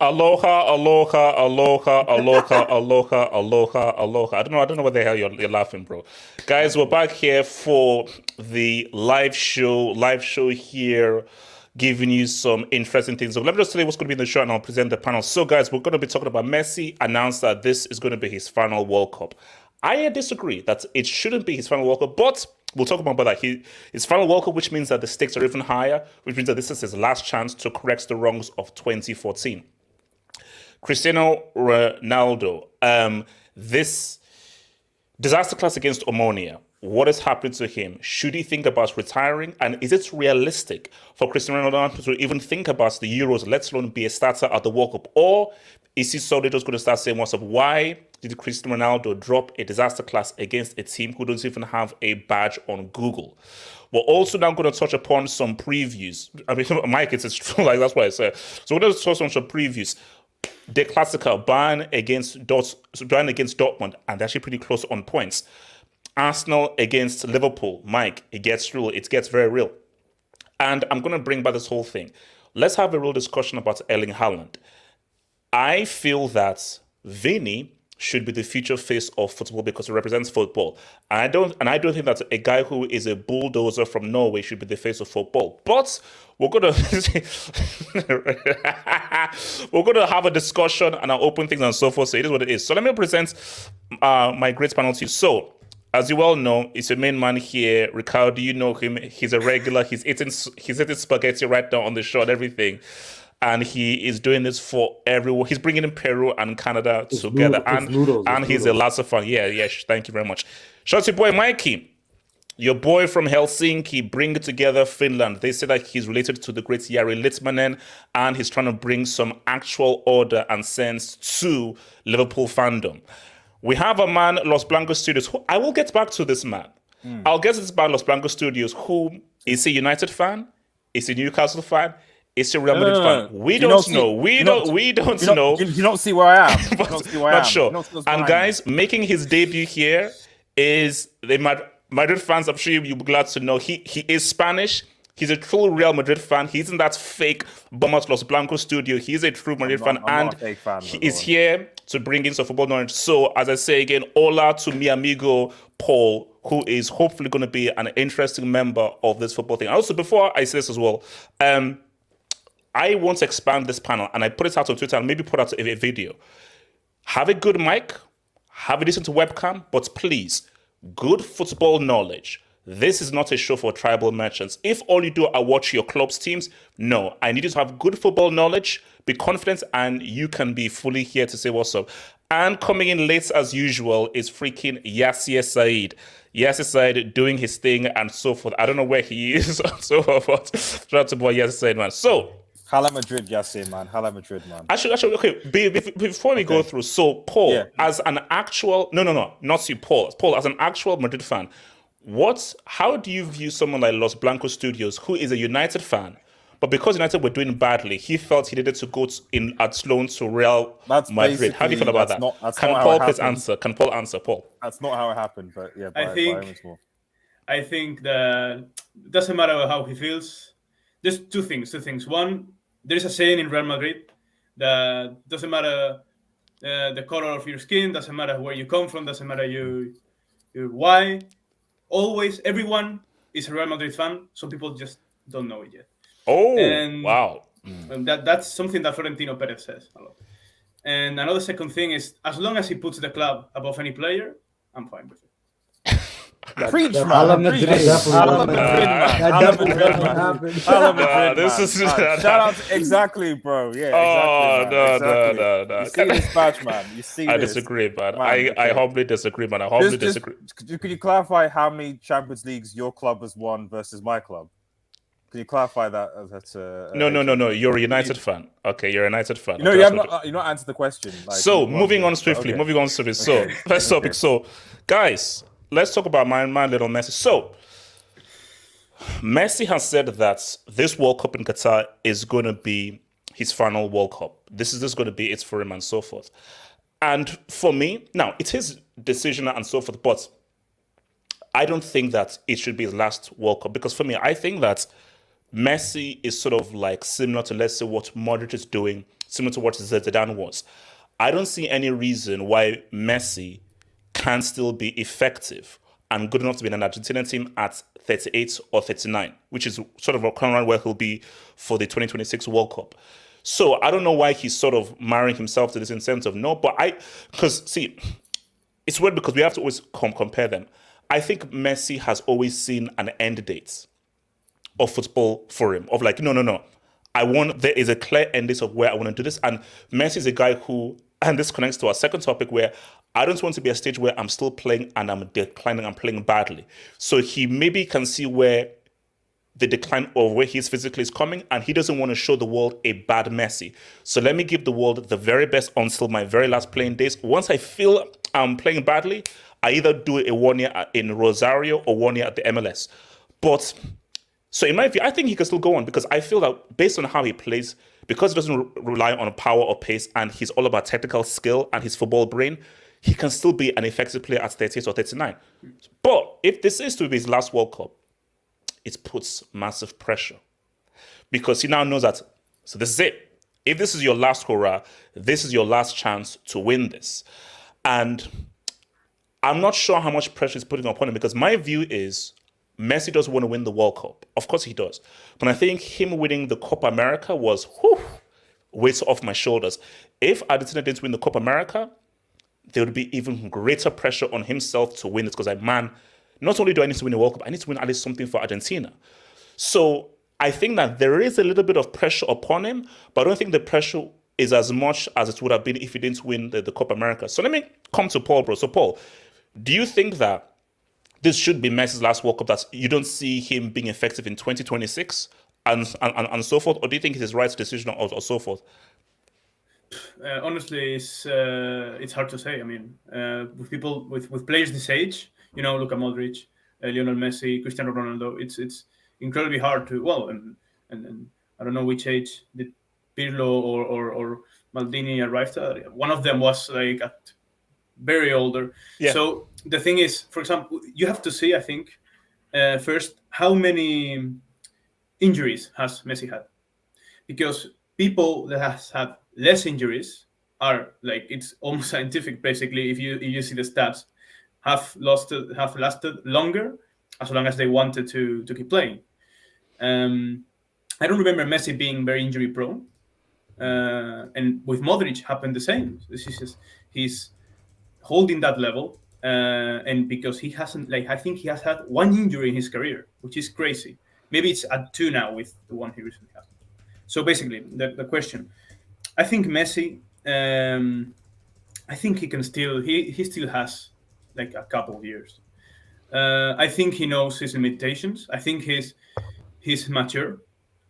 Aloha, aloha, aloha, aloha, aloha, aloha, aloha. I don't know what the hell you're laughing, bro. Guys, we're back here for the live show here, giving you some interesting things. So let me just tell you what's going to be in the show and I'll present the panel. So guys, we're going to be talking about Messi announced that this is going to be his final World Cup. I disagree that it shouldn't be his final World Cup, but we'll talk about that. His final World Cup, which means that the stakes are even higher, which means that this is his last chance to correct the wrongs of 2014. Cristiano Ronaldo, this disaster class against Omonia, what is happening to him? Should he think about retiring? And is it realistic for Cristiano Ronaldo to even think about the Euros, let alone be a starter at the World Cup? Or is he solely just going to start saying, why did Cristiano Ronaldo drop a disaster class against a team who doesn't even have a badge on Google? We're also now going to touch upon some previews. I mean, Mike, it's true, like that's what I said. So we're going to touch on some previews. The Classical, Bayern against Dortmund, and they're actually pretty close on points. Arsenal against Liverpool. Mike, it gets real. It gets very real. And I'm going to bring back this whole thing. Let's have a real discussion about Erling Haaland. I feel that Vinny should be the future face of football because it represents football. And I don't think that a guy who is a bulldozer from Norway should be the face of football. But we're gonna have a discussion and I'll open things and so forth. So it is what it is. So let me present my great panel to you. So as you all know, it's a main man here. Ricardo, you know him. He's a regular. He's eating spaghetti right now on the show and everything. And he is doing this for everyone. He's bringing in Peru and Canada together. And he's a lots of fun. Yeah, thank you very much. Shout out to your boy, Mikey. Your boy from Helsinki, bringing together Finland. They say that he's related to the great Jari Litmanen, and he's trying to bring some actual order and sense to Liverpool fandom. We have a man, Los Blancos Studios, who I will get back to this man. I'll get to this man, Los Blancos Studios, who is a United fan, is a Newcastle fan, it's a Real Madrid fan. We don't know. We don't know. You don't see where I am. You don't see where I am. Not sure. And guys, making his debut here is the Madrid fans. I'm sure you'll be glad to know he is Spanish. He's a true Real Madrid fan. He's in that fake Bombas Los Blancos studio. He's a true Madrid fan, and he is here to bring in some football knowledge. So, as I say again, hola to mi amigo Paul, who is hopefully going to be an interesting member of this football thing. Also, before I say this as well, I want to expand this panel, and I put it out on Twitter and maybe put out a video. Have a good mic, have a decent webcam, but please, good football knowledge. this is not a show for tribal merchants. If all you do are watch your club's teams, no. I need you to have good football knowledge, be confident, and you can be fully here to say what's up. And coming in late as usual is freaking Yassir Said. Yassir Said doing his thing and so forth. I don't know where he is and so forth, but shout out to boy Yassir Said, man. So, Hala Madrid, Yassir, man. Hala Madrid, man. Actually, okay. Before we go through, so Paul, as an actual, not you, Paul. Paul, as an actual Madrid fan, how do you view someone like Los Blancos Studios, who is a United fan, but because United were doing badly, he felt he needed to go at loan to Real Madrid. How do you feel about that? Can Paul please answer? Can Paul answer, Paul? That's not how it happened, but yeah. I think that it doesn't matter how he feels. There's two things. One, there is a saying in Real Madrid that doesn't matter the color of your skin, doesn't matter where you come from, doesn't matter your why. Always, everyone is a Real Madrid fan. Some people just don't know it yet. Oh, wow. And that's something that Florentino Perez says a lot. And another second thing is, as long as he puts the club above any player, I'm fine with it. Preach, man. Hala Madrid, man. This is shout out exactly, bro. Yeah, exactly. No. You see this badge, man. You see I disagree, man. I humbly disagree, man. I humbly disagree. Could you clarify how many Champions Leagues your club has won versus my club? Can you clarify that? No. You're a United fan. Okay, you're a United fan. No, you have not answered the question. So, moving on swiftly. So, first topic. So, guys, let's talk about my little Messi. So, Messi has said that this World Cup in Qatar is going to be his final World Cup. This is going to be it for him and so forth. And for me, now, it's his decision and so forth, but I don't think that it should be his last World Cup, because for me, I think that Messi is sort of like similar to, let's say, what Modric is doing, similar to what Zidane was. I don't see any reason why Messi can still be effective and good enough to be in an Argentinian team at 38 or 39, which is sort of a current where he'll be for the 2026 World Cup. So I don't know why he's sort of marrying himself to this in sense of no, but because see, it's weird because we have to always compare them. I think Messi has always seen an end date of football for him, of like, no. There is a clear end date of where I want to do this. And Messi is a guy who, and this connects to our second topic, where I don't want to be a stage where I'm still playing and I'm declining and playing badly. So he maybe can see where the decline of where he is physically is coming, and he doesn't want to show the world a bad Messi. So let me give the world the very best until my very last playing days. Once I feel I'm playing badly, I either do a 1 year in Rosario or 1 year at the MLS. But so in my view, I think he can still go on, because I feel that based on how he plays, because he doesn't rely on power or pace, and he's all about technical skill and his football brain, he can still be an effective player at 38 or 39. But if this is to be his last World Cup, it puts massive pressure, because he now knows that, so this is it. If this is your last hurrah, this is your last chance to win this. And I'm not sure how much pressure is putting upon him, because my view is Messi does want to win the World Cup. Of course he does. But I think him winning the Copa America was weight off my shoulders. If Argentina didn't win the Copa America, there would be even greater pressure on himself to win it, because not only do I need to win the World Cup, I need to win at least something for Argentina. So I think that there is a little bit of pressure upon him, but I don't think the pressure is as much as it would have been if he didn't win the Copa America. So let me come to Paul, bro. So Paul, do you think that this should be Messi's last World Cup, that you don't see him being effective in 2026 and so forth? Or do you think it's his right decision or so forth? Honestly, it's hard to say. I mean, with people, with players this age, Luka Modric, Lionel Messi, Cristiano Ronaldo, it's incredibly hard to, and I don't know which age did Pirlo or Maldini arrived at. One of them was like at very older. Yeah. So the thing is, for example, you have to see, I think, first, how many injuries has Messi had? Because people that has had less injuries are like, it's almost scientific, basically, if you see the stats, have lasted longer, as long as they wanted to keep playing. I don't remember Messi being very injury prone. And with Modric happened the same. This is just, he's holding that level. and because he hasn't, like, I think he has had one injury in his career, which is crazy. Maybe it's at two now with the one he recently had. So basically, the question, I think Messi, I think he can still, he still has like a couple of years. I think he knows his limitations. I think he's mature,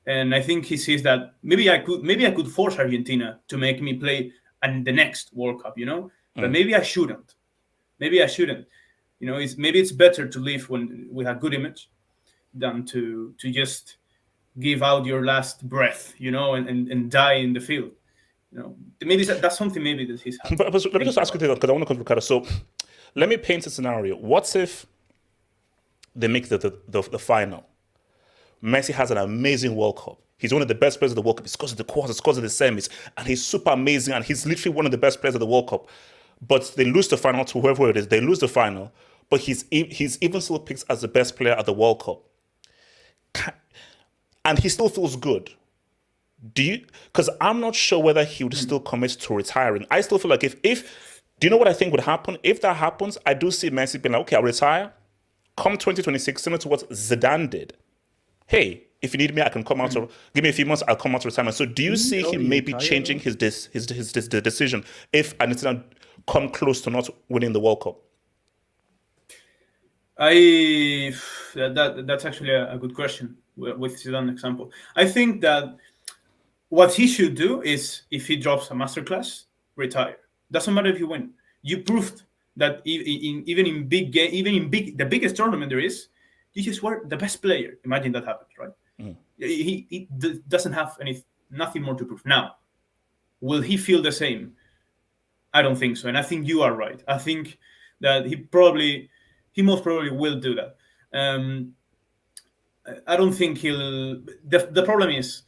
and I think he sees that maybe I could force Argentina to make me play and the next World Cup, but maybe I shouldn't. Maybe I shouldn't. Maybe it's better to live with a good image than to just give out your last breath, and die in the field. Maybe that's something maybe that he's had. But let me just ask you this, because I want to come to Ricardo. So let me paint a scenario. What if they make the final? Messi has an amazing World Cup. He's one of the best players of the World Cup. He scores at the quarters, scores at the semis, and he's super amazing, and he's literally one of the best players of the World Cup. But they lose the final to whoever it is. They lose the final, but he's even still picked as the best player at the World Cup. And he still feels good. Do you? Because I'm not sure whether he would still commit to retiring. I still feel like if do you know what I think would happen? If that happens, I do see Messi being like, okay, I'll retire. Come 2026, similar to what Zidane did. Hey, if you need me, I can come out. Give me a few months, I'll come out to retirement. So do you see him maybe changing his decision if Argentina come close to not winning the World Cup? That's actually a good question with Zidane example. I think that what he should do is, if he drops a masterclass, retire. Doesn't matter if you win. You proved that even in the biggest tournament there is, you just were the best player. Imagine that happens, right? He doesn't have nothing more to prove. Now, will he feel the same? I don't think so, and I think you are right. I think that he most probably will do that. I don't think he'll. The problem is,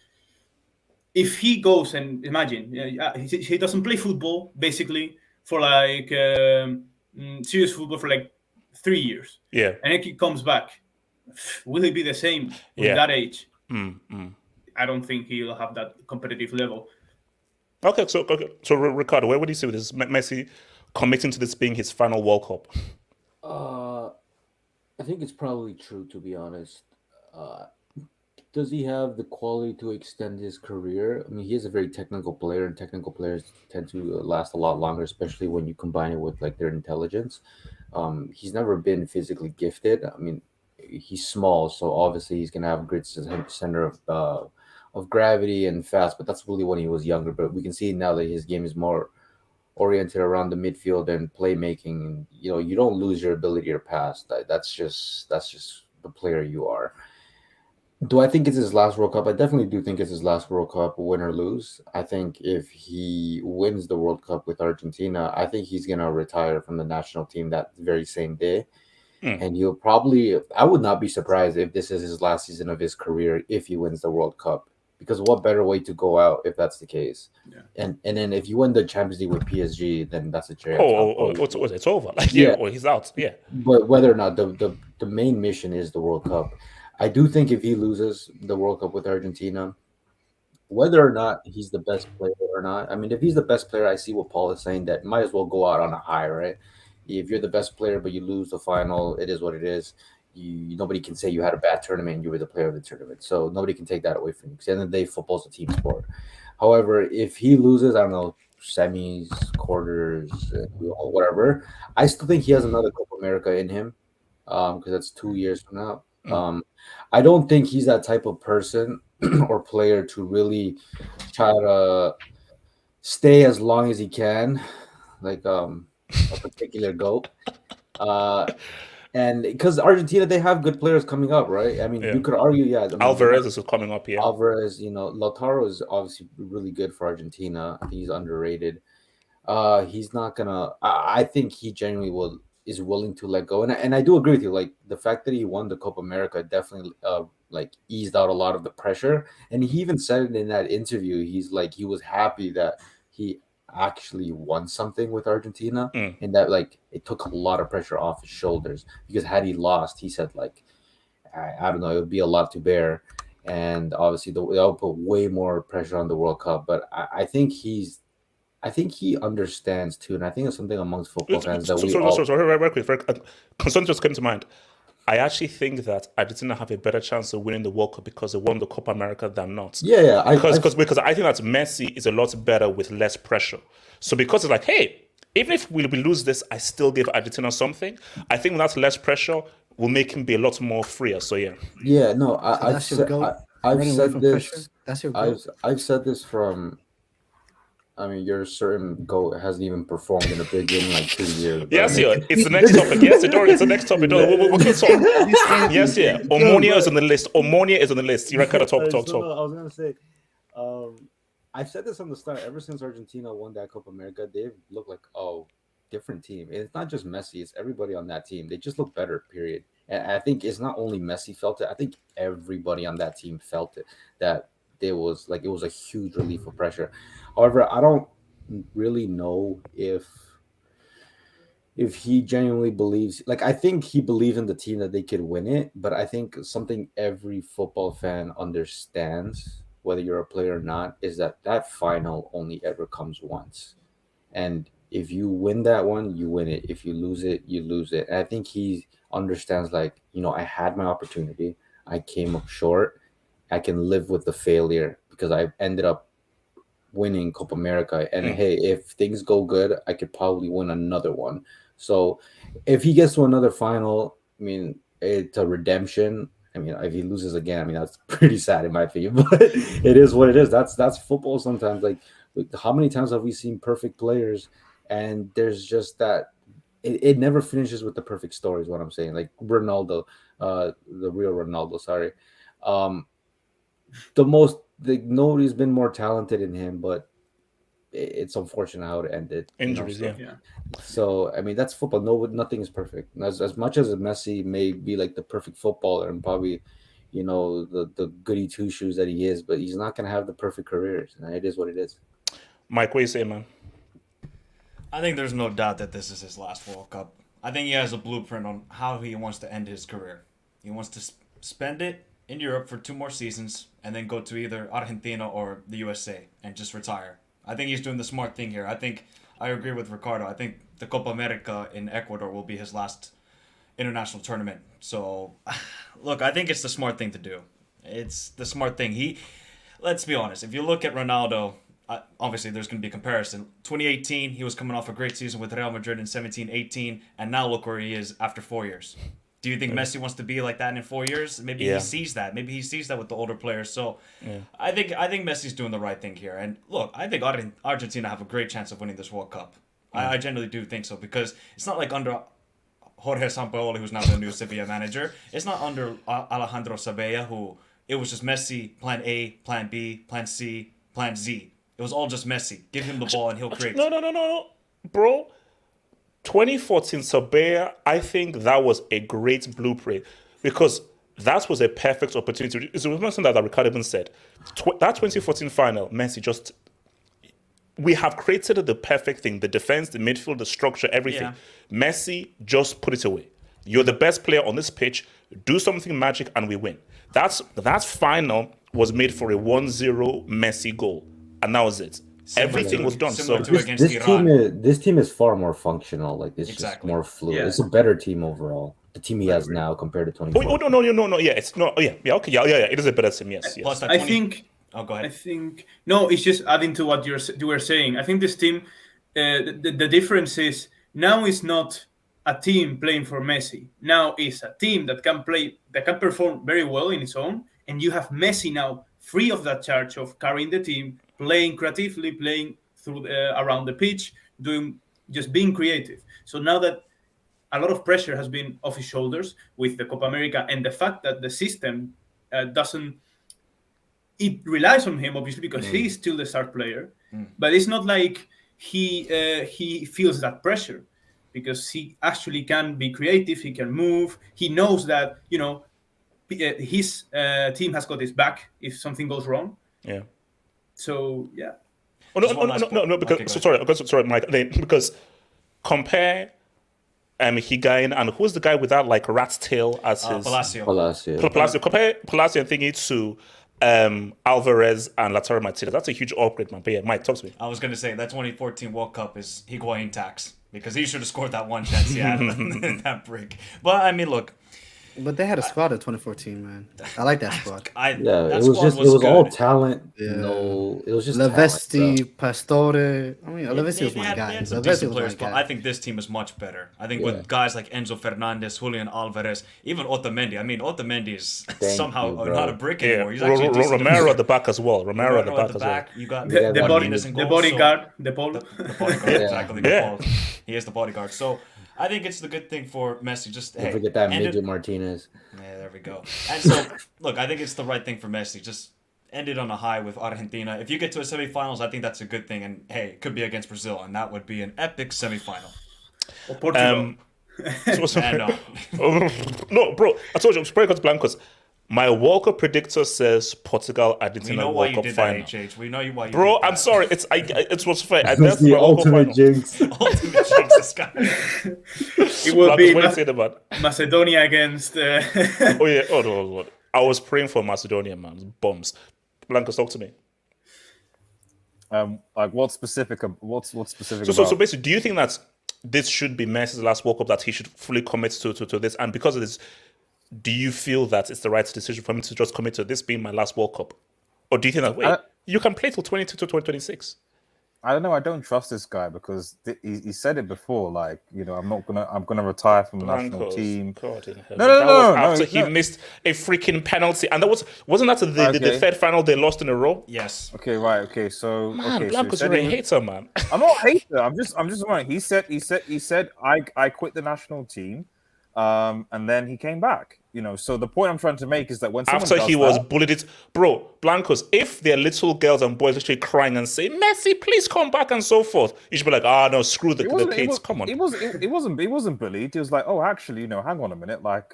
if he goes and imagine he doesn't play football basically for like serious football for like 3 years, Yeah, and then he comes back, will he be the same with that age? I don't think he'll have that competitive level. Okay, so Ricardo, where would you see with this Messi committing to this being his final World Cup? I think it's probably true, to be honest. Does he have the quality to extend his career? I mean, he is a very technical player, and technical players tend to last a lot longer, especially when you combine it with like their intelligence. He's never been physically gifted. I mean, he's small, so obviously he's gonna have a great center of gravity and fast. But that's really when he was younger. But we can see now that his game is more oriented around the midfield and playmaking. And you don't lose your ability to pass. That's just the player you are. Do I think it's his last World Cup? I definitely do think it's his last World Cup, win or lose. I think if he wins the World Cup with Argentina, I think he's going to retire from the national team that very same day. And he'll probably, I would not be surprised if this is his last season of his career if he wins the World Cup. Because what better way to go out if that's the case? Yeah. And then if you win the Champions League with PSG, then that's a cherry. It's over. He's out. Yeah. But whether or not the main mission is the World Cup, I do think if he loses the World Cup with Argentina, whether or not he's the best player or not, I mean, if he's the best player, I see what Paul is saying, that might as well go out on a high, right? If you're the best player but you lose the final, it is what it is. Nobody can say you had a bad tournament and you were the player of the tournament. So nobody can take that away from you. Because at the end of the day, football's a team sport. However, if he loses, I don't know, semis, quarters, whatever, I still think he has another Copa America in him, because that's 2 years from now. I don't think he's that type of person or player to really try to stay as long as he can, like a particular goat. And because Argentina, they have good players coming up, right? I mean, you could argue, I mean, Alvarez is coming up here. Alvarez, Lautaro is obviously really good for Argentina. I think he's underrated. He's not gonna. I think he genuinely is willing to let go, and I do agree with you. Like, the fact that he won the Copa America definitely eased out a lot of the pressure. And he even said it in that interview. He's like, he was happy that he actually won something with Argentina, and that it took a lot of pressure off his shoulders, because had he lost, he said I don't know, it would be a lot to bear, and obviously that would put way more pressure on the World Cup. But I think he's I think he understands too, and I think it's something amongst football fans that Sorry, very quick. Something just came to mind. I actually think that Argentina have a better chance of winning the World Cup because they won the Copa America than not. Yeah. Because I think that Messi is a lot better with less pressure. So because it's like, hey, even if we lose this, I still give Argentina something. I think with that less pressure will make him be a lot more freer. So yeah. Yeah, no, I've that's your goal? I've Running away said from this. pressure? That's your goal? I've said this from. I mean, your certain goat hasn't even performed in a big game in like 2 years. Yes, yeah. It's the next topic. Yes, it's the next topic. We're going to talk. Yes, yeah. Omonia is on the list. Omonia is on the list. You reckon? Talk. I was gonna say, I've said this from the start. Ever since Argentina won that Copa America, they've looked like different team. And it's not just Messi; it's everybody on that team. They just look better. Period. And I think it's not only Messi felt it. I think everybody on that team felt it. That it was a huge relief of pressure. However, I don't really know if he genuinely believes, like, I think he believes in the team that they could win it, but I think something every football fan understands, whether you're a player or not, is that final only ever comes once. And if you win that one, you win it. If you lose it, you lose it. And I think he understands, like, I had my opportunity. I came up short. I can live with the failure because I ended up winning Copa America. And hey, if things go good, I could probably win another one. So if he gets to another final, I mean, it's a redemption. I mean, if he loses again, I mean, that's pretty sad in my opinion, but it is what it is. That's football sometimes. Like, how many times have we seen perfect players and there's just that it never finishes with the perfect story is what I'm saying. Like Ronaldo, the real Ronaldo, sorry. Nobody's been more talented than him, but it's unfortunate how it ended. Injuries, so, yeah. So I mean, that's football. Nothing is perfect. As much as Messi may be like the perfect footballer and probably, the goody two shoes that he is, but he's not gonna have the perfect careers. And it is what it is. Mike, what do you say, man? I think there's no doubt that this is his last World Cup. I think he has a blueprint on how he wants to end his career. He wants to spend it in Europe for 2 more seasons and then go to either Argentina or the USA and just retire. I think he's doing the smart thing here. I agree with Ricardo. I think the Copa America in Ecuador will be his last international tournament. So, look, I think it's the smart thing to do. It's the smart thing. Let's be honest. If you look at Ronaldo, obviously there's going to be a comparison. 2018, he was coming off a great season with Real Madrid in 17-18, and now look where he is after 4 years. Do you think Messi wants to be like that in 4 years? Maybe he sees that. Maybe he sees that with the older players. So I think Messi's doing the right thing here. And look, I think Argentina have a great chance of winning this World Cup. I genuinely do think so because it's not like under Jorge Sampaoli, who's now the new Sevilla manager. It's not under Alejandro Sabella, who it was just Messi, plan A, plan B, plan C, plan Z. It was all just Messi. Give him the ball and he'll create. No. Bro, 2014 Sabella, I think that was a great blueprint because that was a perfect opportunity. It's something that Ricardo even said. That 2014 final, Messi we have created the perfect thing, the defense, the midfield, the structure, everything. Yeah. Messi just put it away. You're the best player on this pitch. Do something magic and we win. That final was made for a 1-0 Messi goal. And that was it. Everything was done. So this team is far more functional. Like it's just Exactly. more fluid. Yeah. It's a better team overall. The team he has now compared to 2014. No. Yeah, it's no. Yeah. Okay. Yeah. It is a better team. Yes. Plus that I think. Oh, go ahead. I think no. It's just adding to what you were saying. I think this team, the difference is now it's not a team playing for Messi. Now it's a team that can perform very well in its own, and you have Messi now free of that charge of carrying the team, playing creatively, playing through around the pitch, just being creative. So now that a lot of pressure has been off his shoulders with the Copa America and the fact that the system it relies on him obviously because he's still the star player, but it's not like he feels that pressure because he actually can be creative. He can move. He knows that his team has got his back if something goes wrong. Yeah. So yeah. Oh, no. Because sorry, Mike. Because compare Higuain and who's the guy with that like rat's tail as his Palacio. Palacio. Compare Palacio and thingy to Alvarez and Lautaro Martinez. That's a huge upgrade, man. But yeah, Mike, talk to me. I was going to say that 2014 World Cup is Higuain tax because he should have scored that one chance he had in that break. But I mean, look. But they had a squad at 2014, man. I like that squad. It was all talent. Yeah. No, it was just Lavesti, Pastore. I mean, Lavesti was my guy. They had some Lavesti decent was players, my but guy. I think this team is much better. I think with guys like Enzo Fernandez, Julian Alvarez, even Otamendi. I mean, Otamendi is somehow not a brick anymore. He's actually a decent Romero at the back as well. Romero at the back as well. You got The Martinez and goal, bodyguard, the Paul. The bodyguard, exactly. The Paul. He is the bodyguard. So I think it's the good thing for Messi. Just Don't forget that midget Martinez. Yeah, there we go. And so, look, I think it's the right thing for Messi. Just end it on a high with Argentina. If you get to a semifinals, I think that's a good thing. And hey, it could be against Brazil, and that would be an epic semifinal. Or Portugal. No, bro, I told you, I'm spraying because Blancos. My World Cup predictor says Portugal, Argentina, World Cup final. HH. We know why you Bro, did that. I'm sorry. It's what's fair. That's the ultimate jinx. Ultimate jinx, this guy. It will be what do you say about? Macedonia against. Oh yeah. Oh no. I was praying for Macedonia, man. Bombs. Blancos, talk to me. Like what's specific? What's specific? So basically, do you think that this should be Messi's last World Cup? That he should fully commit to this, and because of this, do you feel that it's the right decision for him to just commit to this being my last World Cup, or do you think that you can play till 22 to 2026? I don't know. I don't trust this guy because he said it before. Like, you know, I'm gonna retire from the national team. God in heaven. No. After he missed a freaking penalty, and wasn't that the third final they lost in a row? Yes. Okay, right. Okay, so Man, Blancos, you're a hater, man. I'm not a hater. I'm just wondering. He said I quit the national team, and then he came back. You know, so the point I'm trying to make is that when after he was bullied, bro, Blancos, if they're little girls and boys literally crying and say, Messi, please come back and so forth, you should be like, no, screw the kids. Come on. He wasn't bullied. He was like, oh, actually, you know, hang on a minute. Like,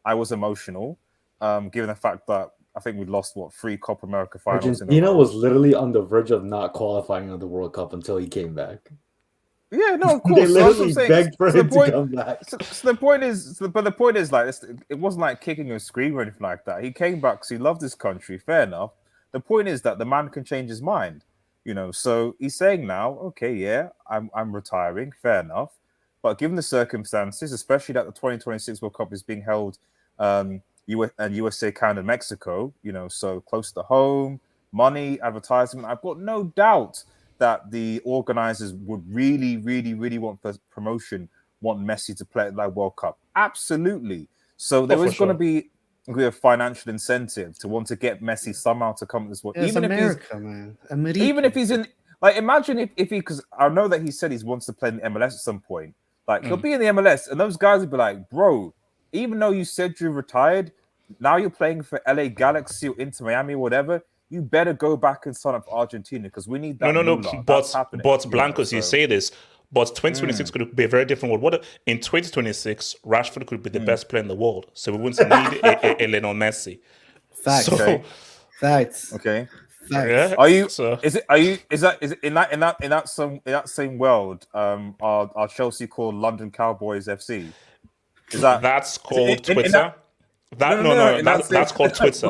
I was emotional, given the fact that I think we lost 3 Copa America finals. Argentina was literally on the verge of not qualifying on the World Cup until he came back. Yeah, no, of course. They literally begged for him to come back. So the point is, like, it wasn't like kicking and screaming or anything like that. He came back because he loved his country. Fair enough. The point is that the man can change his mind, you know. So he's saying now, okay, yeah, I'm retiring. Fair enough. But given the circumstances, especially that the 2026 World Cup is being held, USA, Canada, Mexico, you know, so close to home, money, advertisement. I've got no doubt that the organizers would really, really, really want promotion, want Messi to play at that World Cup. Absolutely. So there is going to be a financial incentive to want to get Messi somehow to come to this World. Yeah, even if he's in, like, imagine if he, because I know that he said he wants to play in the MLS at some point. Like, he'll be in the MLS, and those guys will be like, bro, even though you said you retired, now you're playing for LA Galaxy or Inter Miami or whatever. You better go back and sign up for Argentina because we need that. No. But Blancos, you say this, but 2026 could be a very different world. What in 2026, Rashford could be the best player in the world, so we wouldn't need a Lionel Messi. Facts. So, Facts. Okay. Facts. Yeah. Are you? So. Is it in that same world? Are Chelsea called London Cowboys FC? That's called Twitter? That's called Twitter.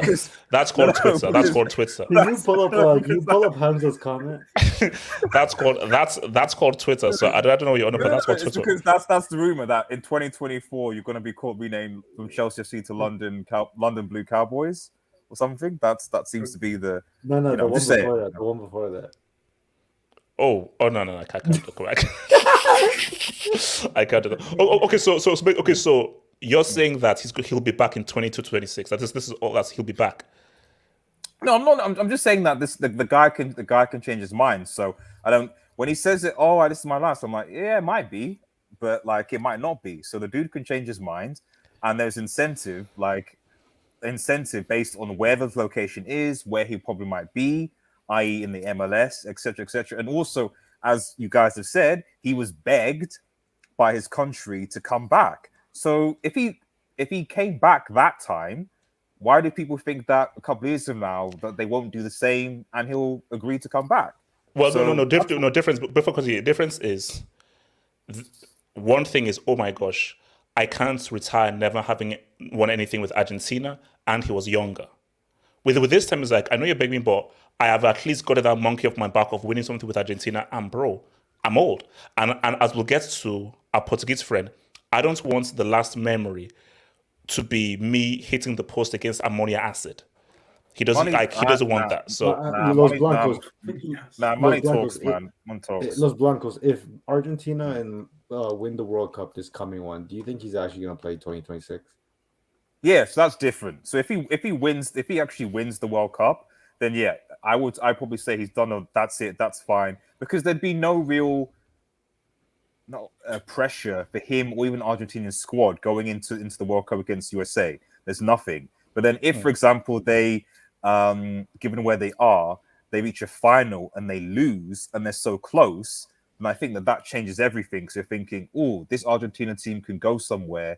That's called Twitter. That's called Twitter. Can you pull up Hamza's comment? That's called Twitter. So I don't know what you're on about. That's called Twitter. Because that's the rumor that in 2024 you're going to be renamed from Chelsea FC to London Blue Cowboys or something. That seems to be the the one before that. Oh no! I can't look back. I can't do that. Okay, so you're saying that he'll be back in 22-26. This is all that he'll be back. No, I'm not. I'm just saying that the guy can change his mind. So I don't. When he says it, this is my last. I'm like, yeah, it might be, but like it might not be. So the dude can change his mind, and there's incentive based on where the location is, where he probably might be, i.e. in the MLS, etc., etc. And also, as you guys have said, he was begged by his country to come back. So if he came back that time, why do people think that a couple of years from now that they won't do the same and he'll agree to come back? Well, no difference. Because the difference is, one thing is, oh my gosh, I can't retire never having won anything with Argentina, and he was younger. With this time, it's like, I know you're begging me, but I have at least got that monkey off my back of winning something with Argentina. And bro, I'm old. And as we'll get to our Portuguese friend, I don't want the last memory to be me hitting the post against ammonia acid. He doesn't want that. So Los Blancos, money talks, man. Money talks. Los Blancos, if Argentina and win the World Cup this coming one, do you think he's actually going to play 2026? Yes, that's different. So if he actually wins the World Cup, then yeah, I'd probably say he's done. That's it. That's fine, because there'd be no real pressure for him or even Argentinian squad going into the World Cup against USA. There's nothing. But then if, for example, they, given where they are, they reach a final and they lose and they're so close, then I think that changes everything. So you're thinking, oh, this Argentina team can go somewhere,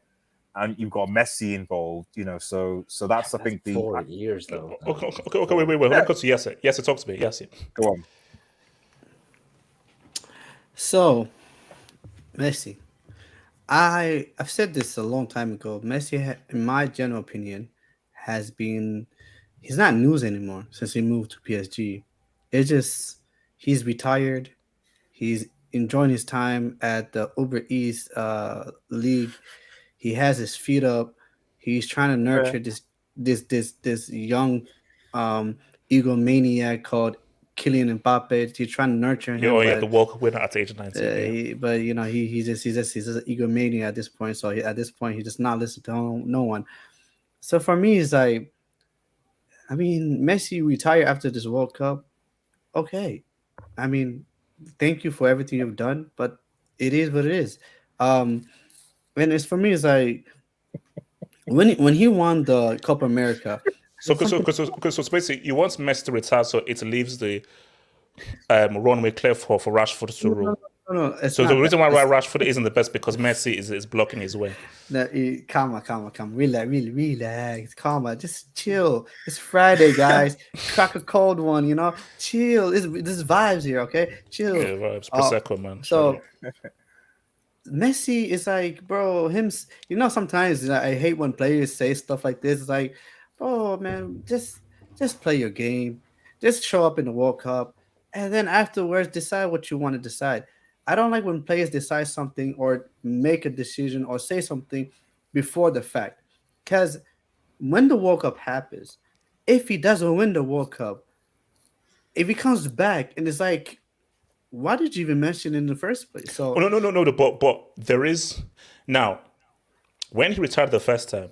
and you've got Messi involved, so that's I think 4 years though. Okay, wait. Let me go to Yes, talk to me. Yes. Go on. So, Messi, I've said this a long time ago. Messi, in my general opinion, he's not news anymore since he moved to PSG. It's just he's retired. He's enjoying his time at the Uber Eats league. He has his feet up. He's trying to nurture this young egomaniac called Kylian Mbappe. He's trying to nurture him. The World Cup winner at age 19. But he's just an egomaniac at this point. So at this point, he does not listen to no one. So for me, it's like, I mean, Messi retired after this World Cup. Okay, I mean, thank you for everything you've done, but it is what it is. And it's for me, it's like when he won the Copa America. So basically, you want Messi to retire, so it leaves the runway clear for Rashford to rule. No. So the reason why Rashford isn't the best because Messi is blocking his way. Calma. Relax. Calma. Just chill. It's Friday, guys. Crack a cold one, Chill. This is vibes here, okay? Chill. Yeah, vibes. Prosecco, man. So Messi is like, bro, sometimes I hate when players say stuff like this. It's like, bro, man, just play your game. Just show up in the World Cup. And then afterwards, decide what you want to decide. I don't like when players decide something or make a decision or say something before the fact. Because when the World Cup happens, if he doesn't win the World Cup, if he comes back and it's like, why did you even mention it in the first place? So no. But there is now, when he retired the first time,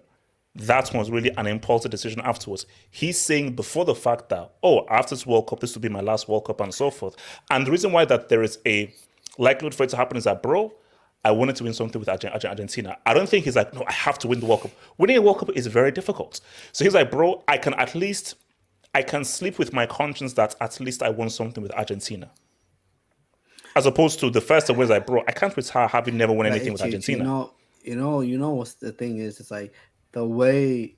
that was really an impulsive decision afterwards. He's saying before the fact that, after this World Cup, this will be my last World Cup and so forth. And the reason why that there is a likelihood for it to happen is that, bro, I wanted to win something with Argentina. I don't think he's like, no, I have to win the World Cup. Winning a World Cup is very difficult. So he's like, bro, I can sleep with my conscience that at least I won something with Argentina. As opposed to the first time where it's like, bro, I can't retire having never won anything with Argentina. You know what's the thing is? It's like the way.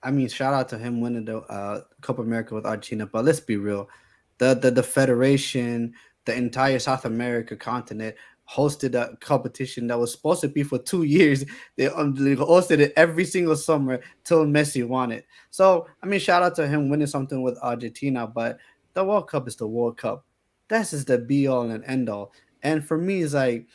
I mean, shout out to him winning the Copa America with Argentina, but let's be real, the federation, the entire South America continent hosted a competition that was supposed to be for 2 years. They hosted it every single summer till Messi won it. So I mean, shout out to him winning something with Argentina, but the World Cup is the World Cup. That's just the be all and end all. And for me, it's like,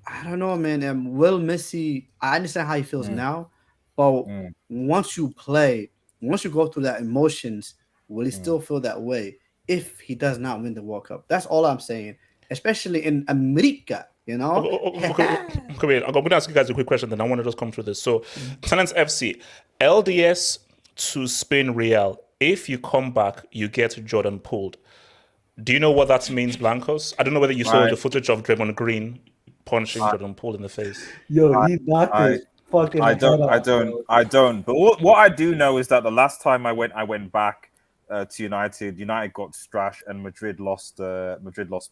I don't know, man. Will Messi, I understand how he feels now, but once you go through that emotions, will he still feel that way if he does not win the World Cup? That's all I'm saying, especially in America, Okay, I'm going to ask you guys a quick question, then I want to just come through this. So, Talents FC, LDS to Spain Real. If you come back, you get Jordan pulled. Do you know what that means, Blancos? I don't know whether you saw the footage of Draymond Green punching Jordan Poole in the face. Yo, he knocked his fucking I don't. But what I do know is that the last time I went back to United got trashed and Madrid lost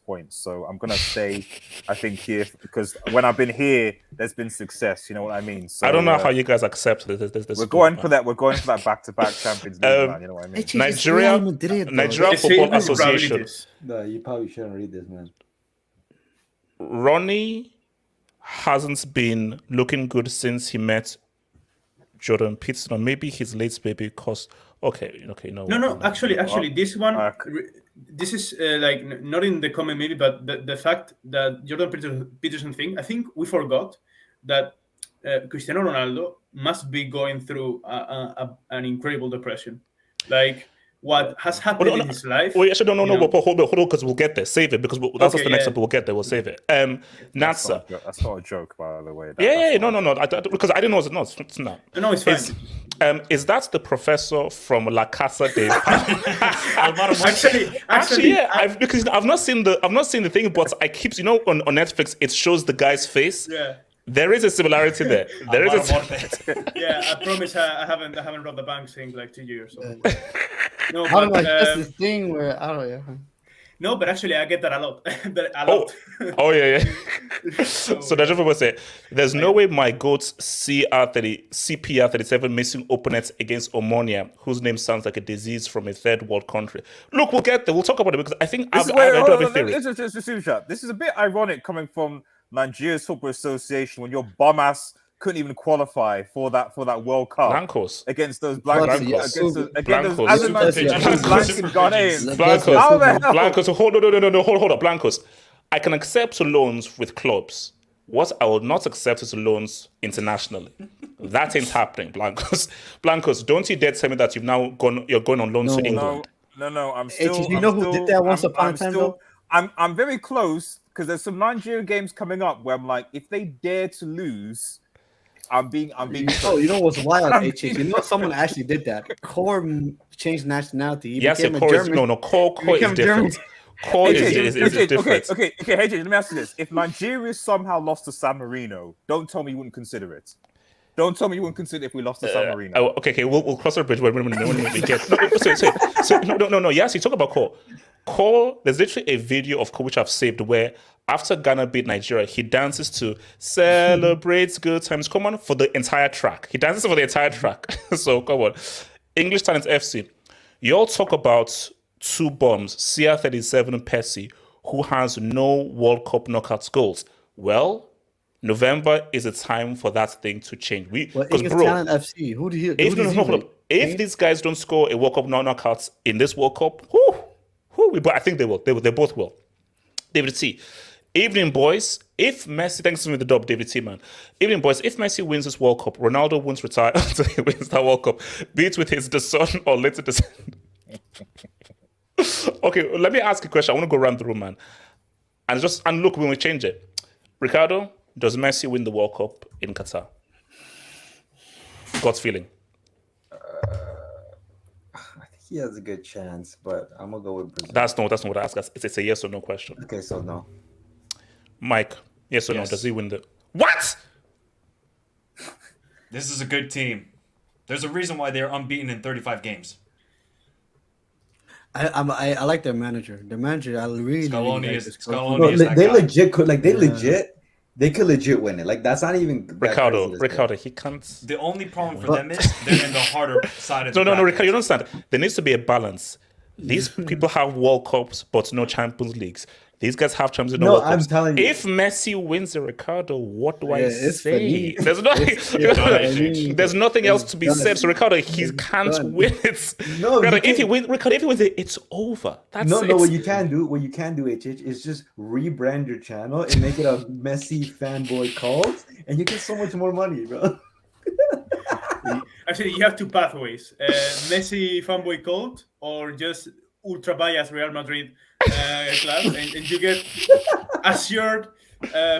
points. So I'm gonna stay, I think, here because when I've been here, there's been success. You know what I mean? So I don't know how you guys accept this. We're going for that. We're going for that back-to-back Champions League, man. You know what I mean? Nigeria Football Association. No, you probably shouldn't read this, man. Ronnie hasn't been looking good since he met Jordan Peterson, or maybe his late baby Okay. No. No. Actually, this one, Okay. this is like not in the comment maybe, but the fact that Jordan Peterson thing. I think we forgot that Cristiano Ronaldo must be going through an incredible depression, like what has happened in his life. Wait, actually, no. you know? But hold on, because we'll get there. Save it, because that's Okay, the next yeah. step. We'll get there. We'll save it. That's Natsa. not a joke, by the way. Yeah. No. Because I didn't know it's not. No, it's fine. Is that the professor from La Casa de Actually, yeah. Because I've not seen the thing, but I keep on Netflix it shows the guy's face. Yeah. There is a similarity there. There is Yeah, I promise I haven't robbed the bank since like 2 years. So. No, I don't but, know, that's the thing where I don't know. no, but actually I get that a lot. Oh yeah. So the people say there's no way my goats CPR37 missing opponents against Omonia, whose name sounds like a disease from a third world country. Look, we'll get there. We'll talk about it because I think I do have a theory. This is a bit ironic coming from Nigeria's Football Association when your bum ass couldn't even qualify for that World Cup Blancos. against those Blancos. against those Blancos. Ghanaians. Blancos. How the hell? Blancos. Hold up. Blancos. I can accept loans with clubs. What I will not accept is loans internationally. That ain't happening, Blancos. Blancos, don't you dare tell me that you're going on loans to England. No. I'm still. You know who did that once upon a time? I'm very close because there's some Nigerian games coming up where I'm like, if they dare to lose, I'm being. Oh, you know what's wild, HH? You know someone actually did that. Core changed nationality. He became a German. Core is different. Core is different. Okay. Hey, let me ask you this: if Nigeria somehow lost to San Marino, don't tell me you wouldn't consider it. Don't tell me you wouldn't consider if we lost to San Marino. Okay, we'll cross the bridge when we get. No. Yes, you talk about Core. Core, there's literally a video of Core which I've saved where after Ghana beat Nigeria, he dances to "Celebrates Good Times." Come on, for the entire track. He dances for the entire track. So come on, English Talent FC. You all talk about two bums, CR37 and Percy, who has no World Cup knockouts goals. Well, November is a time for that thing to change. Because Talent FC. Who do you? If these guys don't score a World Cup knockouts in this World Cup, but I think they will. They both will. David T. Evening, boys. If Messi, thanks to me the dub, David T. Man. Evening, boys. If Messi wins this World Cup, Ronaldo won't retire until he wins that World Cup, be it with his son or later descendant. Okay, let me ask a question. I want to go around the room, man. And look, when we change it. Ricardo, does Messi win the World Cup in Qatar? God's feeling. I think he has a good chance, but I'm gonna go with Brazil. That's not what I ask. It's a yes or no question. Okay, so no. Mike, yes or no? Does he win the what? This is a good team. There's a reason why they're unbeaten in 35 games. I like their manager. Their manager, I really Scaloni is they that guy. legit could they could legit win it. Like that's not even Ricardo, he can't. The only problem for them is they're in the harder side of the No, bracket. Ricardo, you don't understand. There needs to be a balance. These people have World Cups, but no Champions Leagues. These guys have Champions League. No, I'm telling you. If Messi wins the Ricardo, what do I it's say? There's nothing else to be said. So Ricardo, he can't win it. No, Ricardo, if he wins it, it's over. That's it. What you can do, HH, is just rebrand your channel and make it a Messi fanboy cult, and you get so much more money, bro. Actually, you have two pathways: Messi fanboy cult, or just ultra biased Real Madrid club, and you get assured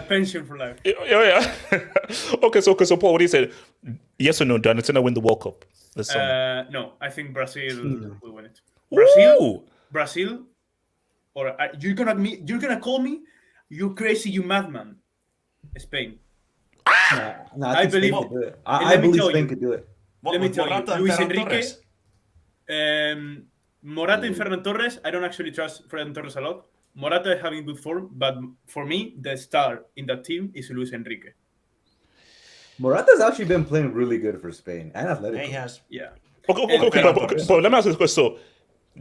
pension for life. Yeah. Okay, so Paul, what do you say? Yes or no? Do Argentina win the World Cup this summer? No, I think Brazil will win it. Brazil, or you're gonna call me, you crazy, you madman. Spain. No, I believe Spain could do it. I believe Spain could do it. Let me tell you, Luis Enrique, Morata and Ferran Torres. I don't actually trust Ferran Torres a lot. Morata is having good form, but for me, the star in that team is Luis Enrique. Morata's actually been playing really good for Spain and Atletico. He has. Yeah. Okay, but let me ask you this question. So,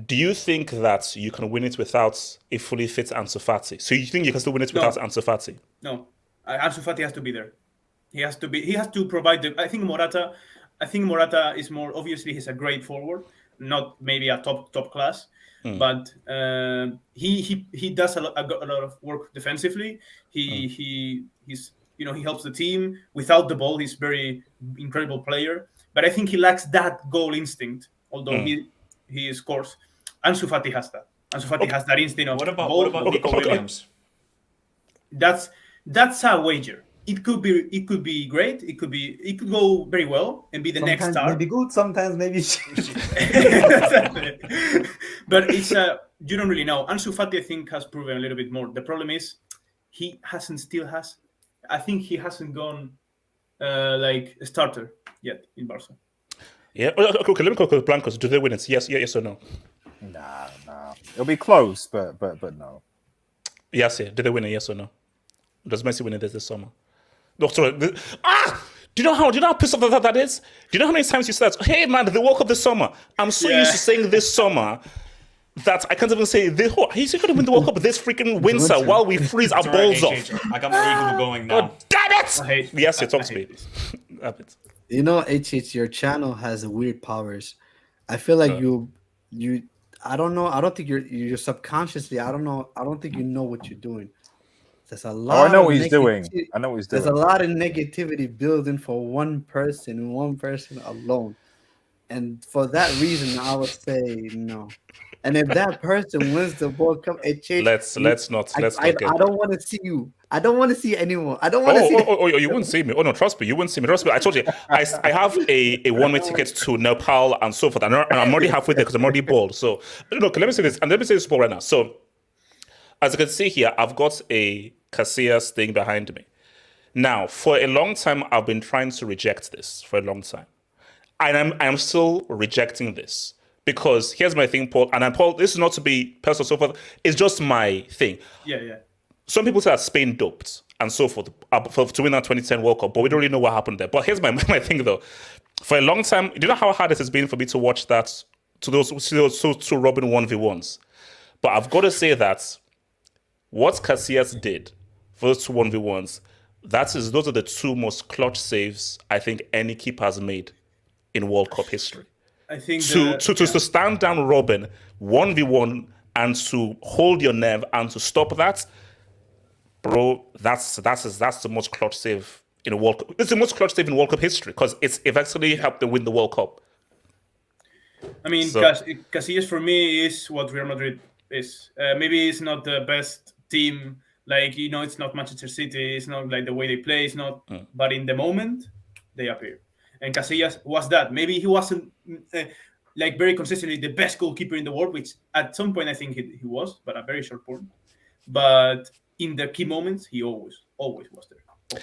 do you think that you can win it without a fully fit Ansu Fati? So you think you can still win it without Ansu Fati? No, Ansu Fati has to be there. He has to provide the. I think Morata is more obviously. He's a great forward, not maybe a top class, but he does a lot of work defensively. He's he helps the team without the ball. He's very incredible player, but I think he lacks that goal instinct. Although he scores, Ansu Fati has that. Ansu Fati has that instinct of What about ball. Nico Williams? That's a wager. It could be great. It could go very well and be the next Sometimes star. maybe good, sometimes maybe But it's you don't really know. Ansu Fati, I think, has proven a little bit more. The problem is I think he hasn't gone like a starter yet in Barca. Yeah. Okay, let me go with Blancos. Do they win it? Yes or no? Nah. It'll be close, but no. Yes, yeah. Did they win it? Yes or no? Does Messi win it this summer? No, sorry. Do you know how pissed off that is? Do you know how many times you said, "Hey man, they woke up this summer"? I'm so used to saying this summer that I can't even say this. He's going to win the World Cup this freaking winter while we freeze our balls off. I got my eagle going now. God damn it! Yes, talk to me. You know, your channel has weird powers. I feel like you I don't know. I don't think you're subconsciously. I don't think you know what you're doing. There's a lot. I know what he's doing. There's a lot of negativity building for one person alone, and for that reason, I would say no. And if that person wins the World Cup, it changes. Let's not. I don't want to see you. I don't want to see anyone. I don't want to see. Oh, you wouldn't see me. Oh no, trust me, you wouldn't see me. Trust me. I told you, I have a one-way ticket to Nepal and so forth, and I'm already halfway there because I'm already bald. So look, let me say this, and let me say this right now. So as you can see here, I've got a Casillas thing behind me. Now, for a long time, I've been trying to reject this for a long time, and I'm still rejecting this. Because here's my thing, Paul, and Paul, this is not to be personal, so forth. It's just my thing. Yeah. Some people say that Spain doped and so forth to win that 2010 World Cup, but we don't really know what happened there. But here's my thing though. For a long time, do you know how hard it has been for me to watch that to those two Robin 1v1s? But I've got to say that what Casillas did for those two 1v1s, those are the two most clutch saves I think any keeper has made in World Cup history. I think to stand down Robin 1v1 and to hold your nerve and to stop that, bro, that's the most clutch save in a World Cup. It's the most clutch save in World Cup history because it's eventually helped them win the World Cup. I mean, Casillas for me is what Real Madrid is. Maybe it's not the best team, like it's not Manchester City. It's not like the way they play. It's not, but in the moment they appear. And Casillas was that. Maybe he wasn't like very consistently the best goalkeeper in the world, which at some point I think he was, but a very short point. But in the key moments, he always was there.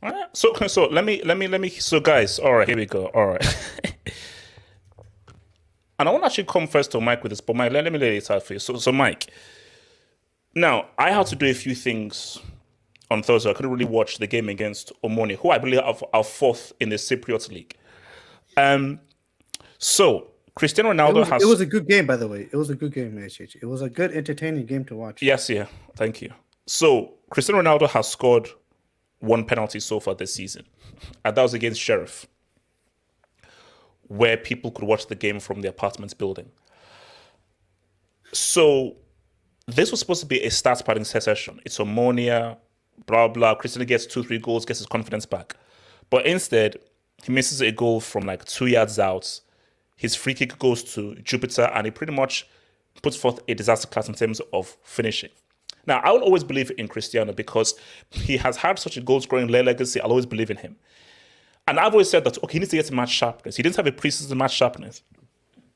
All right. So let me. So guys, all right, here we go. All right. And I want to actually come first to Mike with this, but Mike, let me lay it out for you. So Mike, now I had to do a few things on Thursday. I couldn't really watch the game against Omonia, who I believe are fourth in the Cypriot League. So Cristiano Ronaldo It was a good game, by the way. It was a good game, HH. It was a good, entertaining game to watch. Yes, yeah. Thank you. So Cristiano Ronaldo has scored one penalty so far this season, and that was against Sheriff, where people could watch the game from the apartment building. So this was supposed to be a start padding session. It's Omonia, blah, blah. Cristiano gets 2-3 goals, gets his confidence back. But instead, he misses a goal from like 2 yards out. His free kick goes to Jupiter, and he pretty much puts forth a disaster class in terms of finishing. Now, I will always believe in Cristiano because he has had such a goal-scoring legacy. I'll always believe in him. And I've always said that, okay, he needs to get match sharpness. He didn't have a preseason match sharpness.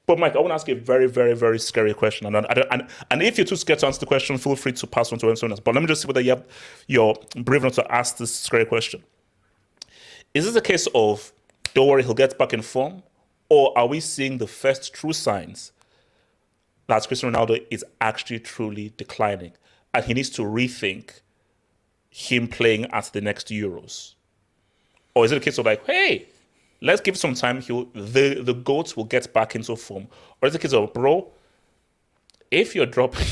But Mike, I want to ask you a very, very, very scary question. And if you're too scared to answer the question, feel free to pass on to someone else. But let me just see whether you're brave enough to ask this scary question. Is this a case of, don't worry, he'll get back in form? Or are we seeing the first true signs that Cristiano Ronaldo is actually truly declining and he needs to rethink him playing at the next Euros? Or is it a case of like, hey, let's give some time, the GOAT will get back into form? Or is it a case of, bro, if you're dropping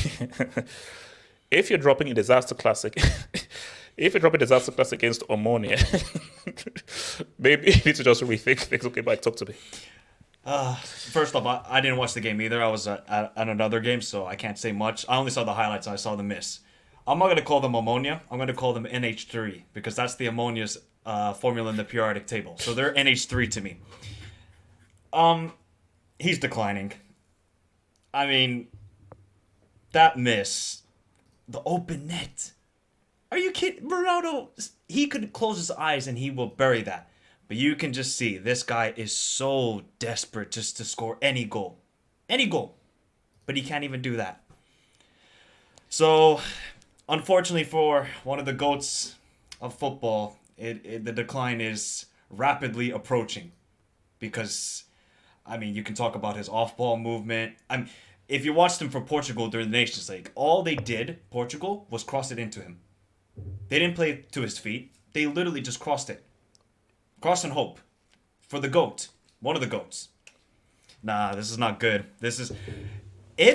a disaster classic, if you're dropping a disaster class against Omonia, maybe you need to just rethink things. Okay, Mike, talk to me. First off, I didn't watch the game either. I was at another game, so I can't say much. I only saw the highlights. I saw the miss. I'm not going to call them Omonia. I'm going to call them NH3 because that's the ammonia's formula in the periodic table. So they're NH3 to me. He's declining. I mean, that miss, the open net. Are you kidding? Ronaldo, he could close his eyes and he will bury that. But you can just see this guy is so desperate just to score any goal. Any goal. But he can't even do that. So, unfortunately for one of the GOATs of football, the decline is rapidly approaching. Because, I mean, you can talk about his off-ball movement. If you watched him for Portugal during the Nations League, all they did, Portugal, was cross it into him. They didn't play to his feet. They literally just crossed it. Cross and hope. For the GOAT. One of the GOATs. Nah, this is not good. This is...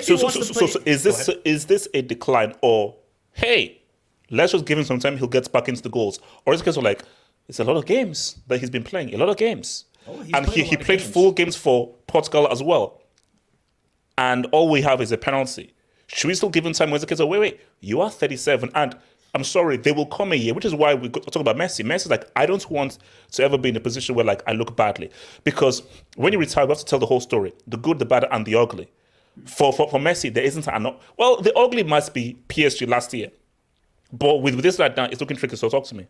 So is this a decline, or hey, let's just give him some time, he'll get back into the goals? Or is it because of like, it's a lot of games that he's been playing, a lot of games. And he played full games for Portugal as well. And all we have is a penalty. Should we still give him time? When it's a case of, wait, you are 37, and I'm sorry, they will come a year, which is why we talk about Messi. Messi's like, I don't want to ever be in a position where like I look badly. Because when you retire, we have to tell the whole story. The good, the bad, and the ugly. For Messi, there isn't well, the ugly must be PSG last year. But with this right now, it's looking tricky, so talk to me.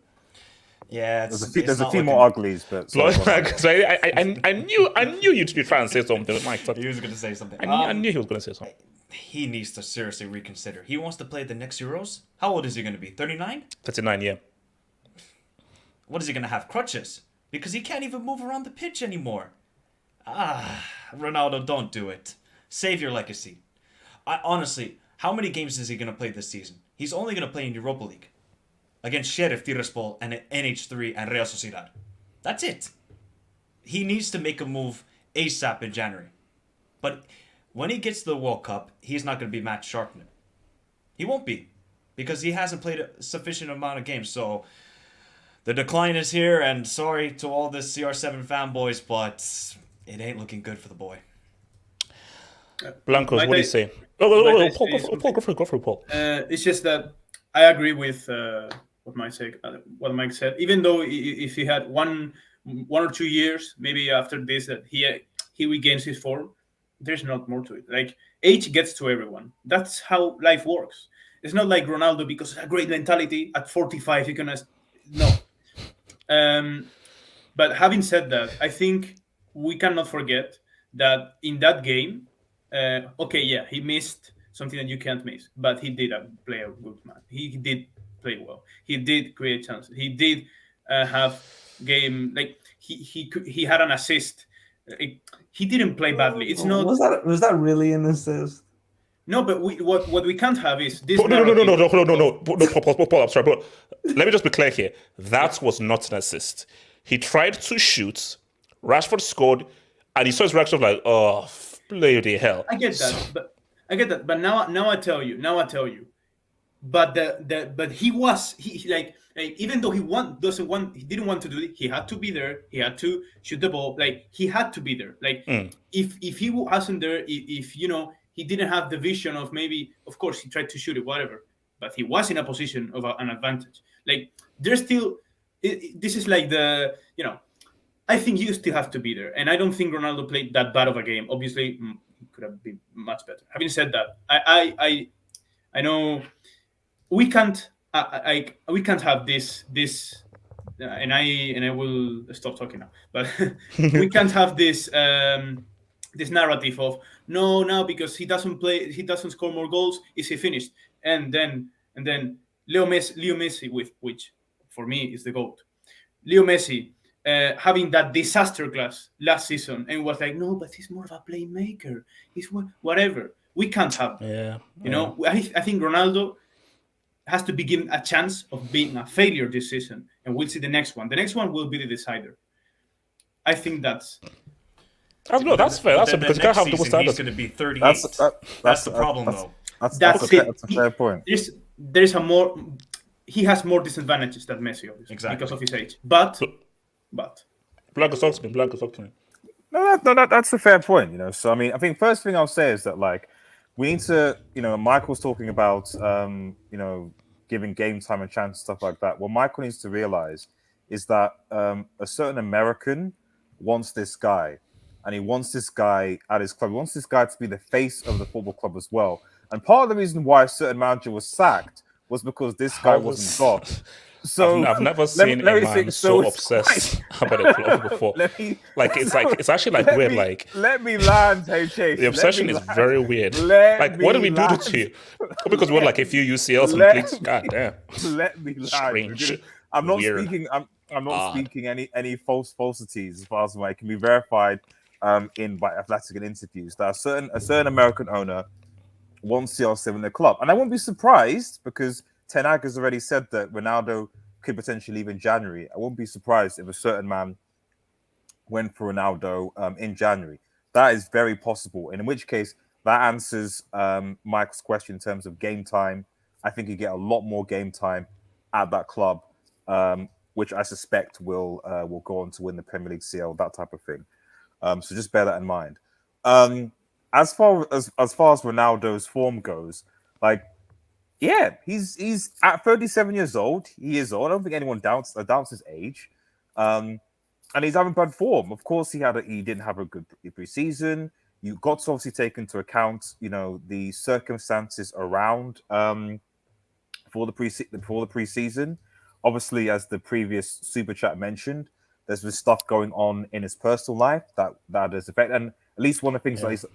Yeah, there's a few more uglies, but So I knew you'd be trying to say something. Mike, He was going to say something. I knew he was going to say something. He needs to seriously reconsider. He wants to play the next Euros? How old is he going to be? 39? 39, yeah. What is he going to have? Crutches? Because he can't even move around the pitch anymore. Ronaldo, don't do it. Save your legacy. Honestly, how many games is he going to play this season? He's only going to play in Europa League. Against Sheriff Tiraspol and NH3 and Real Sociedad. That's it. He needs to make a move ASAP in January. But when he gets to the World Cup, he's not going to be match sharpened. He won't be. Because he hasn't played a sufficient amount of games. So the decline is here. And sorry to all the CR7 fanboys, but it ain't looking good for the boy. Blancos, what do you say? Paul, go for it, Paul. It's just that I agree with what Mike said. Even though if he had one or 2 years, maybe after this, that he regains his form, there's not more to it. Like, age gets to everyone. That's how life works. It's not like Ronaldo, because of a great mentality, at 45 you're gonna no. But having said that, I think we cannot forget that in that game, he missed something that you can't miss, but he did play a good man. He did play well. He did create chances. He did have game, like he had an assist. He didn't play badly. It's not. Was that really an assist? No, but what we can't have is this. No, Paul, I'm sorry, but let me just be clear here. That was not an assist. He tried to shoot. Rashford scored, and he saw his reaction of like, oh, bloody hell. I get that, but now I tell you. But even though he didn't want to do it, he had to be there. He had to shoot the ball. Like, he had to be there. Like, if he wasn't there, if he didn't have the vision of, maybe, of course, he tried to shoot it, whatever. But he was in a position of an advantage. Like, there's still, this is like I think you still have to be there. And I don't think Ronaldo played that bad of a game. Obviously, he could have been much better. Having said that, I know we can't have this and I will stop talking now. But we can't have this this narrative of no, because he doesn't score more goals, is he finished? And then Leo Messi, which for me is the GOAT. Leo Messi having that disaster class last season, and was like, no, but he's more of a playmaker. He's whatever. We can't have that. I think Ronaldo has to be given a chance of being a failure this season, and we'll see the next one. The next one will be the decider. I think that's. No, that's fair. That's because you can't have double standards. He's going to be 38. That's the problem, though. That's a fair point. He has more disadvantages than Messi, obviously, exactly, because of his age. But Blanco, talk to me. That's a fair point. So I mean, I think first thing I'll say is that like we need to, Michael's talking about giving game time and chance stuff like that. What Michael needs to realize is that a certain American wants this guy, and he wants this guy at his club. He wants this guy to be the face of the football club as well. And part of the reason why a certain manager was sacked was because this guy wasn't got. So I've never seen a man so obsessed about a club before. It's actually like weird. Like let me land, hey Chase. The obsession is very weird. Like what did we do to you? Because we're like a few UCLs and leagues. God damn. Let me land. Strange. I'm not Weird. speaking. I'm not speaking any falsities as far as it can be verified by athletic and interviews. That a certain American owner wants CR7 in the club, and I won't be surprised because Ten Hag has already said that Ronaldo could potentially leave in January. I won't be surprised if a certain man went for Ronaldo in January. That is very possible. And in which case, that answers Mike's question in terms of game time. I think you get a lot more game time at that club, which I suspect will go on to win the Premier League CL, that type of thing. So just bear that in mind. As far as Ronaldo's form goes, like, yeah, he's at 37 years old. He is old. I don't think anyone doubts his age. And he's having bad form. Of course, he didn't have a good preseason. You got to obviously take into account, the circumstances around for the preseason. Obviously, as the previous super chat mentioned, there's this stuff going on in his personal life that has affected. And at least one of the things that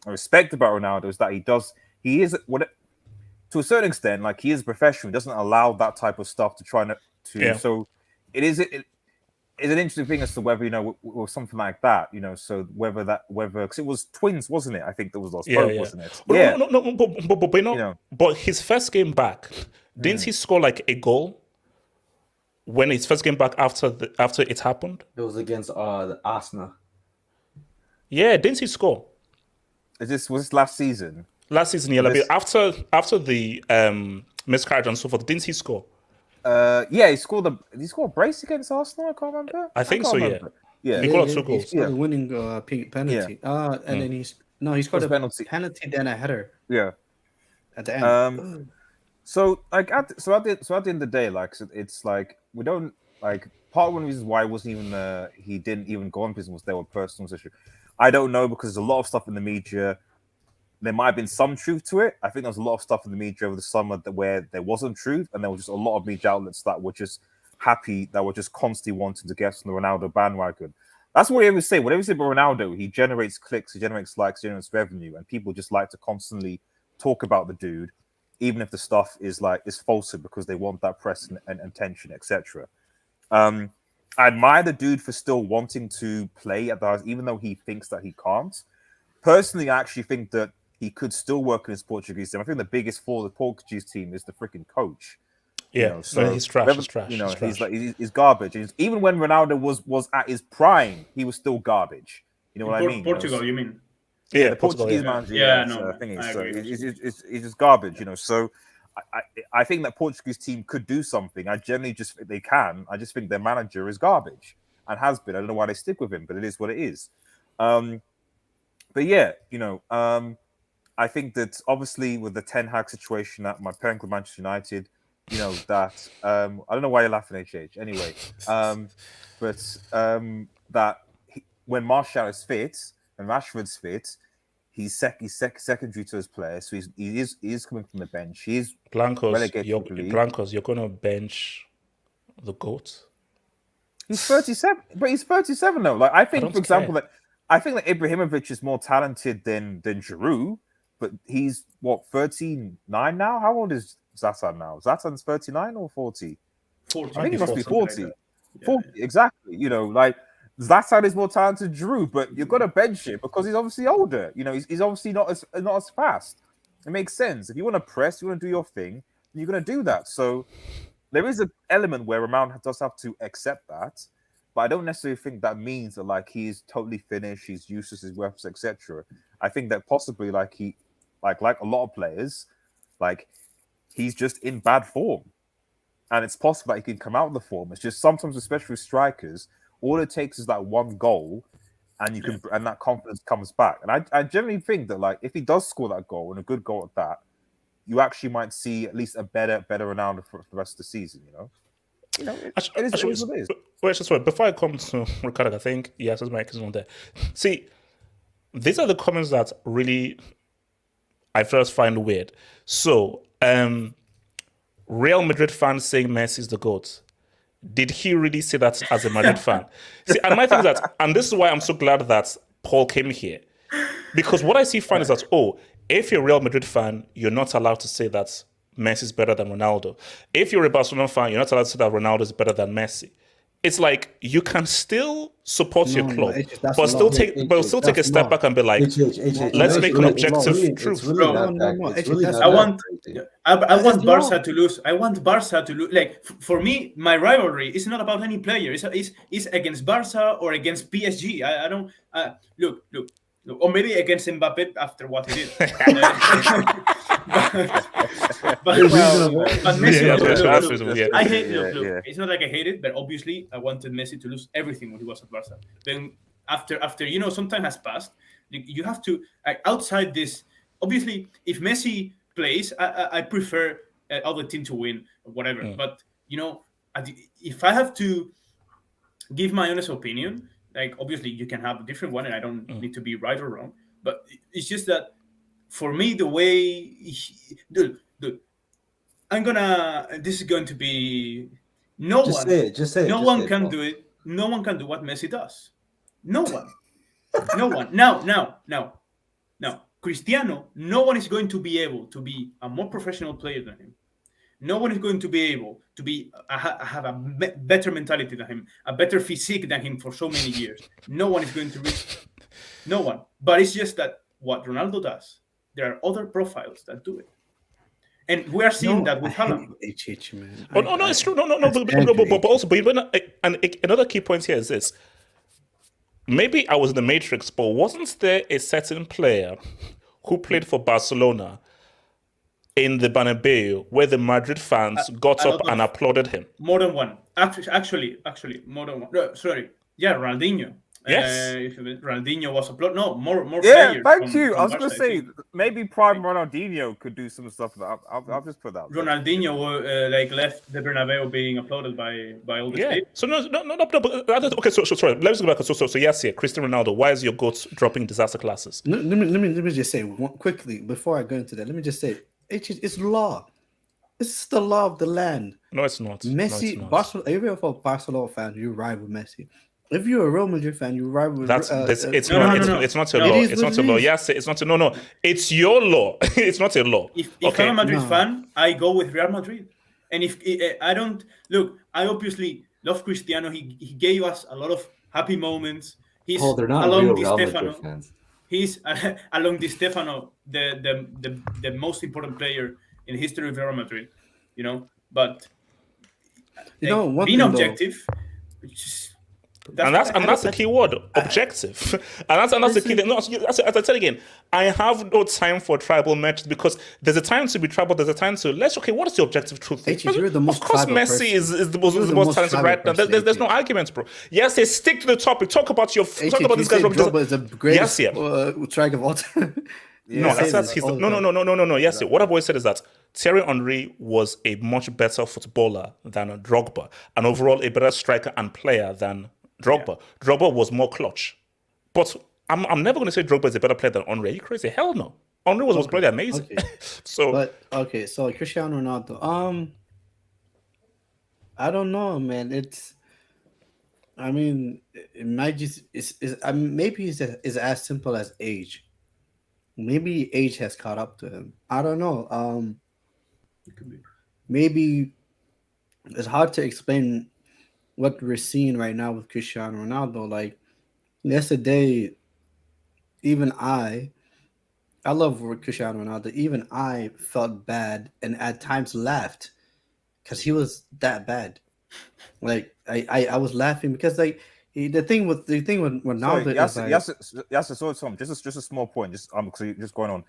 I respect about Ronaldo is that he is to a certain extent, like he is a professional. He doesn't allow that type of stuff to try to. Yeah. So it is an interesting thing as to whether with something like that, so whether because it was twins, wasn't it? I think that was lost hope, wasn't it? But no, but his first game back, didn't he score like a goal when his first game back after it happened? It was against the Arsenal. Yeah, didn't he score? Was this last season? Last season, yeah. Like after the miscarriage and so forth, didn't he score? Yeah, he scored a brace against Arsenal. I can't remember. I think so. Remember. Yeah. He got 2 goals. He scored a winning penalty. Yeah. And then he scored a penalty, then a header. Yeah. At the end. So at the end of the day, like it's like we don't like part of one of the reasons why he didn't even go on prison was there were personal issues. I don't know because there's a lot of stuff in the media. There might have been some truth to it. I think there's a lot of stuff in the media over the summer where there wasn't truth, and there was just a lot of media outlets that were just happy, that were just constantly wanting to get on the Ronaldo bandwagon. That's what I always say. Whatever you say about Ronaldo, he generates clicks, he generates likes, he generates revenue, and people just like to constantly talk about the dude, even if the stuff is falsehood because they want that press and attention, etc. I admire the dude for still wanting to play at the highest, even though he thinks that he can't. Personally, I actually think that he could still work in his Portuguese team. I think the biggest flaw of the Portuguese team is the freaking coach. Yeah, so he's trash. He's trash. He's garbage. Even when Ronaldo was at his prime, he was still garbage. You know what I mean? Portugal, you mean? Yeah, the Portuguese manager. He's just garbage. So I think that Portuguese team could do something. I generally just think they can. I just think their manager is garbage and has been. I don't know why they stick with him, but it is what it is. But yeah, I think that obviously with the Ten Hag situation at my parent club, Manchester United, that I don't know why you're laughing, HH. Anyway, that when Martial is fit and Rashford's fit, he's secondary to his players, so he is coming from the bench. He's Blancos, you're gonna bench the GOAT. He's 37, but he's 37 though. Like I think, for example, that Ibrahimovic is more talented than Giroud. But he's 39 now? How old is Zlatan now? Zlatan's 39 or 40? 40. I think he must be 40. Like 40, exactly. Like Zlatan is more talented than Giroud, but you've got to bench him because he's obviously older. He's obviously not as fast. It makes sense. If you want to press, you want to do your thing, you're going to do that. So there is an element where Ramon does have to accept that. But I don't necessarily think that means that he's totally finished, he's useless, his weapons, etc. I think that possibly like a lot of players, he's just in bad form. And it's possible that he can come out of the form. It's just sometimes, especially with strikers, all it takes is that one goal and you can and that confidence comes back. And I generally think that like if he does score that goal and a good goal at that, you actually might see at least a better Ronaldo for the rest of the season. It is what it is. Wait, sorry. Before I come to Ricardo, I think yes, his mic is not there. See, these are the comments that really I first find weird. So, Real Madrid fans saying Messi is the GOAT. Did he really say that as a Madrid fan? See, and my thing is that, and this is why I'm so glad that Paul came here, because what I see fine is that if you're a Real Madrid fan, you're not allowed to say that Messi is better than Ronaldo. If you're a Barcelona fan, you're not allowed to say that Ronaldo is better than Messi. It's like you can still support your club, but still take a step back and be like, let's make an objective truth. I want Barca to lose. I want Barca to lose. Like for me, my rivalry is not about any player. It's against Barca or against PSG. I don't look, or maybe against Mbappe after what he did. But Messi, I hate. Look. It's not like I hate it, but obviously I wanted Messi to lose everything when he was at Barca. Then after some time has passed, you have to outside this. Obviously, if Messi plays, I prefer other team to win or whatever. But if I have to give my honest opinion, like obviously you can have a different one, and I don't need to be right or wrong. But it's just that for me, the way dude, this is going to be just say it. No one can do it. No one can do what Messi does. No one. Now, Cristiano, no one is going to be able to be a more professional player than him. No one is going to be able to be have a better mentality than him, a better physique than him for so many years. No one is going to reach. No one. But it's just that what Ronaldo does, there are other profiles that do it. And we are seeing that with Haaland. Man. No, it's true. No. But also, another key point here is this. Maybe I was in the Matrix, but wasn't there a certain player who played for Barcelona in the Bernabeu where the Madrid fans got up and applauded him? More than one. Actually, more than one. No, sorry. Yeah, Ronaldinho. Yes. Ronaldinho was applauded. No, more Yeah, players. thank you. I was going to say, maybe prime Ronaldinho could do some stuff. I'll just put that. Ronaldinho left the Bernabeu being applauded by all the state. So no. Okay, so sorry. Let's go back. So yes, Cristiano Ronaldo. Why is your GOAT dropping disaster classes? Let me just say quickly before I go into that. Let me just say it's law. It's the law of the land. No, it's not. Messi, Barcelona. If you're a Barcelona fan, you ride with Messi. If you're a Real Madrid fan, you ride with. It's not a law. It's not a law. Yes, it's not a no. It's your law. It's not a law. If I'm a Madrid fan, I go with Real Madrid. And if I don't look, I obviously love Cristiano. He gave us a lot of happy moments. He's they're not along real Di Real Stefano. Madrid fans. He's along Di Stefano, the most important player in the history of Real Madrid. But being objective. That's the key word, objective. and that's the key thing. No, as I said again, I have no time for tribal matches because there's a time to be tribal, there's a time to what is the objective truth? Of course, Messi is the most talented right now. There's no arguments, bro. Yes, they stick to the topic. Talk about this guy's Drogba is the greatest striker of all time. No. Yes, what I've always said is that Thierry Henry was a much better footballer than Drogba, and overall a better striker and player than Drogba. Yeah. Drogba was more clutch. But I'm never going to say Drogba is a better player than Henry. Are you crazy? Hell no. Henry was playing amazing. Okay. So Cristiano Ronaldo. I don't know, man. It might just maybe it's as simple as age. Maybe age has caught up to him. I don't know. It could be. Maybe it's hard to explain what we're seeing right now with Cristiano Ronaldo. Like yesterday, even I love Cristiano Ronaldo. Even I felt bad and at times laughed because he was that bad. Like I was laughing because like the thing with Ronaldo is just a small point. Just going on,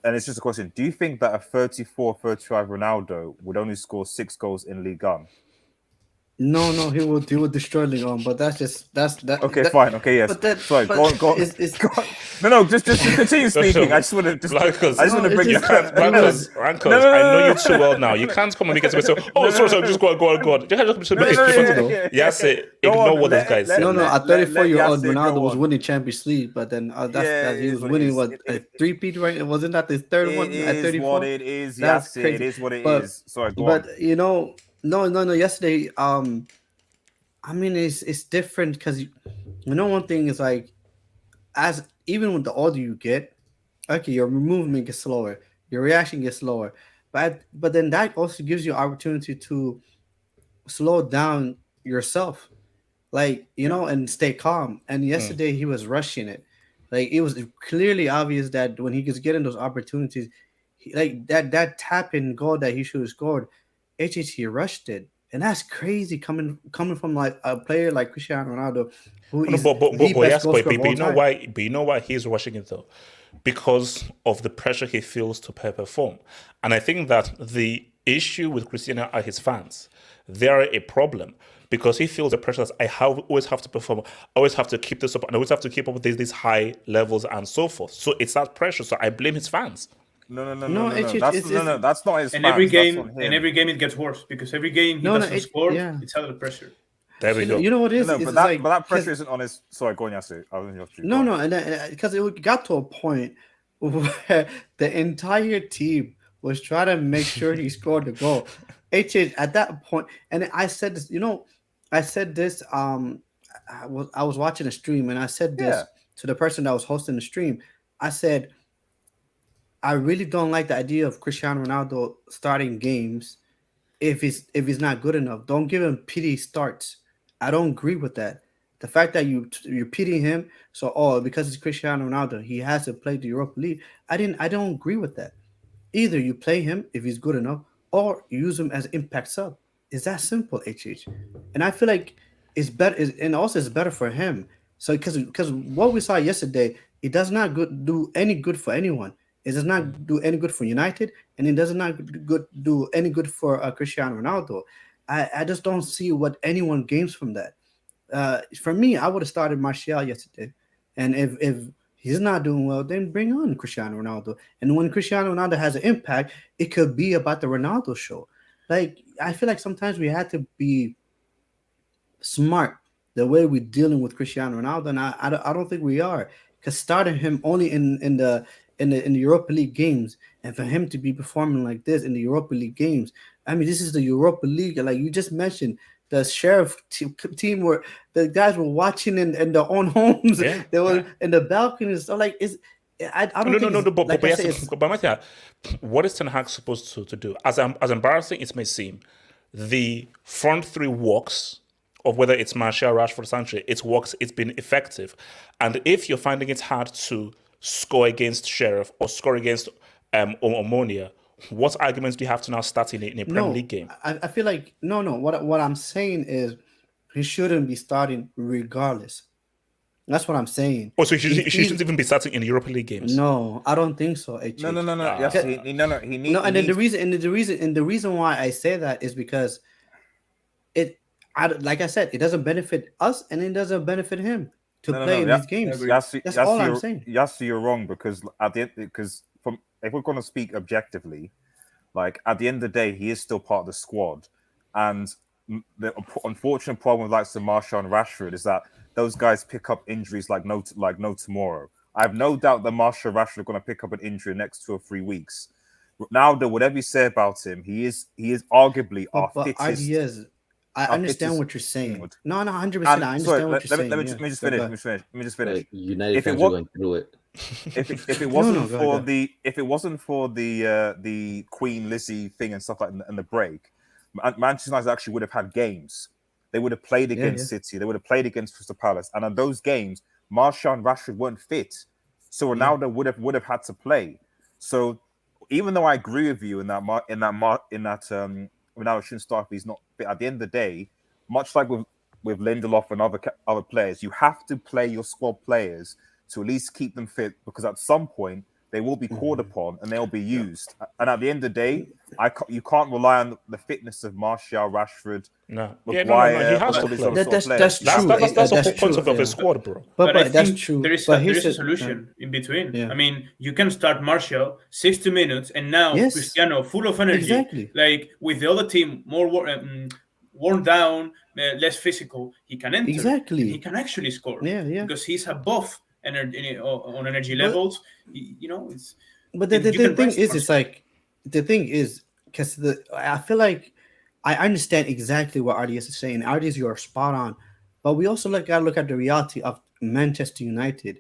and it's just a question. Do you think that a 34, 35 Ronaldo would only score 6 goals in Liga? No, he will destroy Lyon, but that's that. Okay, that, fine. Okay, yes. But that, Sorry, but go on. It's, Go on. No, just continue speaking. I just want to Blankos, I just want to bring you this can't, Blankos, I know you too well now. You can't come and make it so. Oh, sorry, just go on. You can't just Yes, ignore what those guys said. No, a 34-year-old Yasser Ronaldo go was on. winning Champions League, but then he it was is what it winning is. what a three-peat right? Wasn't that the third one It at is 34? what it is. That's Yasser, crazy. it is what it But- is. Sorry, go on. But no. Yesterday, I mean, it's different because one thing is like, as even with the older you get, okay, your movement gets slower, your reaction gets slower, but then that also gives you opportunity to slow down yourself, like and stay calm. And yesterday he was rushing it, like it was clearly obvious that when he was getting those opportunities, like that tap in goal that he should have scored, he rushed it. And that's crazy coming from like a player like Cristiano Ronaldo, who is the best goal scorer of all time. But you know why he's rushing it though? Because of the pressure he feels to perform. And I think that the issue with Cristiano are his fans. They're a problem because he feels the pressure that always have to perform, I always have to keep this up, and I always have to keep up with these high levels and so forth. So it's that pressure. So I blame his fans. No. It's That's not his. And fans, every that's game, on him. and every game it gets worse because every game he doesn't score. yeah. It's under pressure. There we go. You know what is? No, It's but like, that pressure isn't on his. Sorry, go on, Yasser. I was interrupting you. No, Go on. and because it got to a point where the entire team was trying to make sure he scored the goal. At that point, and I said this. I said this. I was watching a stream, and I said this to the person that was hosting the stream. I said, I really don't like the idea of Cristiano Ronaldo starting games if he's not good enough. Don't give him pity starts. I don't agree with that. The fact that you're pitying him, because it's Cristiano Ronaldo, he has to play the Europa League. I don't agree with that. Either you play him if he's good enough, or you use him as impact sub. It's that simple, HH. And I feel like it's better, and also it's better for him. So because what we saw yesterday, it does not do any good for anyone. It does not do any good for United, and it does not do any good for Cristiano Ronaldo. I just don't see what anyone gains from that. For me, I would have started Martial yesterday, and if he's not doing well, then bring on Cristiano Ronaldo. And when Cristiano Ronaldo has an impact, it could be about the Ronaldo show. Like, I feel like sometimes we had to be smart the way we're dealing with Cristiano Ronaldo, and I don't think we are, because starting him only in the Europa League games, and for him to be performing like this in the Europa League games, I mean, this is the Europa League, like you just mentioned, the Sheriff team where the guys were watching in their own homes. Yeah. They were in the balconies. So like, I don't think. But Matthew, what is Ten Hag supposed to do? As embarrassing it may seem, the front three works of whether it's Martial, Rashford, Sancho, it works. It's been effective, and if you're finding it hard to score against Sheriff or score against Omonia, what arguments do you have to now start in a Premier League game? I feel like no. What I'm saying is he shouldn't be starting regardless. That's what I'm saying. Oh, so he shouldn't even be starting in the Europa League games? No, I don't think so. HH. No. Yes, he needs. No, and then the reason why I say that is because like I said, it doesn't benefit us and it doesn't benefit him to play in these games. That's all I'm saying. Yes, you're wrong because if we're going to speak objectively, like at the end of the day, he is still part of the squad, and the unfortunate problem with like Martial and Rashford is that those guys pick up injuries like no tomorrow. I have no doubt that Martial and Rashford are going to pick up an injury in the next 2 or 3 weeks. Ronaldo, whatever you say about him, he is arguably our fittest. I understand what you're saying. No, 100%. I understand what you're saying. Let me just finish. United fans are going through it. If it wasn't for the Queen Lizzie thing and stuff like that and the break, Manchester United actually would have had games. They would have played against City. They would have played against Crystal Palace. And on those games, Martial and Rashford weren't fit, so Ronaldo would have had to play. So even though I agree with you in that Ronaldo shouldn't start if he's not fit, at the end of the day, much like with Lindelof and other players, you have to play your squad players to at least keep them fit, because at some point they will be called upon and they'll be used. And at the end of the day, You can't rely on the fitness of Martial, Rashford. No. Maguire, He has all to these play. other That's sort of that's players. true. That's the whole That's point true, of his squad, bro. But I that's think true. there is But a here's the- solution in between. Yeah. I mean, you can start Martial 60 minutes, and now Yes. Cristiano full of energy, Exactly. like with the other team more worn down, less physical. He can enter. Exactly. And he can actually score. Yeah. Because he's above energy on energy But- levels. It's. But the you can thing rest is, Martial. it's like the thing is because I feel like I understand exactly what RDS is saying. RDS, you are spot on, but we also gotta look at the reality of Manchester United.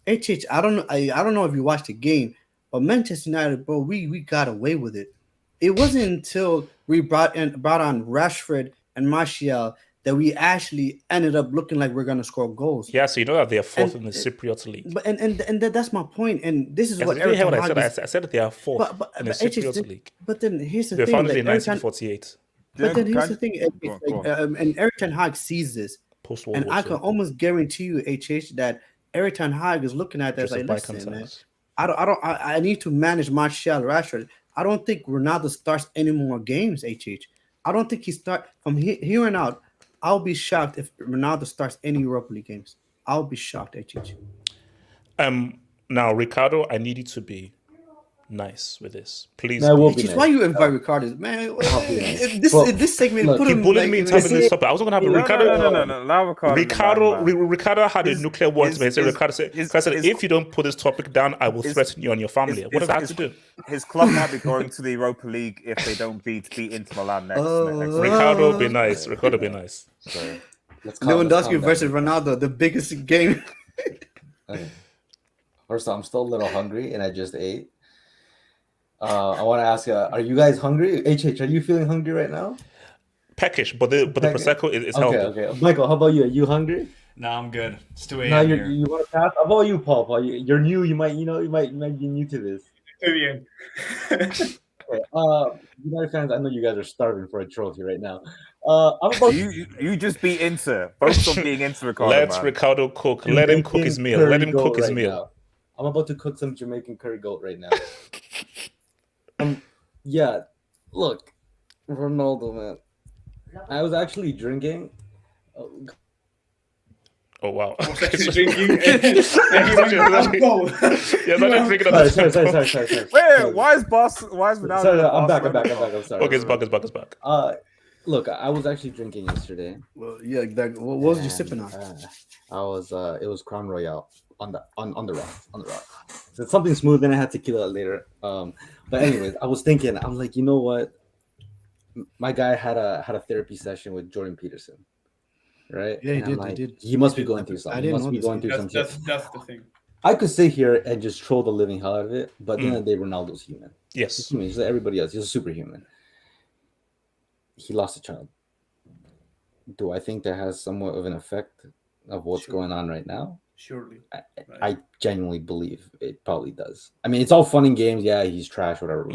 HH, I don't know if you watched the game, but Manchester United, bro, we got away with it. It wasn't until we brought on Rashford and Martial that we actually ended up looking like we're gonna score goals. Yeah, so you know that they are fourth And- in the Cypriot League. But that's my point, and this is Yes, what did you hear what I Eric said? Ten Hag I said that they are fourth but in the HH Cypriot League. But then here's the They were thing, founded like in Eric Ten- 1948, but then here's Can- the thing, Go on. and Eric Ten Hag sees this, post-World and War I II. can almost guarantee you, HH, that Eric Ten Hag is looking at that Joseph like, listen, man, Bicontact. I need to manage Martial, Rashford. I don't think Ronaldo starts any more games, HH. I don't think he start from here on out. I'll be shocked if Ronaldo starts any Europa League games. I'll be shocked, HH. Now, Ricardo, I need you to be nice with this. Please. No, I will be. be HH, nice. why you invite Ricardo? Man, I'll be nice. this segment look, put He him bullied like, me in in time a- of this topic. I was going to have Ricardo. No. Now Ricardo, man. Ricardo had a His- nuclear war to me. He said, his- Ricardo said, his- I said, his- if you don't put this topic down, I will his- threaten you and your family. What does that have to do? His club might be going to the Europa League if they don't beat Inter Milan next week. Ricardo, be nice. Ricardo, be nice. Sorry. Let's calm Lewandowski down. versus Ronaldo, the biggest game. Okay. First, I'm still a little hungry, and I just ate. I want to ask you: are you guys hungry? HH, are you feeling hungry right now? Peckish, but the Peckish. prosecco is Okay, healthy. okay. Michael, how about you? Are you hungry? No, I'm good. It's 2 No, a.m. you here. want to pass? How about you, Paul? Paul, you're new. You might be new to this. Muy bien. Okay. United fans, I know you guys are starving for a trophy right now. I'm about You just beat Inter. Focus on being Inter, Ricardo. Let man. Ricardo cook. Let him cook his meal. Let him cook his meal. Now. I'm about to cook some Jamaican curry goat right now. Yeah, look, Ronaldo, man. I was actually drinking. Oh, wow. Actually drinking. Alcohol. Yeah, not drinking at the Sorry. Wait, why is Ronaldo? Sorry, in the I'm back. Barcelona? I'm sorry. Okay, it's back. Look, I was actually drinking yesterday. Well, yeah, what was you sipping on? I was. It was Crown Royale on the rock. So it's something smooth. Then I had tequila later. But anyways, I was thinking. I'm like, you know what? My guy had a therapy session with Jordan Peterson, right? Yeah, he And I'm did, like, he did. He must be going through I something. He didn't must know be this. going through some shit. That's the thing. I could sit here and just troll the living hell out of it, but at the end of the day, Ronaldo's human. He's Yes. human. He's like everybody else. He's a superhuman. He lost a child. Do I think that has somewhat of an effect of what's Sure. going on right now? Surely. I genuinely believe it probably does. I mean, it's all fun and games. Yeah, he's trash, whatever.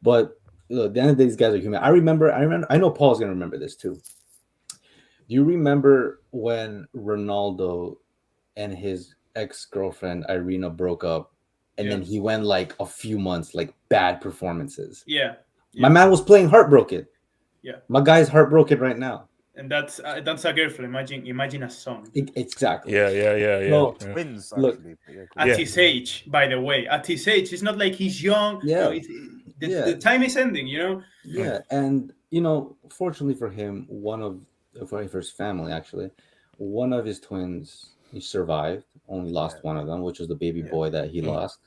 But look, at the end of the day, these guys are human. I know Paul's gonna remember this too. Do you remember when Ronaldo and his ex-girlfriend Irina broke up, and then he went like a few months, like bad performances? Yeah. My man was playing heartbroken. Yeah. My guy's heartbroken right now. And that's a girlfriend. Imagine a son. Exactly. Yeah. No, Twins, Look, actually. But yeah, At Yeah. his age, by the way, at his age, it's not like he's young. Yeah. No, the time is ending. Yeah, and fortunately for him, for his family actually, one of his twins he survived. Only lost one of them, which was the baby boy that he lost.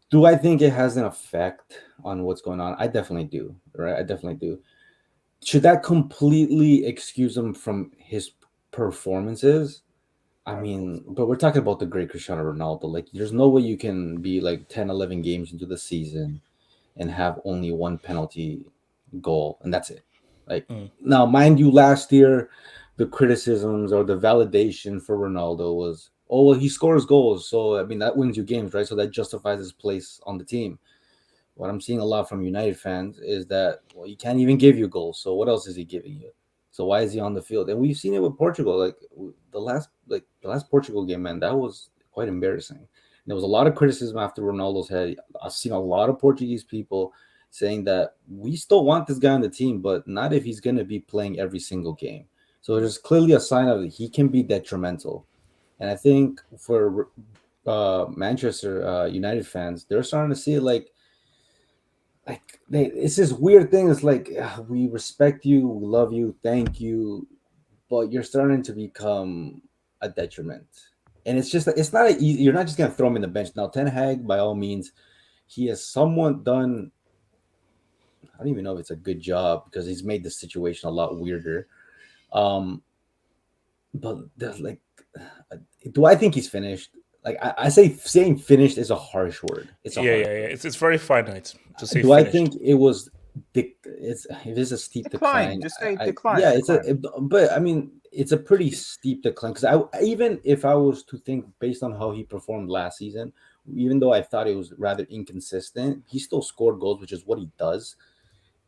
Do I think it has an effect on what's going on? I definitely do. Right, I definitely do. Should that completely excuse him from his performances? I mean, but we're talking about the great Cristiano Ronaldo. Like, there's no way you can be like 10, 11 games into the season and have only one penalty goal, and that's it. Like, now, mind you, last year, the criticisms or the validation for Ronaldo was, oh, well, he scores goals. So, I mean, that wins you games, right? So that justifies his place on the team. What I'm seeing a lot from United fans is that, well, he can't even give you goals. So what else is he giving you? So why is he on the field? And we've seen it with Portugal. Like the last Portugal game, man, that was quite embarrassing. There was a lot of criticism after Ronaldo's head. I've seen a lot of Portuguese people saying that we still want this guy on the team, but not if he's going to be playing every single game. So there's clearly a sign of he can be detrimental. And I think for Manchester United fans, they're starting to see it like it's this weird thing. It's like we respect you, we love you, thank you, but you're starting to become a detriment. And it's just it's not easy. You're not just gonna throw him in the bench now. Ten Hag, by all means, he has somewhat done. I don't even know if it's a good job because he's made the situation a lot weirder. But there's like, do I think he's finished? Like I say, saying finished is a harsh word. It's a yeah. It's very finite to say. Do finished. I think it was? It is a steep decline. Just say decline. Yeah, decline. but I mean, it's a pretty steep decline because even if I was to think based on how he performed last season, even though I thought it was rather inconsistent, he still scored goals, which is what he does.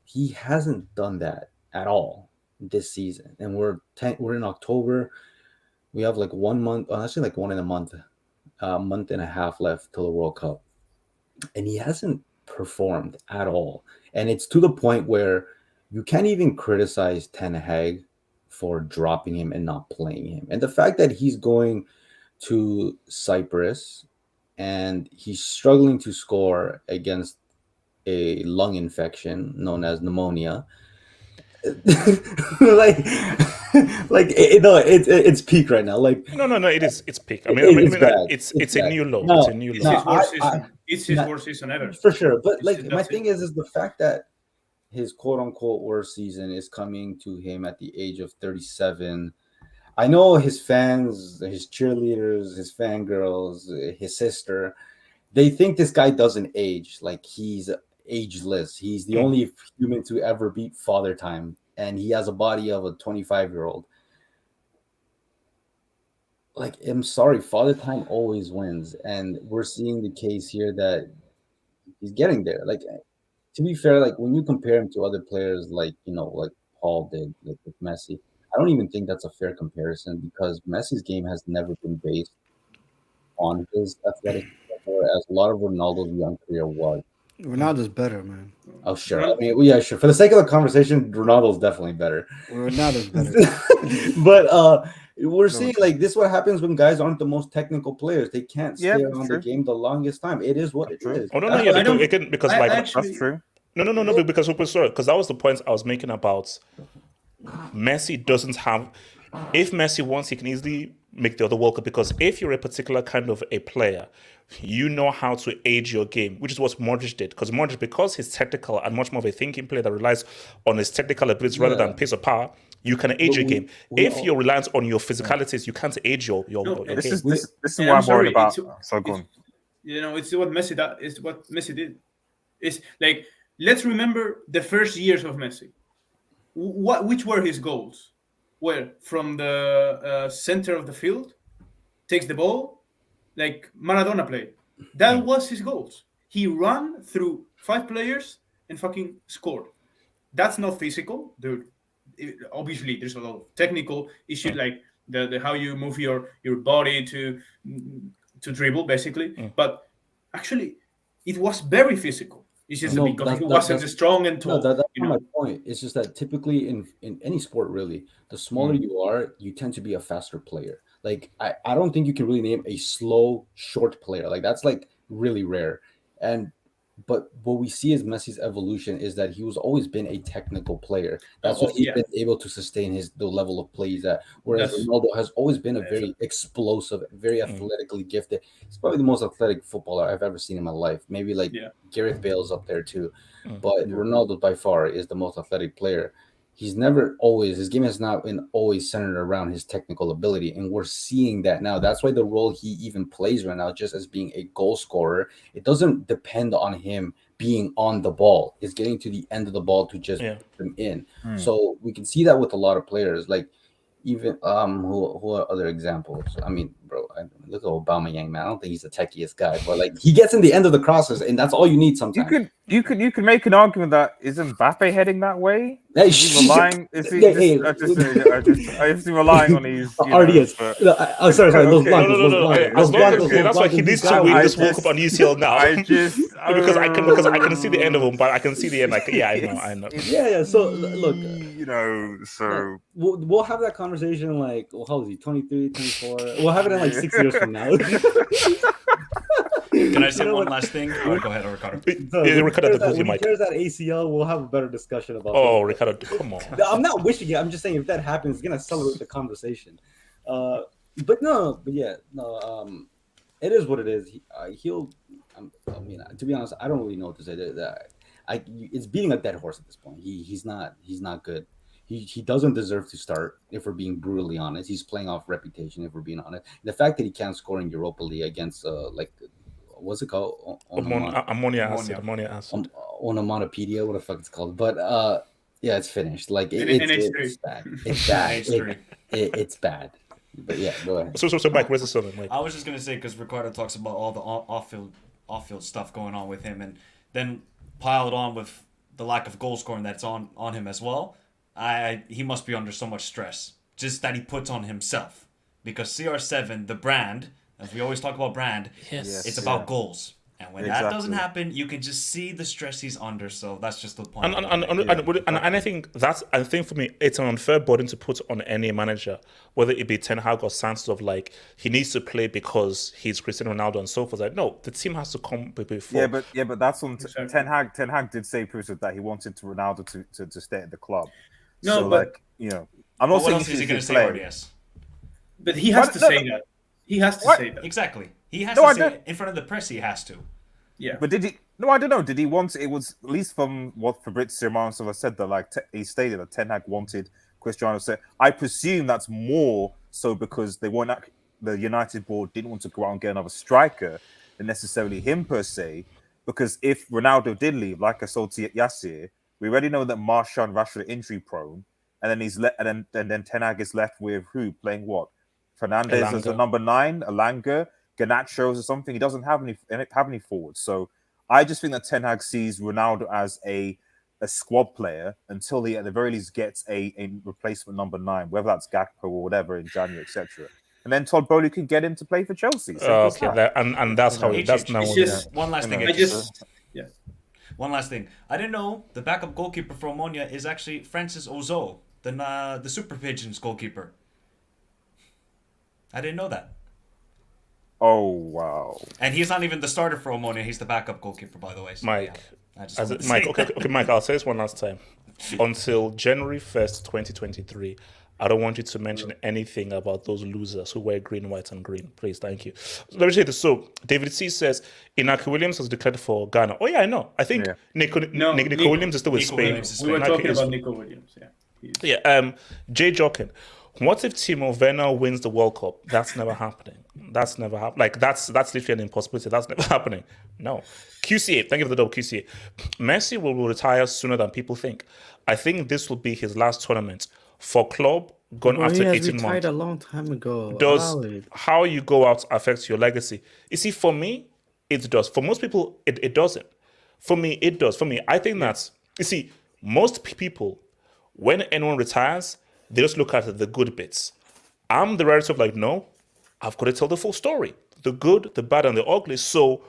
He hasn't done that at all this season, and we're in October. We have like 1 month, actually like 1 month and a half left till the World Cup, and he hasn't performed at all. And it's to the point where you can't even criticize Ten Hag for dropping him and not playing him. And the fact that he's going to Cyprus and he's struggling to score against a lung infection known as pneumonia, it's peak right now. Like no, it's peak. I mean, it's a new low. No, it's a new It's low. his worst season. It's his worst season ever. For sure. But like my That's thing is the fact that his quote unquote worst season is coming to him at the age of 37. I know his fans, his cheerleaders, his fangirls, his sister, they think this guy doesn't age. Like he's ageless. He's the only human to ever beat Father Time, and he has a body of a 25-year-old. Like, I'm sorry, Father Time always wins, and we're seeing the case here that he's getting there. Like, to be fair, like when you compare him to other players, like like Paul did, like with Messi, I don't even think that's a fair comparison because Messi's game has never been based on his athletic, as a lot of Ronaldo's young career was. Ronaldo's better, man. Oh, sure. I mean, yeah, sure. For the sake of the conversation, Ronaldo's definitely better. Ronaldo's better. But we're seeing like this. What happens when guys aren't the most technical players? They can't stay on the game the longest time. It is what it is. Oh no, because like actually, That's true. No, because that was the point I was making about Messi doesn't have. If Messi wants, he can easily make the other World Cup because if you're a particular kind of a player, you know how to age your game, which is what Modric did. Because he's technical and much more of a thinking player that relies on his technical abilities rather than pace of power, you can age your game. If you're reliant on your physicalities, you can't age your game. This is why I'm worried about. So go on. It's what Messi that is what Messi did. It's like let's remember the first years of Messi. Which were his goals? Where from the center of the field, takes the ball, like Maradona played. That was his goals. He ran through 5 players and fucking scored. That's not physical, dude. Obviously, there's a lot of technical issues like the how you move your body to dribble, basically. But actually, it was very physical. It's just because he wasn't strong and tall. That's not my point. It's just that typically in any sport, really, the smaller you are, you tend to be a faster player. Like I don't think you can really name a slow, short player. Like that's like really rare. But what we see as Messi's evolution is that he was always been a technical player. That's what he's been able to sustain the level of play he's at. Whereas Ronaldo has always been a very explosive, very athletically gifted. He's probably the most athletic footballer I've ever seen in my life. Maybe like Gareth Bale's up there too. But Ronaldo by far is the most athletic player. His game has not been always centered around his technical ability. And we're seeing that now. That's why the role he even plays right now, just as being a goal scorer, it doesn't depend on him being on the ball. It's getting to the end of the ball to just put him in. So we can see that with a lot of players. Like even who are other examples? I mean, bro. Look at Aubameyang, man. I don't think he's the techiest guy, but like he gets in the end of the crosses, and that's all you need sometimes. You could make an argument that isn't Mbappe heading that way? Hey, Is he relying? Is he hey, is he relying on his RDS? Sorry, Los Okay. Blancos. No. Los Blancos. That's why he needs to win this World Cup on UCL now. because I can see the end of him, but I can see the end. Like, yeah, I know. Yeah. So look, so we'll have that conversation. Like, well, how old is he? 23, 24. We'll have it in like 6 years from now. Can I say one last thing? Oh, go ahead, Ricardo. Ricardo, when he tears that ACL, we'll have a better discussion about. Oh, Ricardo, come on. I'm not wishing it. I'm just saying if that happens, it's gonna accelerate the conversation. But it is what it is. To be honest, I don't really know what to say. It's beating a dead horse at this point. He's not good. He doesn't deserve to start. If we're being brutally honest, he's playing off reputation. If we're being honest, the fact that he can't score in Europa League against what's it called? Omonia. Onomatopedia, what the fuck it's called? But yeah, it's finished. Like it's bad. It's bad. It's bad. But yeah, go ahead. So Mike, where's the something, Mike? I was just gonna say because Ricardo talks about all the off-field stuff going on with him, and then piled on with the lack of goal scoring that's on him as well. He must be under so much stress, just that he puts on himself, because CR7, the brand, as we always talk about brand, it's about goals. And when that doesn't happen, you can just see the stress he's under. So that's just the point. And I think for me, it's an unfair burden to put on any manager, whether it be Ten Hag or Santos, of like he needs to play because he's Cristiano Ronaldo and so forth. Like, no, the team has to come before. Yeah, but that's on Ten Hag. Ten Hag did say previously that he wanted Ronaldo to stay at the club. No, so, but I'm not what saying else is he going to say, play. RDS? But he has to say that. He has to say that. Exactly. He has to say it in front of the press. He has to. Yeah. But did he? No, I don't know. Did he want? It was at least from what Fabrizio Romano said that he stated that Ten Hag wanted Cristiano. So I presume that's more so because they weren't. The United board didn't want to go out and get another striker than necessarily him per se. Because if Ronaldo did leave, like I saw to Yassir, we already know that Martial and Rashford are injury prone, and then and then Ten Hag is left with who playing what? Fernandes as a number 9, Alanga, Garnacho or something. He doesn't have any forwards. So I just think that Ten Hag sees Ronaldo as a squad player until he at the very least gets a replacement number 9, whether that's Gakpo or whatever in January, etc. And then Todd Bowley can get him to play for Chelsea. And that's how that's now. One last thing. One last thing. I didn't know the backup goalkeeper for Omonia is actually Francis Ozo, the Super Pigeons goalkeeper. I didn't know that. Oh, wow. And he's not even the starter for Omonia. He's the backup goalkeeper, by the way. So, Mike, Mike, okay, Mike, I'll say this one last time. Until January 1st, 2023, I don't want you to mention anything about those losers who wear green, white, and green. Please, thank you. Let me say this. So, David C says, Inaki Williams has declared for Ghana. Oh, yeah, I know. I think Nico Williams is still with Spain. We were talking about Nico Williams, Yeah. Jay Jokin. What if Timo Werner wins the World Cup? That's never happening. That's never happening. Like, that's literally an impossibility. That's never happening. No. QCA, thank you for the double QCA. Messi will retire sooner than people think. I think this will be his last tournament. For club, gone after 18 months. A long time ago. Does how you go out affect your legacy? You see, for me, it does. For most people, it doesn't. For me, it does. For me, I think that's... You see, most people, when anyone retires, they just look at the good bits. I'm the relative like, no, I've got to tell the full story. The good, the bad, and the ugly. So,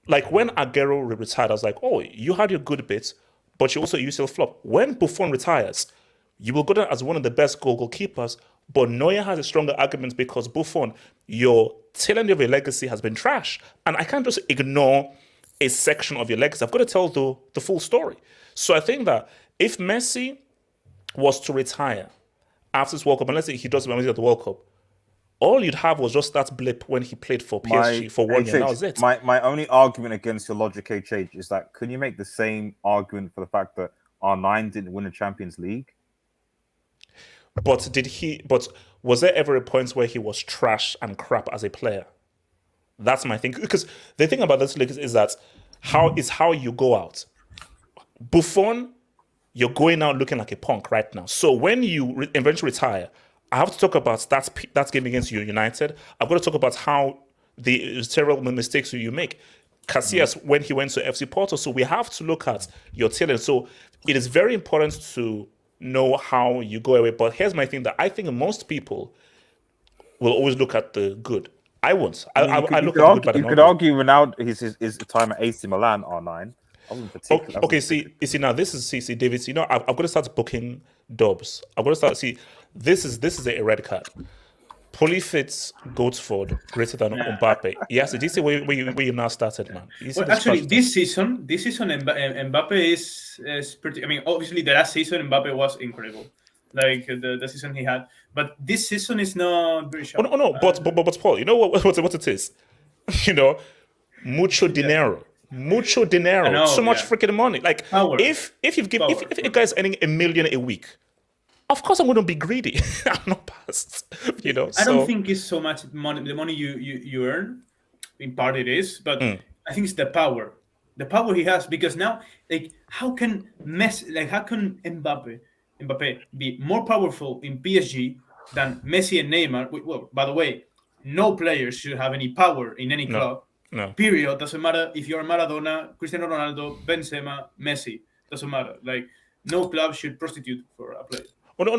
like when Aguero retired, I was like, oh, you had your good bits, but you also UCL flop. When Buffon retires, you will go down as one of the best goalkeepers, but Neuer has a stronger argument because Buffon, your tail end of your legacy has been trash. And I can't just ignore a section of your legacy. I've got to tell the full story. So I think that if Messi was to retire after this World Cup, and let's say he does at the World Cup, all you'd have was just that blip when he played for PSG for 1 year. That was it. My only argument against your logic, HH, is that can you make the same argument for the fact that R9 didn't win a Champions League? But was there ever a point where he was trash and crap as a player? That's my thing. Because the thing about this league is that how you go out. Buffon, you're going out looking like a punk right now. So when you eventually retire, I have to talk about that game against United. I've got to talk about how the terrible mistakes you make. Casillas, when he went to FC Porto, so we have to look at your talent. So it is very important to know how you go away. But here's my thing: that I think most people will always look at the good. I won't. I look at the good, but you could argue Ronaldo his time at AC Milan R9. Okay, see, now this is see, David. You know, I've got to start booking dubs. I've got to start. See, this is a red card. Pulisic, Goatford, greater than Mbappe. Yes, did you see where you now started, man? Well, actually, this season, Mbappe is pretty. I mean, obviously, the last season Mbappe was incredible, like the season he had. But this season is not very sharp. Oh no, but Paul, you know what it is? You know, mucho dinero. Mucho dinero, so much freaking money. Like Power. if a guy's earning $1 million a week, of course I'm going to be greedy. I'm not past, you know. I don't think it's so much money. The money you earn, in part it is, but I think it's the power he has. Because now, like, how can Mbappe be more powerful in PSG than Messi and Neymar? Well, by the way, no player should have any power in any club. No. Period. Doesn't matter if you're Maradona, Cristiano Ronaldo, Benzema, Messi. Doesn't matter. Like, no club should prostitute for a player. But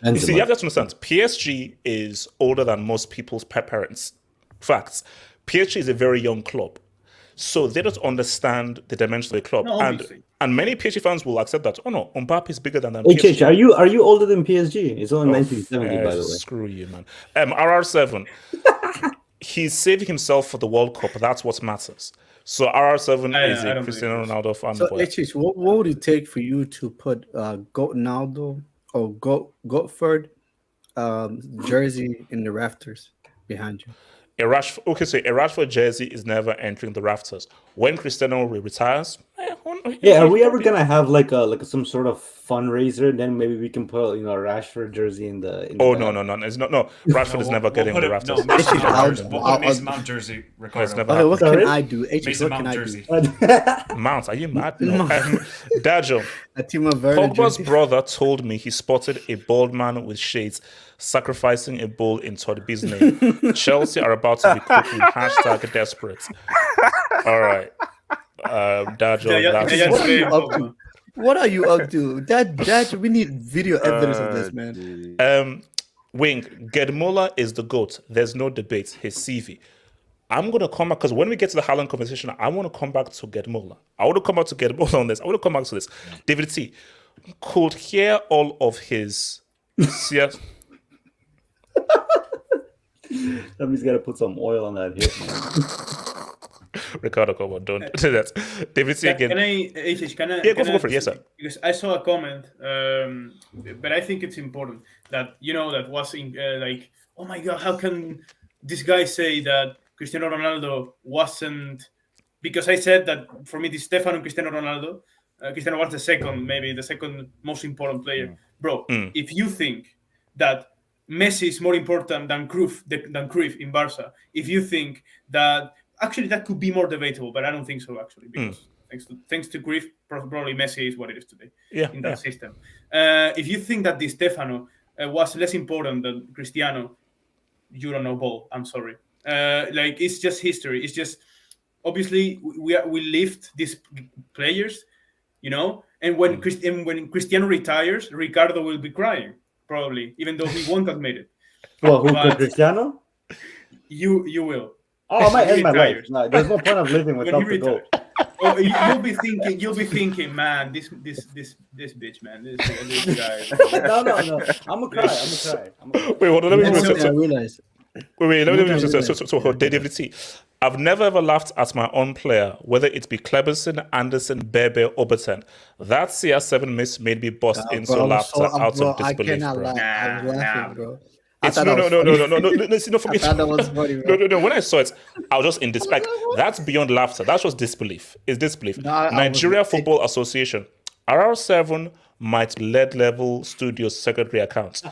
you see, you have to understand, PSG is older than most people's parents. Facts. PSG is a very young club. So they don't understand the dimensions of the club. No, and many PSG fans will accept that. Oh no, Mbappe is bigger than them. PSG. Are you older than PSG? It's only 1970, by the way. Screw you, man. RR7. He's saving himself for the World Cup. That's what matters. So RR7 is a Cristiano Ronaldo fan. So, what would it take for you to put Ronaldo or Goatford jersey in the rafters behind you? A Rashford jersey is never entering the rafters. When Cristiano retires, are we ever gonna have like some sort of fundraiser? Then maybe we can put a Rashford jersey in the. No, it's not. No, Rashford is never getting the rafters. Mason Mount jersey. Okay, what can I do? Mason Mount jersey. Mount, are you mad? No. Dajo, Pogba's Pogba's brother told me he spotted a bald man with shades sacrificing a bull in Todby's name. Chelsea are about to be cooking #desperate. All right. Dajo, what are you up to? Dad, we need video evidence of this, man. Wing, Gedmola is the GOAT. There's no debate. His CV. I'm going to come back because when we get to the Haaland conversation, I want to come back to Gedmola. I want to come back to Gedmola on this. I want to come back to this. David T could hear all of his. Somebody's got to put some oil on that hit, man. Ricardo, come on, don't do that. David C again. Can I go for it. Yes, sir. Because I saw a comment, but I think it's important that that was like, oh my God, how can this guy say that Cristiano Ronaldo wasn't? Because I said that for me, Di Stefano and Cristiano Ronaldo, Cristiano was the second most important player, bro. If you think that Messi is more important than Cruyff in Barca, if you think that. Actually, that could be more debatable, but I don't think so, actually, because thanks to Cruyff, probably Messi is what it is today in that system. If you think that Di Stefano was less important than Cristiano, you don't know ball. I'm sorry. It's just history. It's just, obviously, we lift these players, and when Cristiano retires, Ricardo will be crying, probably, even though he won't admit it. Well, who could Cristiano? You will. Oh, I might end my life. No, there's no point of living without the goal. Oh, you'll be thinking, man, this bitch, man, this guy. No. I'm gonna cry. Wait, hold on. Let me realize. So David T. I've never ever laughed at my own player, whether it be Kleberson, Anderson, Bebe, Oberton. That CR7 miss made me bust into laughter out of disbelief. I cannot laugh. I was laughing, bro. No. Forget. That was funny, bro. No. When I saw it, I was just in disbelief. That's beyond laughter. That's just disbelief. It's disbelief. Nigeria Football Association. RR7 might level studios secondary accounts.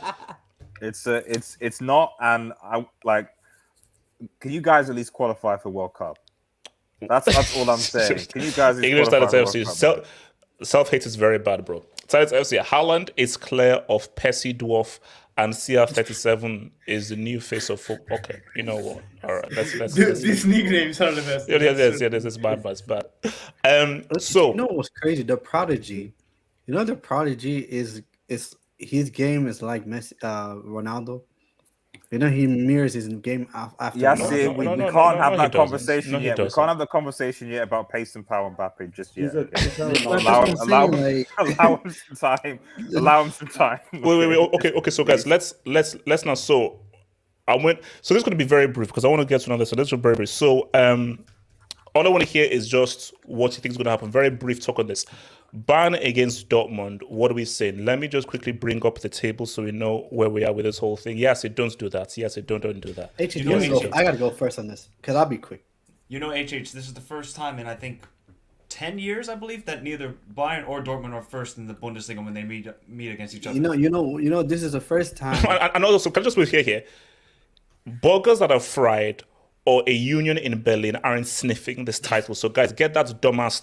It's not, and I like. Can you guys at least qualify for World Cup? That's all I'm saying. Can you guys? English qualify for World Cup? Self-hate is very bad, bro. Titus FC. Haaland is clear of Percy Dwarf, and CR37 is the new face of football. Okay, you know what? All right, let's These nicknames are the best. Yeah, this is bad, but it's bad. So you know what's crazy? The prodigy. You know the prodigy is his game is like Messi, Ronaldo. You know he mirrors his game after. Yeah, No, see, no, we no, no, can't no, have no, he that doesn't. conversation No, he yet. We doesn't. can't have the conversation yet about pace and power Mbappe just yet. He's a Okay? Cristiano That's Ronaldo. what I'm saying, like- allow him some time. Allow him some time. Wait. Okay. So guys, let's now. So So this is going to be very brief because I want to get to another. So this is very brief. So all I want to hear is just what you think is going to happen. Very brief talk on this. Bayern against Dortmund. What are we saying? Let me just quickly bring up the table so we know where we are with this whole thing. Yes, it don't do that. Yes, it don't do that. HH, know, I gotta go first on this because I'll be quick. You know, HH, this is the first time in I think 10 years, I believe, that neither Bayern or Dortmund are first in the Bundesliga when they meet against each other. You know. This is the first time. And also, can I just put here? Burgers that are fried or a union in Berlin aren't sniffing this title. So guys, get that dumbass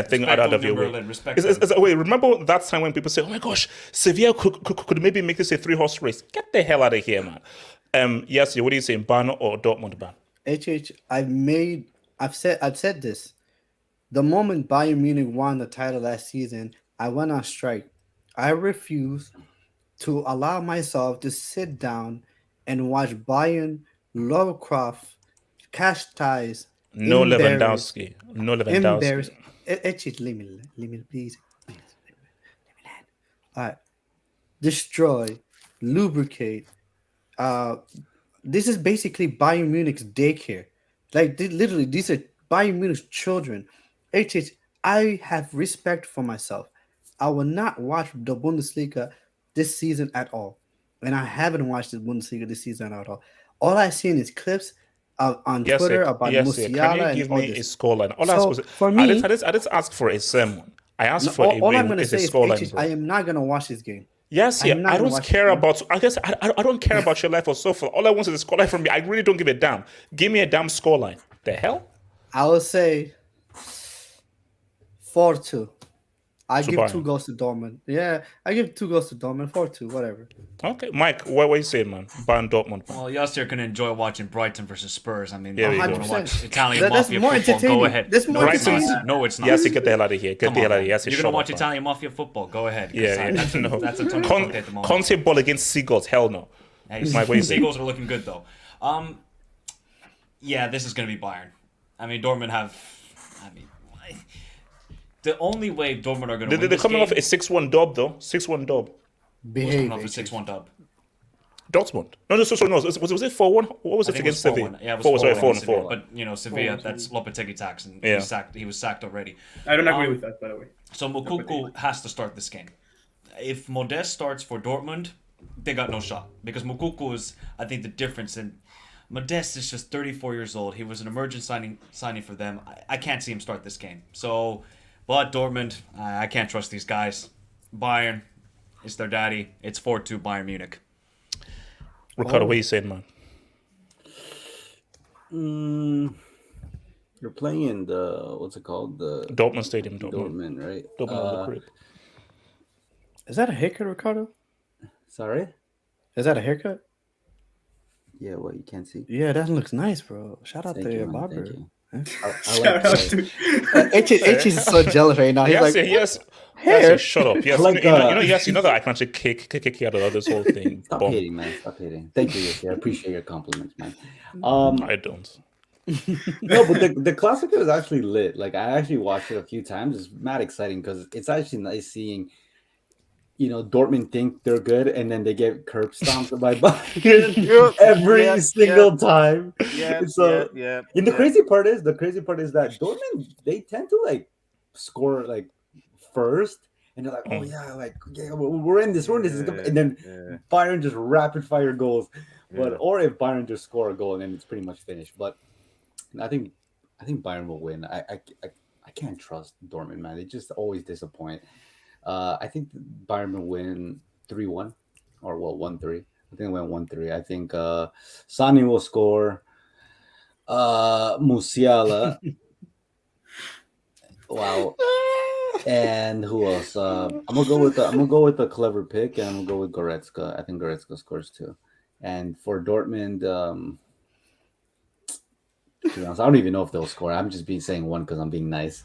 thing out of your way. Wait, remember that time when people say, "Oh my gosh, Sevilla could maybe make this a 3-horse race"? Get the hell out of here, man. Yes, what are you saying, Bayern or Dortmund, ban? HH, I've said this. The moment Bayern Munich won the title last season, I went on strike. I refuse to allow myself to sit down and watch Bayern, Lovecraft, chastise. No Lewandowski. Embarrassed. Let me please. All right. Destroy, lubricate. This is basically Bayern Munich's daycare. Like literally, these are Bayern Munich's children. I have respect for myself. I will not watch the Bundesliga this season at all. And I haven't watched the Bundesliga this season at all. All I've seen is clips on Twitter about Musiala. Can you give me a scoreline? I didn't ask for a sermon. I asked for all I'm going to say is scoreline. I am not going to watch this game. Yes, I don't care about. I guess I don't care about your life or so forth. All I want is a scoreline from you. I really don't give a damn. Give me a damn scoreline. The hell? I would say 4-2. I give Bayern. 2 goals to Dortmund. Yeah, I give 2 goals to Dortmund. 4-2, whatever. Okay, Mike, what are you saying, man? Bayern Dortmund. Man. Well, Yasser can enjoy watching Brighton versus Spurs. I mean, Yeah, you we want go. to watch Italian That's Mafia more football, entertaining. go ahead. That's more no, it's entertaining. not. No, it's not. Yes, get the hell out of here. Get Come the hell on, out of here. Yes, you're shut going to up, watch man. Italian Mafia football. Go ahead. Yeah, That's no. a ton of content at the moment. Conte ball against Seagulls. Hell no. Hey, Mike, what you saying? Seagulls are looking good, though. Yeah, this is going to be Bayern. I mean, Dortmund have... the only way Dortmund are going to win They're this coming game... off a 6-1 dub, though. 6-1 dub. Coming off a 6-1 dub. Dortmund. No. Was it 4-1? What was I it think against it was Sevilla? 4-1. Yeah, it was 4-1. 4-1. But, you know, Sevilla, that's Lopetegui tax, and he was sacked already. I don't agree with that, by the way. So Moukoko has to start this game. If Modeste starts for Dortmund, they got no shot. Because Moukoko is, I think, the difference. And Modeste is just 34 years old. He was an emergent signing for them. I can't see him start this game. So, but Dortmund, I can't trust these guys. Bayern, it's their daddy. It's 4-2 Bayern Munich. Ricardo, what are you saying, man? You're playing in the what's it called? The Dortmund Stadium. Dortmund, right? Dortmund on the crib. Is that a haircut, Ricardo? Sorry? Is that a haircut? Yeah, what you can't see. Yeah, that looks nice, bro. Shout out Thank to you, your man, barber. thank you. Huh? I like H is so jealous right now. He's Yes, like, yes. hair? Yes, shut up. Yes, Like, yes, you know that I can actually kick you out of this whole thing. Stop Bomb. hating, man. Stop hating. Thank you, Yossi. I appreciate your compliments, man. I don't. No, but the Classico is actually lit. Like, I actually watched it a few times. It's mad exciting because it's actually nice seeing, Dortmund think they're good and then they get curb stomped by Bayern every single time. Yeah, So, yeah. and the crazy part is that Dortmund, they tend to score first, and they're like, oh yeah, we're in this, and then Bayern just rapid fire goals. But or if Bayern just score a goal and then it's pretty much finished. But I think Bayern will win. I can't trust Dortmund, man. They just always disappoint. I think Bayern will win 3-1 or 1-3. I think they win 1-3. I think Sani will score. Musiala. Wow. And who else? I'm gonna go with a clever pick, and I'm gonna go with Goretzka. I think Goretzka scores too. And for Dortmund, to be honest, I don't even know if they'll score. I'm just saying one because I'm being nice.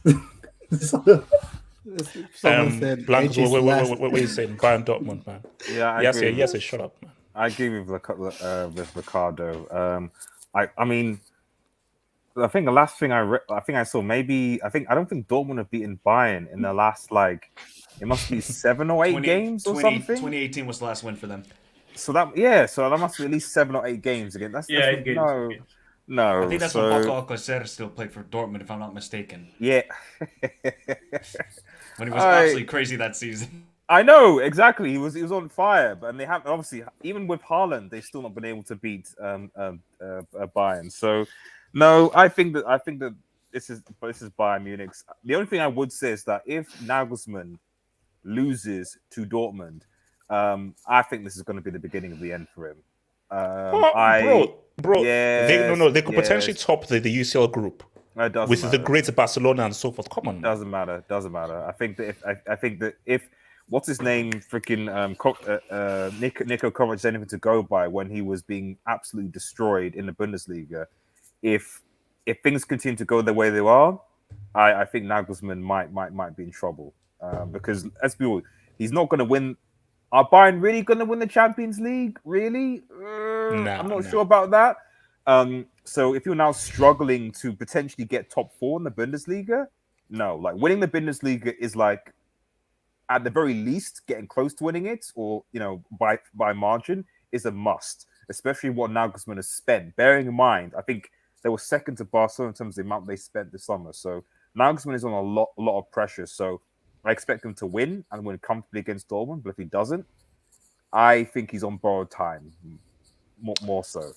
Someone said Blancos, HA's last. what are you saying? Bayern Dortmund, man. Yeah, I Yes, agree. yeah, yes, shut up, man. I agree with Ricardo. I mean, I think the last thing I think I saw, maybe I don't think Dortmund have beaten Bayern in the last, like, it must be 7 or 8 games or something. 2018 was the last win for them. So that must be at least 7 or 8 games again. That's 8 games. No. I think that's so, when Paco Alcacer still played for Dortmund, if I'm not mistaken. Yeah. When he was absolutely crazy that season. I know, exactly. He was on fire, but they have, obviously, even with Haaland, they've still not been able to beat Bayern. So no, I think that this is Bayern Munich. The only thing I would say is that if Nagelsmann loses to Dortmund, I think this is going to be the beginning of the end for him. Bro, yes, they could potentially top the UCL group with the greater Barcelona and so forth. Come on, doesn't matter. I think that if what's his name, freaking Nico Kovac is anything to go by when he was being absolutely destroyed in the Bundesliga, if things continue to go the way they are, I think Nagelsmann might be in trouble because let's be honest, he's not going to win. Are Bayern really going to win the Champions League? Really? I'm not sure about that. So if you're now struggling to potentially get top 4 in the Bundesliga, no, like winning the Bundesliga is like at the very least getting close to winning it, or by margin is a must, especially what Nagelsmann has spent. Bearing in mind, I think they were second to Barcelona in terms of the amount they spent this summer. So Nagelsmann is on a lot of pressure. So I expect him to win and win comfortably against Dortmund. But if he doesn't, I think he's on borrowed time, more so.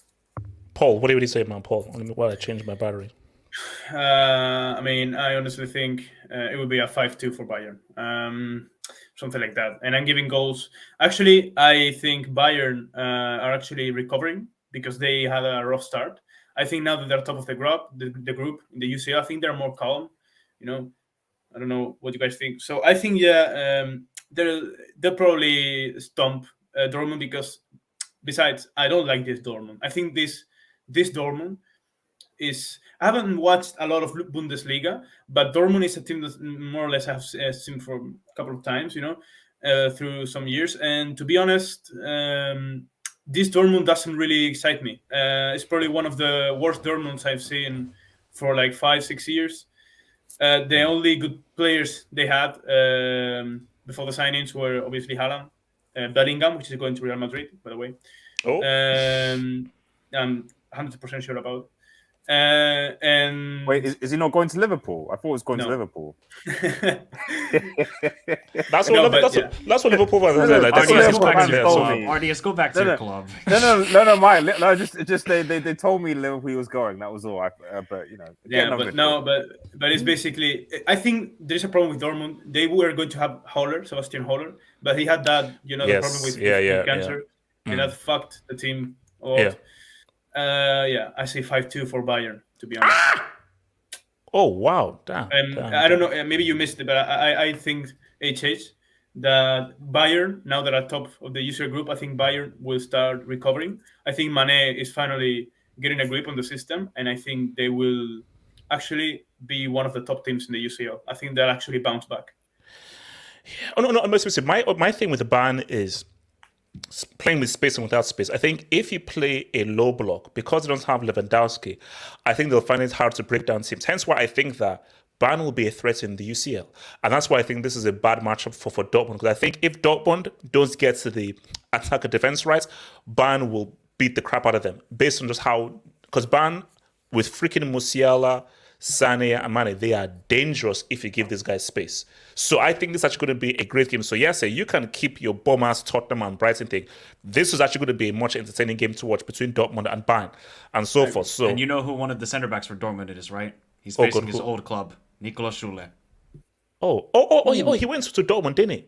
Paul, what do you say, man? Paul, while I change my battery. I mean, I honestly think it would be a 5-2 for Bayern, something like that. And I'm giving goals. Actually, I think Bayern are actually recovering because they had a rough start. I think now that they're top of the group, the group in the UCL, I think they're more calm. I don't know what you guys think. So I think they'll probably stomp Dortmund because besides, I don't like this Dortmund. I think this Dortmund is. I haven't watched a lot of Bundesliga, but Dortmund is a team that more or less I have seen for a couple of times, through some years. And to be honest, this Dortmund doesn't really excite me. It's probably one of the worst Dortmunds I've seen for like 5-6 years. The only good players they had before the signings were obviously Haaland, Bellingham, which is going to Real Madrid, by the way. I'm 100% sure about. And wait, is he not going to Liverpool? I thought he was going to Liverpool. That's what Liverpool was. RDS, go back to your club. No, Mike. No, just they told me Liverpool was going. That was all. But but it's basically. I think there's a problem with Dortmund. They were going to have Sebastian Haller, but he had that the problem with cancer, and that fucked the team off. I say 5-2 for Bayern, to be honest. Oh wow, damn. I don't know, maybe you missed it, but I think that Bayern, now that are top of the UCL group, I think Bayern will start recovering. I think Mane is finally getting a grip on the system, and I think they will actually be one of the top teams in the UCL. I think they'll actually bounce back. Yeah. Oh no, my thing with the Bayern is playing with space and without space. I think if you play a low block, because they don't have Lewandowski, I think they'll find it hard to break down teams. Hence why I think that Bayern will be a threat in the UCL. And that's why I think this is a bad matchup for Dortmund. Because I think if Dortmund don't get to the attacker defense rights, Bayern will beat the crap out of them. Based on just how... Because Bayern, with freaking Musiala, Sané and Mane, they are dangerous if you give these guys space. So I think this is actually going to be a great game. So yes, you can keep your bum-ass Tottenham and Brighton thing. This is actually going to be a much entertaining game to watch between Dortmund and Bayern and so forth. So, and you know who one of the centre backs for Dortmund is, right? He's facing his old club, Nicolas Schule. He went to Dortmund, didn't he?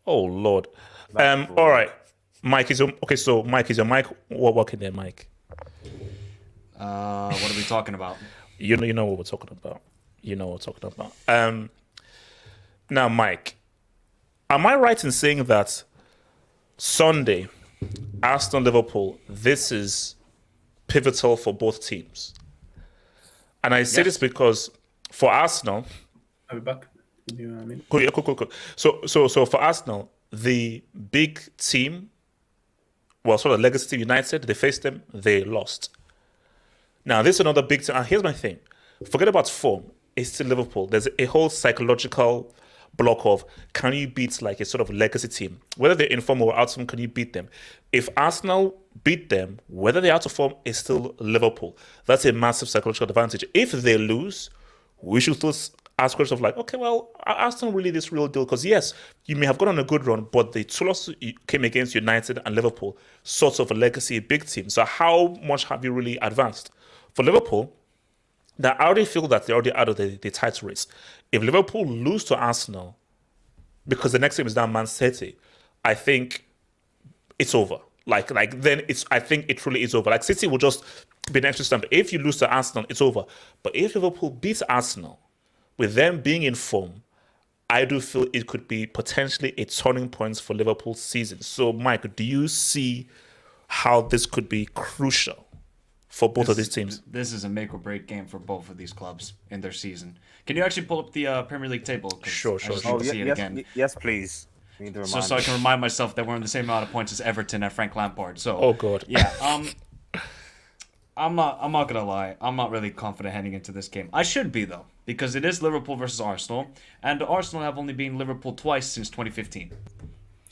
Oh Lord. All right, Mike is so Mike, is your mic working there, Mike? What are we talking about? You know what we're talking about. Now, Mike, am I right in saying that Sunday, Arsenal Liverpool, this is pivotal for both teams? And I say this because for Arsenal, I'll be back. You know what I mean? cool. So for Arsenal, the big team, well, sort of legacy team United, they faced them, they lost. Now, this is another big team. And here's my thing. Forget about form. It's still Liverpool. There's a whole psychological block of, can you beat like a sort of legacy team? Whether they're in form or out of form, can you beat them? If Arsenal beat them, whether they're out of form, it's still Liverpool. That's a massive psychological advantage. If they lose, we should still ask questions of like, okay, well, are Arsenal really this real deal? Because yes, you may have gone on a good run, but the two losses came against United and Liverpool, sort of a legacy big team. So how much have you really advanced? For Liverpool, I already feel that they're already out of the title race. If Liverpool lose to Arsenal, because the next game is now Man City, I think it's over. Like then I think it truly is over. Like City will just be an extra stamp. If you lose to Arsenal, it's over. But if Liverpool beats Arsenal, with them being in form, I do feel it could be potentially a turning point for Liverpool's season. So, Mike, do you see how this could be crucial for both of these teams? This is a make or break game for both of these clubs in their season. Can you actually pull up the Premier League table? Sure. I just need to see it again. Yes, please. Need to So remind I me. can remind myself that we're in the same amount of points as Everton and Frank Lampard. So Oh, God. yeah. I'm not gonna lie. I'm not really confident heading into this game. I should be though, because it is Liverpool versus Arsenal, and Arsenal have only beaten Liverpool twice since 2015.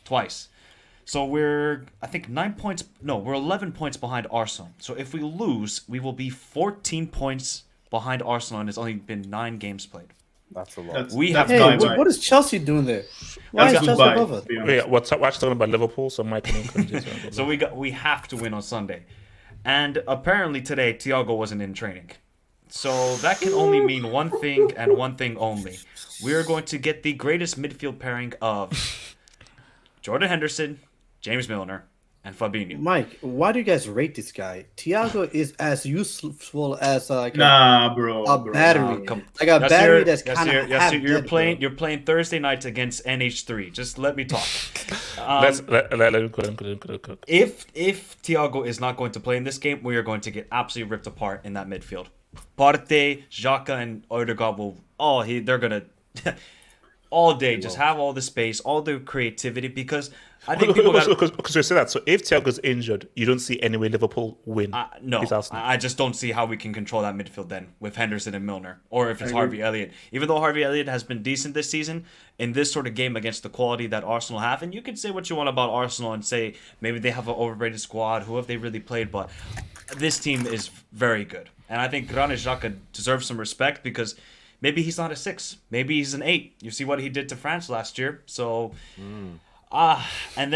Twice. So we're 11 points behind Arsenal. So if we lose, we will be 14 points behind Arsenal, and it's only been 9 games played. That's a lot. That's, We that's have- Hey, bye-bye. what is Chelsea doing there? Why That's is Chelsea goodbye, above us? to be honest. Yeah, we're actually talking about Liverpool, so Mike can just So we have to win on Sunday. And apparently today, Thiago wasn't in training. So that can only mean one thing and one thing only. We are going to get the greatest midfield pairing of Jordan Henderson, James Milner, and Fabinho. Mike, why do you guys rate this guy? Thiago is as useful as a Bro. battery, come- like a Yasir, battery that's Yasir, kind of Yasir, you're playing Thursday night against NH3. Just let me talk. let him go. If Thiago is not going to play in this game, we are going to get absolutely ripped apart in that midfield. Partey, Xhaka, and Odegaard they're gonna all day just have all the space, all the creativity, because I think people got Because you say that. So if Thiago's injured, you don't see any way Liverpool win. no. It's Arsenal. I just don't see how we can control that midfield then with Henderson and Milner, or if it's Harvey Elliott. Even though Harvey Elliott has been decent this season, in this sort of game against the quality that Arsenal have, and you can say what you want about Arsenal and say maybe they have an overrated squad, who have they really played, but this team is very good. And I think Granit Xhaka deserves some respect because maybe he's not a 6. Maybe he's an 8. You see what he did to France last year. So, and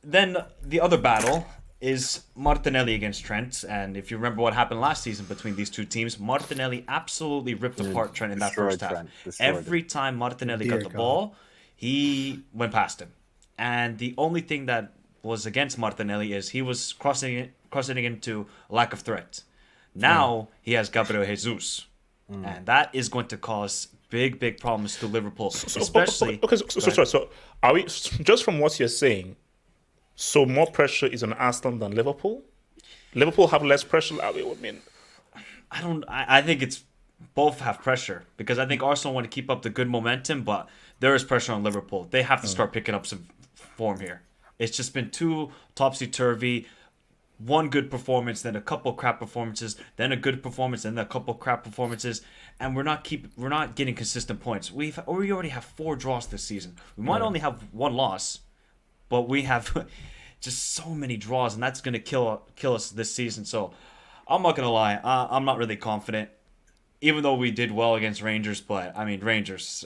then the other battle is Martinelli against Trent. And if you remember what happened last season between these two teams, Martinelli absolutely ripped apart Trent in that destroyed first half. Trent, destroyed Every time Martinelli Dear got the God. ball, he went past him. And the only thing that was against Martinelli is he was crossing it into lack of threat. Now he has Gabriel Jesus. And that is going to cause big problems to Liverpool, especially. So are we just from what you're saying? So more pressure is on Arsenal than Liverpool. Liverpool have less pressure. I mean, I think it's both have pressure because I think Arsenal want to keep up the good momentum, but there is pressure on Liverpool. They have to start picking up some form here. It's just been too topsy-turvy. One good performance, then a couple crap performances, then a good performance, then a couple crap performances, and we're not getting consistent points. We already have 4 draws this season. We might only have 1 loss, but we have just so many draws, and that's gonna kill us this season. So I'm not gonna lie, I'm not really confident. Even though we did well against Rangers, but I mean Rangers,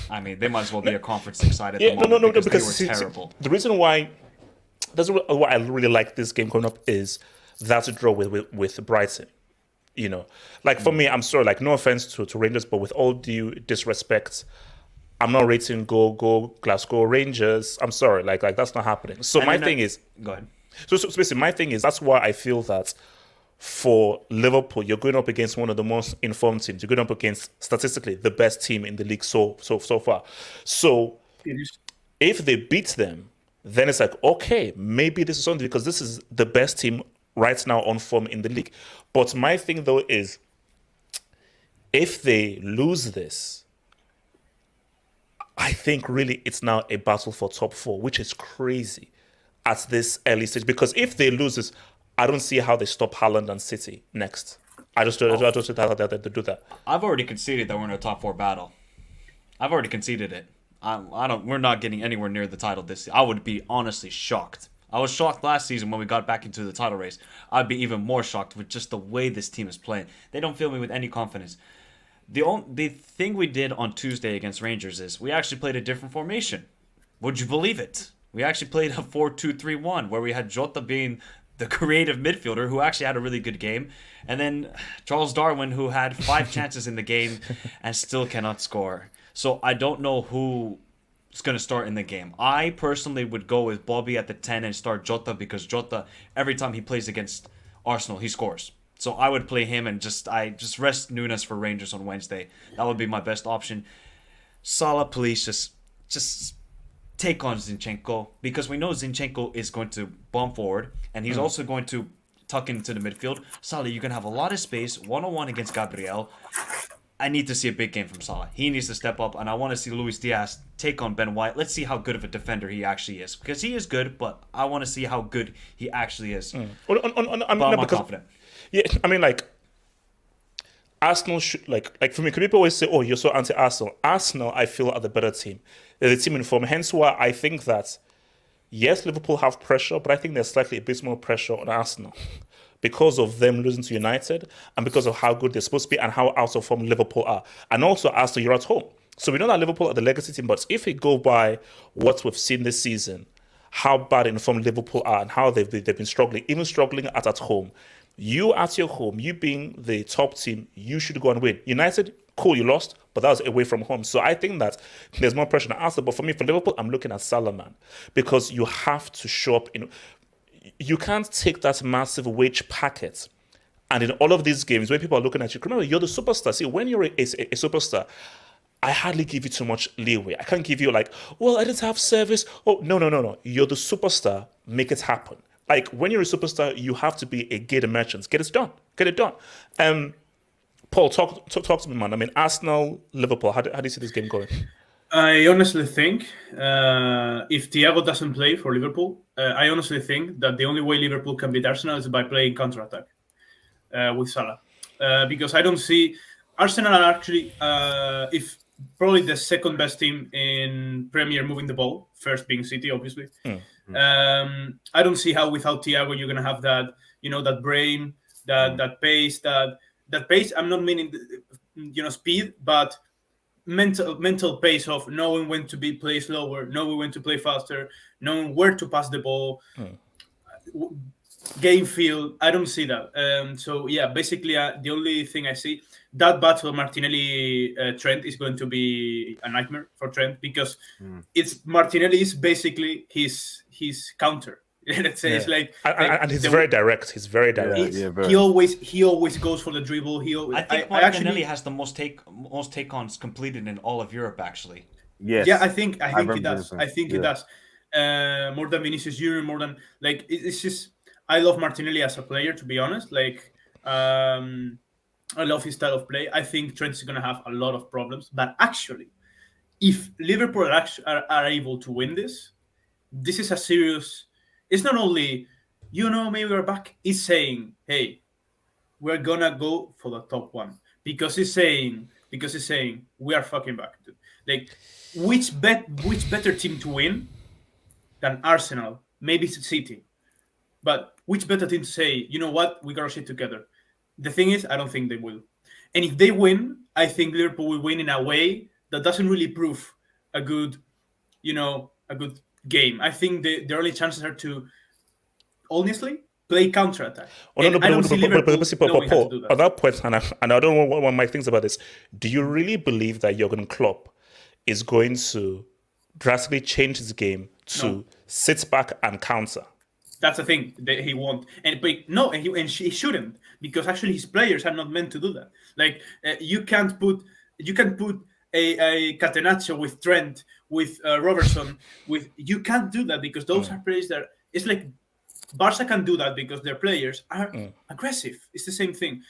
they might as well be a Conference League side at the moment because they were terrible. The reason why. That's why I really like this game coming up is that's a draw with Brighton. You know, like for me, I'm sorry, like no offense to Rangers, but with all due disrespect, I'm not rating go Glasgow Rangers. I'm sorry, like that's not happening. So And my then thing is, go ahead. so basically my thing is that's why I feel that for Liverpool, you're going up against one of the most informed teams. You're going up against, statistically, the best team in the league so far. So if they beat them, then it's like, okay, maybe this is something, because this is the best team right now on form in the league. But my thing, though, is if they lose this, I think really it's now a battle for top 4, which is crazy at this early stage. Because if they lose this, I don't see how they stop Haaland and City next. I just don't see how they do that. I've already conceded that we're in a top 4 battle. I've already conceded it. We're not getting anywhere near the title this season. I would be honestly shocked. I was shocked last season when we got back into the title race. I'd be even more shocked with just the way this team is playing. They don't fill me with any confidence. The thing we did on Tuesday against Rangers is we actually played a different formation. Would you believe it? We actually played a 4-2-3-1 where we had Jota being the creative midfielder who actually had a really good game, and then Charles Darwin, who had 5 chances in the game and still cannot score. So I don't know who's going to start in the game. I personally would go with Bobby at the 10 and start Jota, because Jota, every time he plays against Arsenal, he scores. So I would play him and just rest Nunes for Rangers on Wednesday. That would be my best option. Salah, please just take on Zinchenko, because we know Zinchenko is going to bomb forward, and he's also going to tuck into the midfield. Salah, you can have a lot of space, one-on-one against Gabriel. I need to see a big game from Salah. He needs to step up, and I want to see Luis Diaz take on Ben White. Let's see how good of a defender he actually is, because he is good, but I want to see how good he actually is. I'm not confident. Yeah, I mean, like, Arsenal should, like for me, people always say, oh, you're so anti-Arsenal. Arsenal, I feel, are the better team. They're the team in form. Hence why I think that, yes, Liverpool have pressure, but I think there's slightly a bit more pressure on Arsenal because of them losing to United and because of how good they're supposed to be and how out of form Liverpool are. And also, Arsenal, you're at home. So we know that Liverpool are the legacy team, but if we go by what we've seen this season, how bad in form Liverpool are and how they've been struggling, even struggling at home, you at your home, you being the top team, you should go and win. United, cool, you lost, but that was away from home. So I think that there's more pressure on Arsenal. But for me, for Liverpool, I'm looking at Salah, man, because you have to show up. You can't take that massive wage packet. And in all of these games, when people are looking at you, remember, you're the superstar. See, when you're a superstar, I hardly give you too much leeway. I can't give you like, well, I didn't have service. Oh, no. You're the superstar. Make it happen. Like, when you're a superstar, you have to be a gated merchant. Get it done. Paul, talk to me, man. I mean, Arsenal, Liverpool, how do you see this game going? I honestly think if Thiago doesn't play for Liverpool, I honestly think that the only way Liverpool can beat Arsenal is by playing counter-attack with Salah. Because I don't see... Arsenal are actually, if probably the second best team in Premier moving the ball, first being City, obviously. I don't see how without Thiago you're going to have that, that brain, that pace, that pace. I'm not meaning, speed, but mental pace of knowing when to play slower, knowing when to play faster, knowing where to pass the ball, game feel. I don't see that. So yeah, basically the only thing I see, that battle Martinelli Trent is going to be a nightmare for Trent, because it's Martinelli is basically his counter. Let's say it's like and he's very direct. He's very direct. He always goes for the dribble. I think Martinelli has the most take-ons completed in all of Europe, actually. Yes. Yeah, I think he does. I think he does. More than Vinicius Junior, more than it's just. I love Martinelli as a player, to be honest. I love his style of play. I think Trent is going to have a lot of problems. But actually, if Liverpool are able to win this is a serious... It's not only, maybe we're back. It's saying, hey, we're going to go for the top one. Because it's saying, we are fucking back. Like, which better team to win than Arsenal? Maybe it's City. But which better team to say, you know what, we got our shit together? The thing is, I don't think they will. And if they win, I think Liverpool will win in a way that doesn't really prove a good game. I think the early chances are to, honestly, play counter-attack. Paul, on that point, and I don't know what Mike thinks about this, do you really believe that Jurgen Klopp is going to drastically change his game to sit back and counter? That's the thing that he won't. And he shouldn't, because actually his players are not meant to do that. Like you can't put a Catenaccio with Trent, with Robertson, you can't do that, because those are players that it's like Barca can do that because their players are aggressive. It's the same thing.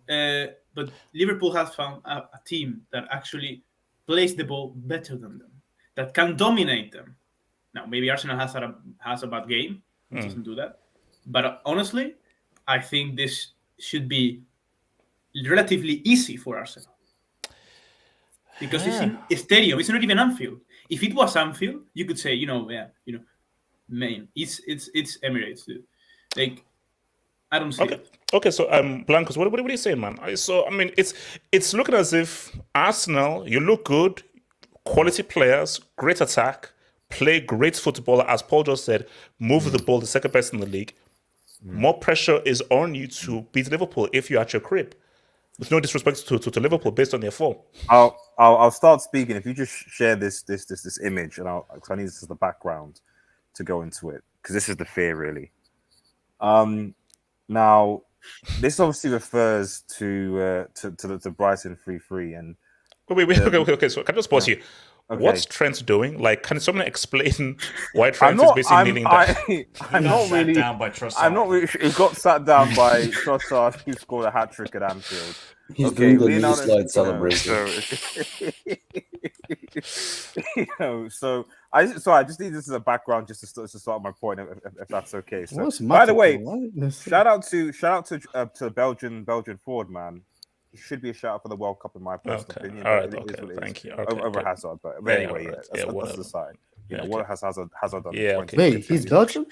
But Liverpool has found a team that actually plays the ball better than them, that can dominate them. Now, maybe Arsenal has a bad game. It doesn't do that. But honestly, I think this should be relatively easy for Arsenal. Because it's in a stadium. It's not even Anfield. If it was Anfield, you could say, man, it's Emirates, dude. Like, I don't see it. Okay, so Blancos, what are you saying, man? So I mean, it's looking as if Arsenal, you look good, quality players, great attack, play great football, as Paul just said, move the ball, the second best in the league. More pressure is on you to beat Liverpool if you're at your crib. With no disrespect to Liverpool based on their form. I'll start speaking. If you just share this image, and I need this as the background to go into it, because this is the fear, really. Now, this obviously refers to the Brighton 3-3, and Okay. So can I just pause you? Okay. What's Trent doing? Like, can someone explain why Trent is basically kneeling down? I'm not really. Down by Trossard. I'm not really. He got sat down by Trossard, who scored a hat trick at Anfield. He's doing the knee Leonardo, slide celebration. So I just need this as a background just to start my point, if that's okay. So, What's by the way, What? shout out to Belgian forward, man. It should be a shout out for the World Cup in my personal opinion. All right. It is Okay. what it Thank is. you. Okay, Over okay. Hazard, but anyway, right. that's the side. What has Hazard done? Yeah, in okay. 20 Wait, he's Belgian?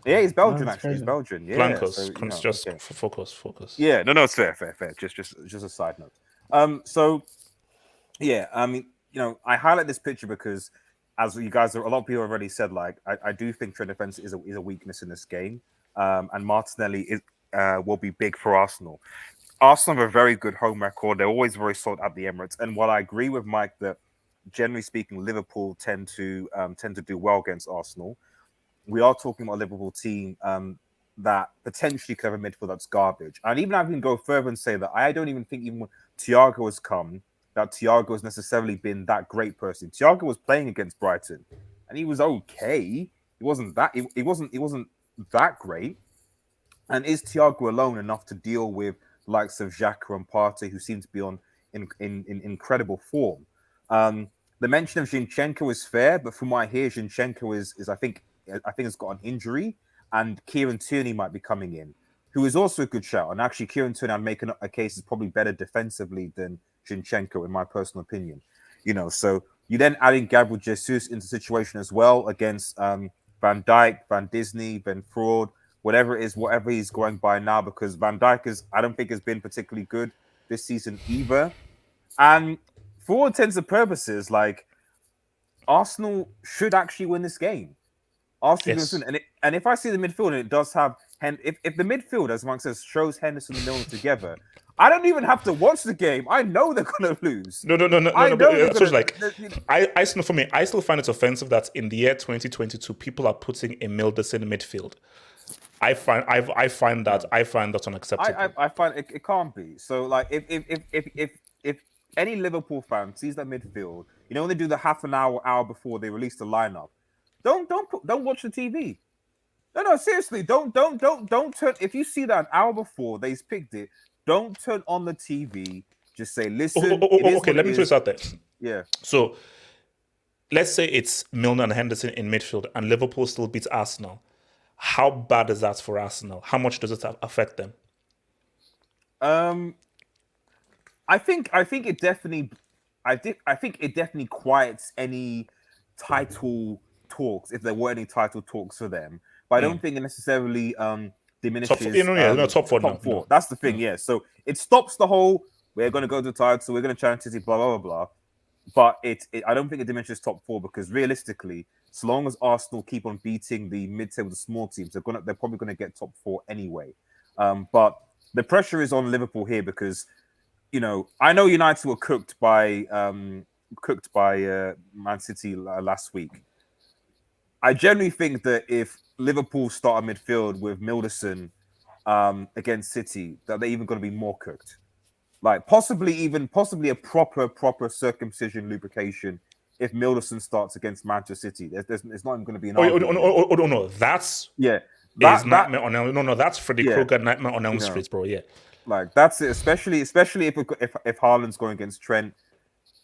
Yeah, he's Belgian. That's Actually, he's crazy. Belgian. Yeah, Blancos, so, just okay. focus. Yeah, no, it's fair. Just a side note. So, yeah, I mean, I highlight this picture because, as you guys, a lot of people already said, like, I do think Trent defense is a weakness in this game, and Martinelli will be big for Arsenal. Arsenal have a very good home record. They're always very solid at the Emirates, and while I agree with Mike that, generally speaking, Liverpool tend to do well against Arsenal, we are talking about a Liverpool team that potentially could have a midfield that's garbage. And even I can go further and say that I don't even think even when Thiago has come, that Thiago has necessarily been that great person. Thiago was playing against Brighton, and he was okay. He wasn't that that great. And is Thiago alone enough to deal with likes of Xhaka and Partey, who seem to be in incredible form? The mention of Zinchenko is fair, but from what I hear, Zinchenko is I think has got an injury, and Kieran Tierney might be coming in, who is also a good shout. And actually, Kieran Tierney, I'm making a case, is probably better defensively than Zinchenko, in my personal opinion. So you then add in Gabriel Jesus into the situation as well against Van Dijk, Van Disney, Ben Fraud, whatever he's going by now, because Van Dijk I don't think has been particularly good this season either. And for all intents and purposes, like, Arsenal should actually win this game. Arsenal should win. And if I see the midfield and it does have if the midfield, as Mark says, shows Henderson and Milner together, I don't even have to watch the game. I know they're gonna lose. No. I still find it offensive that in the year 2022, people are putting a Mildes in the midfield. I find that unacceptable. I find it can't be. So, like, if any Liverpool fan sees that midfield, when they do the half an hour before they release the lineup, don't watch the TV. No, seriously, don't turn. If you see that an hour before they've picked it, don't turn on the TV. Just say, listen. Okay, let me throw this out there. Yeah. So, let's say it's Milner and Henderson in midfield, and Liverpool still beats Arsenal. How bad is that for Arsenal? How much does it affect them? I think it definitely quiets any title talks, if there were any title talks for them. But I don't think it necessarily diminishes top four. Top four. That's the thing, yeah. So it stops the whole we're going to go to the title, we're going to challenge City, blah blah blah blah. But I don't think it diminishes top four, because realistically, so long as Arsenal keep on beating the mid-table, the small teams, they're probably going to get top four anyway. But the pressure is on Liverpool here because, I know United were cooked by Man City last week. I generally think that if Liverpool start a midfield with Milderson against City, that they're even going to be more cooked. Like possibly a proper circumcision lubrication if Milderson starts against Manchester City. It's not even going to be an argument. No, that's Yeah, is nightmare on no, that's Freddy Yeah. Krueger nightmare on Elm You know. Street, bro. Yeah, like that's it. Especially if Haaland's going against Trent,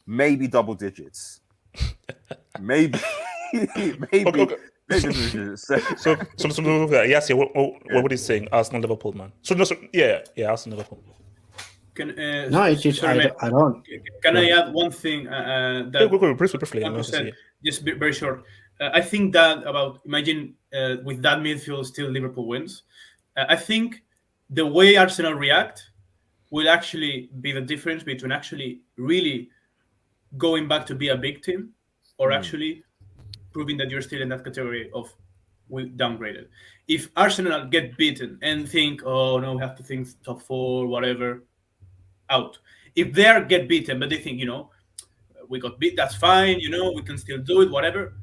maybe double digits, maybe Okay. maybe. So yes, yeah. What he's saying? Arsenal, Liverpool, man. Yeah, Arsenal, Liverpool. No, it's just sorry, mate. I don't. Can I add one thing? That Go briefly. Marco said, just very short. I think that about imagine with that midfield still Liverpool wins. I think the way Arsenal react will actually be the difference between actually really going back to be a big team or actually proving that you're still in that category of we downgraded. If Arsenal get beaten and think, oh no, we have to think top 4, whatever, out. If they get beaten, but they think, we got beat, that's fine, we can still do it, whatever.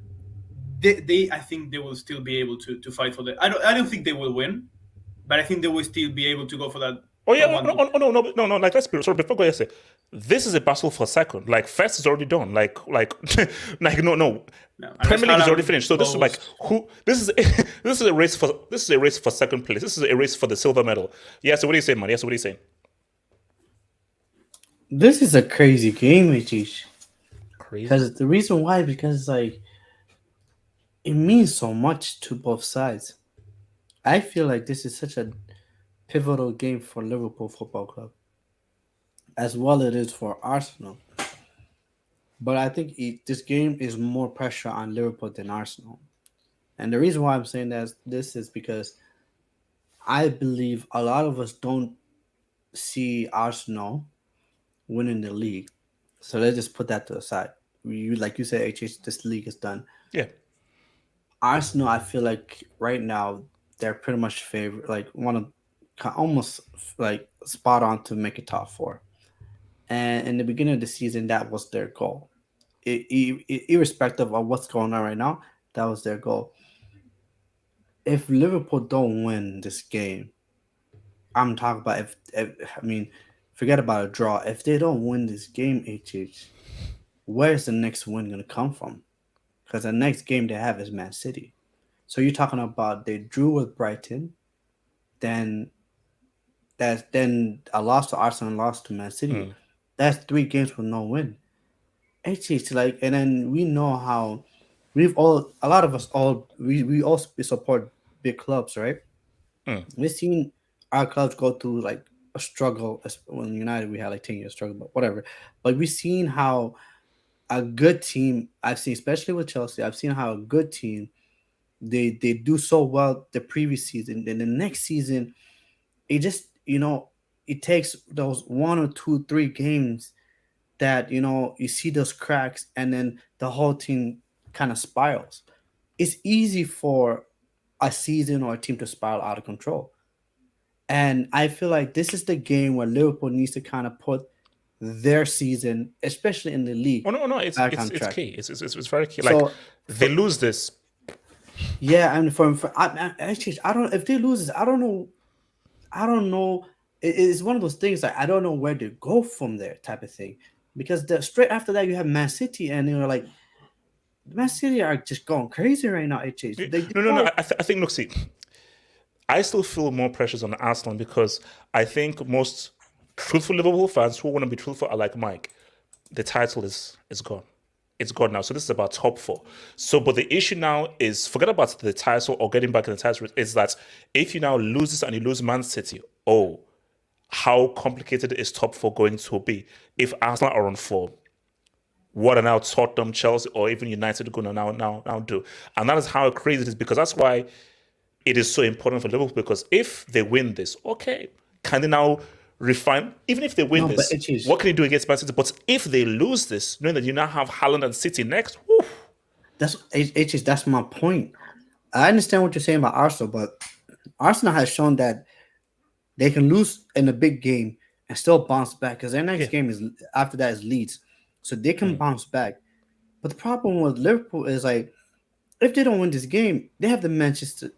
I think they will still be able to fight for that. I don't think they will win, but I think they will still be able to go for that. Oh yeah, no. Like let's be sorry. Before I say, this is a battle for second. Like first is already done. Like no. Premier League is already finished. So this is like who? This is a race for second place. This is a race for the silver medal. Yeah. So what are you saying, man? Yes. What are you saying? This is a crazy game, Atish. Crazy. Because the reason why, because like it means so much to both sides. I feel like this is such a pivotal game for Liverpool Football Club, as well it is for Arsenal. But I think this game is more pressure on Liverpool than Arsenal. And the reason why I'm saying this is because I believe a lot of us don't see Arsenal winning the league. So let's just put that to the side. Like you said, HH, this league is done. Yeah. Arsenal, I feel like right now they're pretty much favorite, like one of almost like spot on to make it top 4. And in the beginning of the season, that was their goal. Irrespective of what's going on right now, that was their goal. If Liverpool don't win this game, I'm talking about forget about a draw. If they don't win this game, HH, where's the next win going to come from? Because the next game they have is Man City. So you're talking about they drew with Brighton, then a loss to Arsenal and loss to Man City. That's 3 games with no win. HH, like, and then we know how we all support big clubs, right? We've seen our clubs go through like a struggle. When United, we had like 10 years struggle, but whatever. But we've seen how a good team, I've seen, especially with Chelsea, I've seen how a good team, they do so well the previous season. Then the next season, it just, it takes those 1 or 2, 3 games that, you see those cracks and then the whole team kind of spirals. It's easy for a season or a team to spiral out of control. And I feel like this is the game where Liverpool needs to kind of put their season, especially in the league. Oh no, it's key. It's very key. So, like they lose this. Yeah, and actually, I don't. If they lose this, I don't know. It's one of those things like I don't know where to go from there, type of thing. Because straight after that, you have Man City, and like Man City are just going crazy right now. I think look, see, I still feel more pressures on Arsenal because I think most truthful Liverpool fans who want to be truthful are like Mike. The title is gone. It's gone now. So this is about top 4. So, but the issue now is forget about the title or getting back in the title. Is that if you now lose this and you lose Man City, how complicated is top 4 going to be? If Arsenal are on 4, what are now Tottenham, Chelsea, or even United going to now do? And that is how crazy it is, because that's why it is so important for Liverpool, because if they win this, okay, can they now refine? Even if they win this, what can they do against Man City? But if they lose this, knowing that you now have Haaland and City next, whew. That's my point. I understand what you're saying about Arsenal, but Arsenal has shown that they can lose in a big game and still bounce back, because their next game is after that is Leeds, so they can bounce back. But the problem with Liverpool is like if they don't win this game, they have Manchester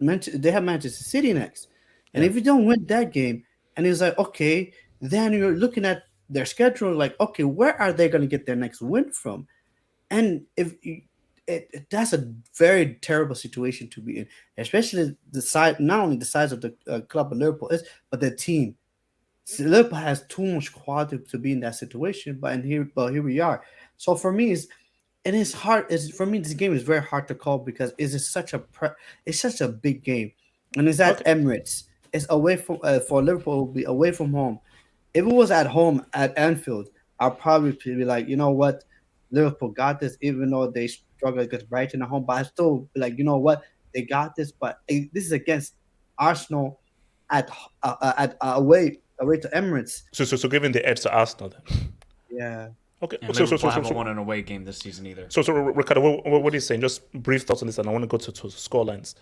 City next, and if you don't win that game, and it's like, okay, then you're looking at their schedule, like, okay, where are they going to get their next win from? And if that's a very terrible situation to be in, especially the size, not only the size of the club of Liverpool is, but the team. So Liverpool has too much quality to be in that situation, but here we are. So for me, it's hard. For me, this game is very hard to call because it's such a big game, and it's at Emirates. It's away from for Liverpool. It will be away from home. If it was at home at Anfield, I'll probably be like, you know what, Liverpool got this, even though they struggle against Brighton at home. But I still be like, you know what, they got this. But this is against Arsenal at away to Emirates. So giving the edge to Arsenal then. Yeah. Okay. And So Liverpool haven't won an away game this season either. So Ricardo, what are you saying? Just brief thoughts on this, and I want to go to scorelines.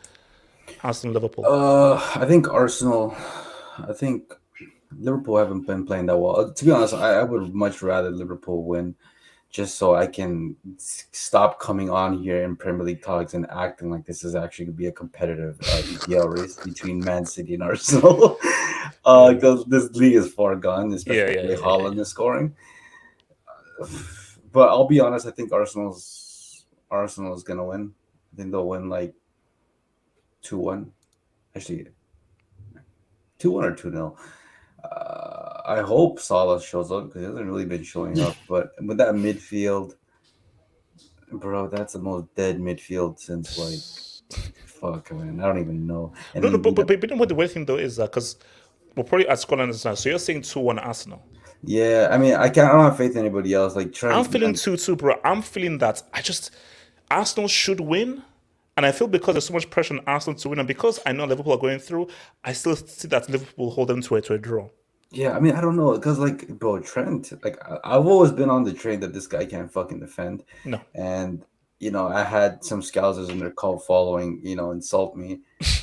Arsenal, Liverpool. I think Arsenal. I think Liverpool haven't been playing that well. To be honest, I would much rather Liverpool win, just so I can stop coming on here in Premier League talks and acting like this is actually going to be a competitive EPL race between Man City and Arsenal. Because this league is far gone, especially with Haaland is scoring. But I'll be honest, I think Arsenal is going to win. I think they'll win like 2-1. Actually, 2-1 or 2-0. I hope Salah shows up because he hasn't really been showing up. But with that midfield, bro, that's the most dead midfield since like, fuck, man, I don't even know. And no, but you know what the weird thing though is that because we're probably at scorelines now. So you're saying 2-1 Arsenal. Yeah, I mean, I don't have faith in anybody else. Like, I'm feeling 2-2, bro. I'm feeling that Arsenal should win. And I feel because there's so much pressure on Arsenal to win, and because I know Liverpool are going through, I still see that Liverpool will hold them to a draw. Yeah, I mean, I don't know, because, like, bro, Trent, like, I've always been on the train that this guy can't fucking defend. No. And, you know, I had some Scousers in their cult following, you know, insult me.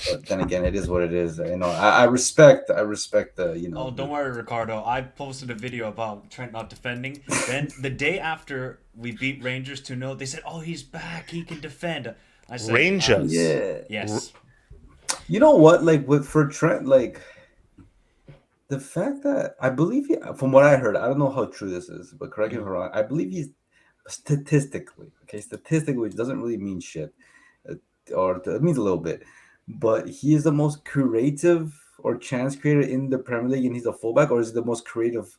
But then again, it is what it is. You know, I respect the, you know. Oh, don't worry, Ricardo. I posted a video about Trent not defending. Then the day after we beat Rangers 2-0, they said, oh, he's back. He can defend. I said, Rangers. Yeah. Yes. You know what? Like for Trent, like the fact that I believe from what I heard, I don't know how true this is, but correct me if I'm wrong. I believe he's statistically, which doesn't really mean shit, or it means a little bit, but he is the most creative or chance creator in the Premier League, and he's a fullback, or is he the most creative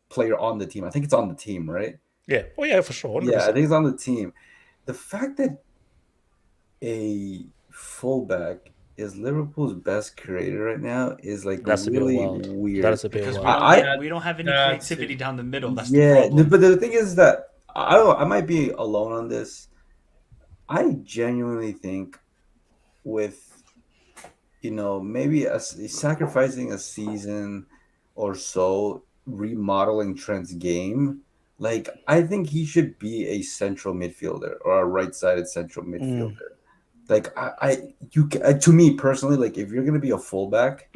player on the team? I think it's on the team, right? Yeah. Oh yeah, for sure. 100%. Yeah, I think it's on the team. The fact that a fullback is Liverpool's best creator right now is like That's really a bit wild. weird. That is a bit Because wild. we don't have any creativity down the middle. That's yeah, the problem. but the thing is that I don't know. I might be alone on this. I genuinely think with, you know, maybe sacrificing a season or so, remodeling Trent's game. Like, I think he should be a central midfielder or a right-sided central midfielder. Like, to me personally, like, if you're gonna be a fullback,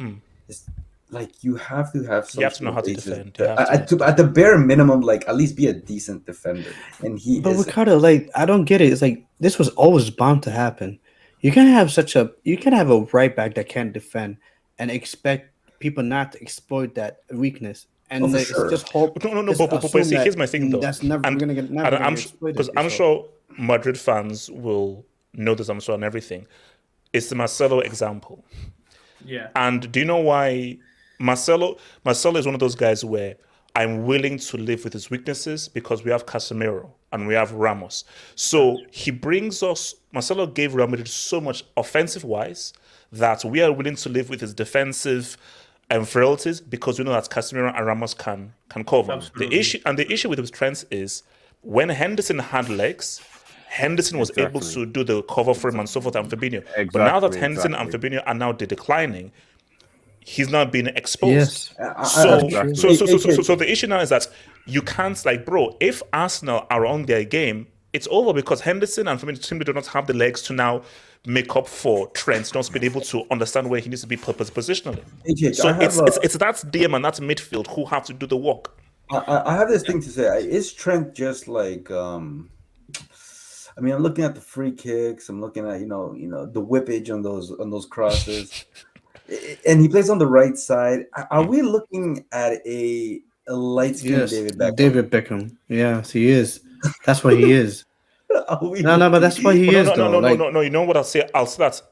it's like you have to have some. You have to know how to defend. At the bare minimum, like at least be a decent defender. And But Ricardo, like, I don't get it. It's like this was always bound to happen. You can have a right back that can't defend and expect people not to exploit that weakness. And it's just hope. No. But see, here's my thing though. That's never going to get exploited. Because I'm sure Madrid fans will know this. I'm sure and everything. It's the Marcelo example. Yeah. And do you know why Marcelo is one of those guys where I'm willing to live with his weaknesses because we have Casemiro and we have Ramos. So he brings us. Marcelo gave Real Madrid so much offensive-wise that we are willing to live with his defensive frailties because we know that Casemiro and Ramos can cover. Absolutely. The issue with his Trent is when Henderson had legs, Henderson was able to do the cover for him and so forth and Fabinho. But now that Henderson and Fabinho are now declining, he's not being exposed. Yes. So the issue now is that you can't, like, bro, if Arsenal are on their game, it's over because Henderson and Fabinho simply do not have the legs to now make up for Trent not being able to understand where he needs to be positionally. So it's that DM and that midfield who have to do the work. I have this thing to say. Is Trent just like I mean, I'm looking at the free kicks. I'm looking at the whippage on those crosses, and he plays on the right side. Are we looking at a light skinned Yes, David Beckham? David Beckham. Yes, he is. That's what he is. Are we No, but that's what he But is, though. Like, no. You know what I'll say? I'll say that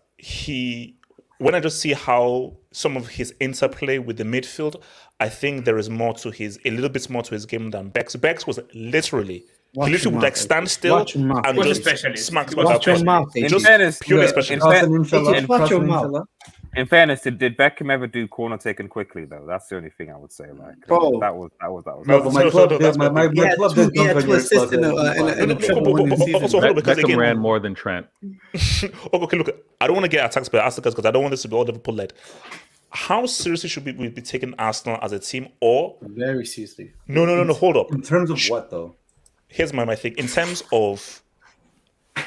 when I just see how some of his interplay with the midfield, I think there is a little bit more to his game than Beck's. Beck's was literally. Watch He literally your would like mouth, stand H. still Watch your mouth, and Was a just specialist. smack He was a watch your across. mouth, In H. Just fairness, purely look, specialist. Crossing inshallah, H, watch your crossing mouth. inshallah. in fairness, did Beckham ever do corner taken quickly though? That's the only thing I would say. Like, Bro. that was. No, but my So club that's did. My my thing. He had club two, did he had dunk on two your assists club. in a triple winning season. Also, hold on, because Beckham again, ran more than Trent. okay, look, I don't want to get attacked by Arsenal because I don't want this to be all Liverpool led. How seriously should we be taking Arsenal as a team? Or Very seriously. no, hold up. In terms of what though? Here's my thing. In terms of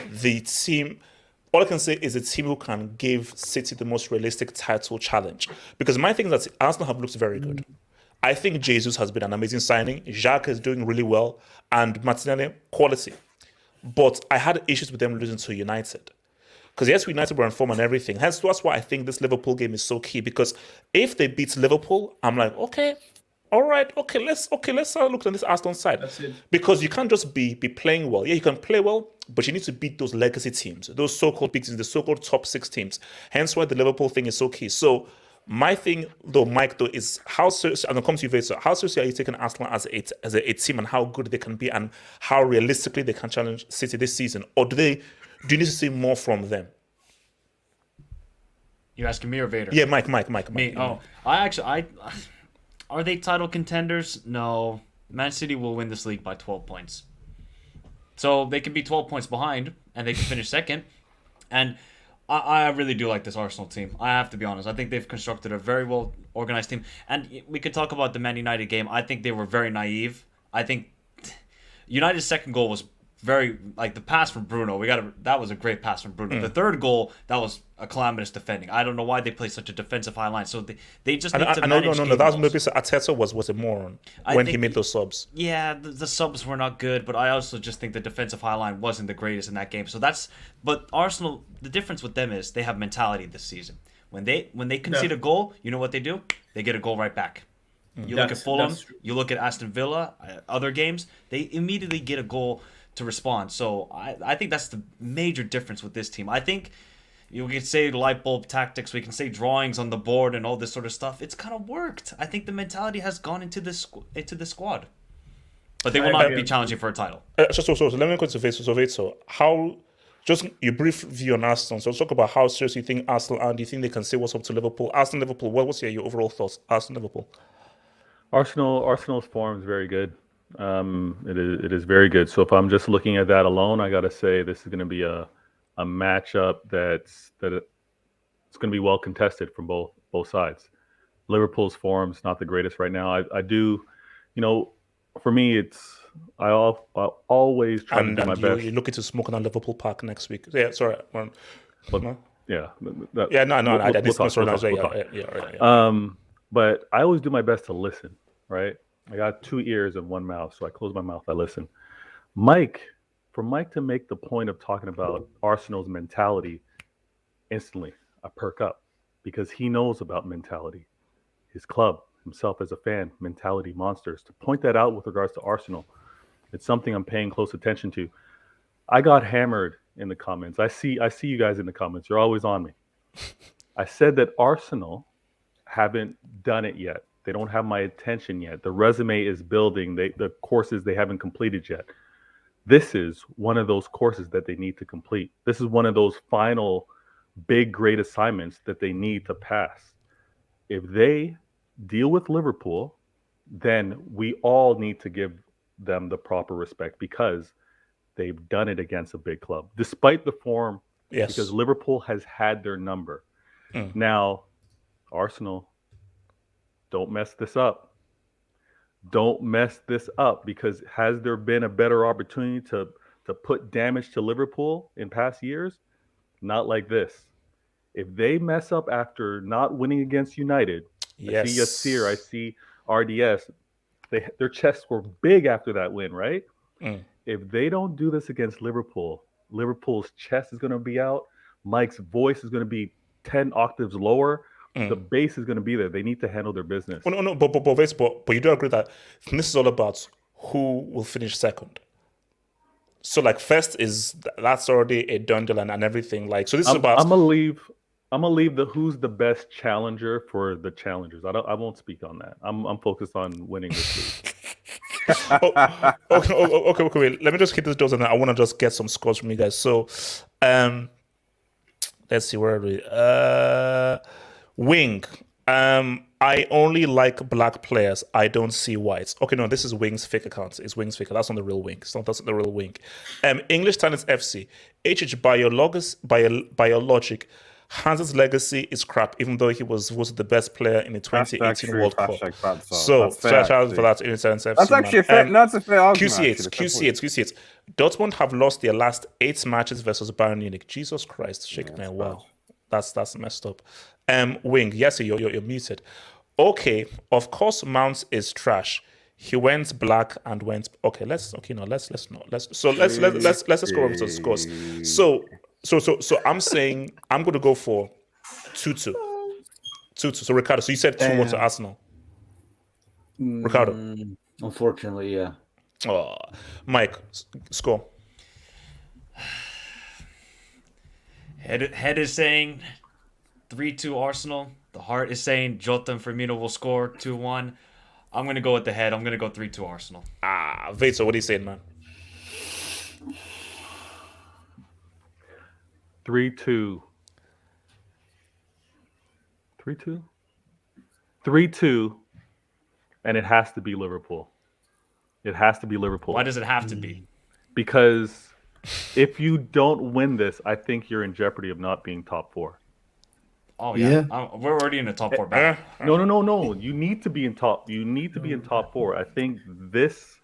the team, all I can say is a team who can give City the most realistic title challenge. Because my thing is that Arsenal have looked very good. I think Jesus has been an amazing signing. Jacques is doing really well. And Martinelli, quality. But I had issues with them losing to United. Because yes, United were on form and everything. Hence, that's why I think this Liverpool game is so key. Because if they beat Liverpool, I'm like, okay, all right, let's look at this Arsenal side. That's it. Because you can't just be playing well. Yeah, you can play well, but you need to beat those legacy teams, those so-called big teams, the so-called top 6 teams. Hence why the Liverpool thing is so key. So my thing, though, Mike, though, is how serious. I'm gonna come to you, Vaso. How seriously are you taking Arsenal as a team, and how good they can be, and how realistically they can challenge City this season, or do you need to see more from them? You asking me or Vader? Yeah, Mike. Me. Oh, I are they title contenders? No. Man City will win this league by 12 points. So they can be 12 points behind and they can finish second. And I really do like this Arsenal team. I have to be honest. I think they've constructed a very well organized team. And we could talk about the Man United game. I think they were very naive. I think United's second goal was very, like, the pass from Bruno. That was a great pass from Bruno. The third goal, that was a calamitous defending. I don't know why they play such a defensive high line. So they just need to manage No. game That was balls. maybe Arteta was a moron when he made those subs. Yeah, the subs were not good, but I also just think the defensive high line wasn't the greatest in that game. But Arsenal, the difference with them is they have mentality this season. When they concede a goal, you know what they do? They get a goal right back. You look at Fulham, you look at Aston Villa, other games, they immediately get a goal to respond. So I think that's the major difference with this team. I think you can say light bulb tactics, we can say drawings on the board and all this sort of stuff. It's kind of worked. I think the mentality has gone into the squad. But they will not be challenging for a title. So let me go to Vaso. How, just your brief view on Arsenal. So let's talk about how serious you think Arsenal are. Do you think they can say what's up to Liverpool? Liverpool, what's your overall thoughts? Liverpool. Arsenal's form is very good. It is very good. So if I'm just looking at that alone, I gotta say this is going to be a matchup it's going to be well contested from both sides. Liverpool's form's not the greatest right now. I do, for me, I'll always try to do my best. You're looking to smoke on Liverpool Park next week. Yeah, sorry. But, no? Yeah. But I always do my best to listen, right? I got 2 ears and 1 mouth, so I close my mouth, I listen. For Mike to make the point of talking about Arsenal's mentality, instantly I perk up because he knows about mentality. His club, himself as a fan, mentality monsters. To point that out with regards to Arsenal, it's something I'm paying close attention to. I got hammered in the comments. I see you guys in the comments. You're always on me. I said that Arsenal haven't done it yet. They don't have my attention yet. The resume is building. The courses they haven't completed yet. This is one of those courses that they need to complete. This is one of those final big, great assignments that they need to pass. If they deal with Liverpool, then we all need to give them the proper respect because they've done it against a big club, despite the form, because Liverpool has had their number. Now, Arsenal, don't mess this up. Don't mess this up, because has there been a better opportunity to put damage to Liverpool in past years? Not like this. If they mess up after not winning against United, I see Yassir, I see RDS, their chests were big after that win, right? If they don't do this against Liverpool, Liverpool's chest is going to be out. Mike's voice is going to be 10 octaves lower. The bass is going to be there. They need to handle their business. Oh, no, but you do agree that this is all about who will finish second. So like first that's already a done deal and everything. Like so, this is about. I'm gonna leave the who's the best challenger for the challengers. I won't speak on that. I'm focused on winning this league. Okay. Wait. Let me just hit this doors and I want to just get some scores from you guys. So, let's see, where are we? Wing. I only like black players. I don't see whites. Okay, no, this is Wing's fake account. It's Wing's fake. That's not the real Wing. That's not the real Wing. English Talents FC. Biologic. Hans's legacy is crap, even though he was the best player in the 2018 World Cup. So, shout out for that. English Talents FC. That's actually a fair. That's a fair argument. QC8. Dortmund have lost their last 8 matches versus Bayern Munich. Jesus Christ, shake man! Wow, that's messed up. Wing, yes, you're muted. Okay, of course, Mounts is trash. He went black and went. Okay, let's go over to the scores. So I'm saying I'm going to go for 2-2. 2-2. So Ricardo, so you said 2-1 to Arsenal. Ricardo, Unfortunately, yeah. oh, Mike, score. Head is saying 3-2 Arsenal. The heart is saying Jota and Firmino will score 2-1. I'm going to go with the head. I'm going to go 3-2 Arsenal. Vato, what are you saying, man? 3-2. 3-2? 3-2. And it has to be Liverpool. It has to be Liverpool. Why does it have to be? Because if you don't win this, I think you're in jeopardy of not being top 4. Oh yeah. We're already in the top 4 battle. No. You need to be in top. You need to be in top 4. I think this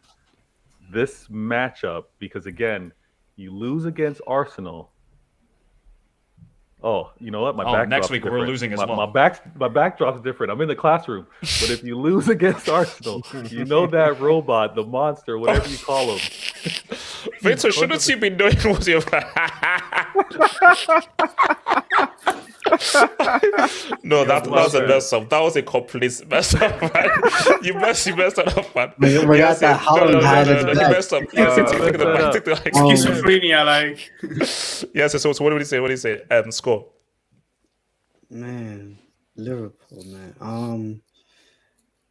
matchup, because again, you lose against Arsenal. Oh, you know what? Next week we're losing as well. My backdrop's different. I'm in the classroom. But if you lose against Arsenal, you know that robot, the monster, whatever you call him. Vato, shouldn't you be doing what you're No, that was a mess up. That was a complete mess up, man. You messed that up, man. We got that Haaland no, you messed up. Schizophrenia, like. Yes, so what do you say? What do you say? Score. Man, Liverpool, man.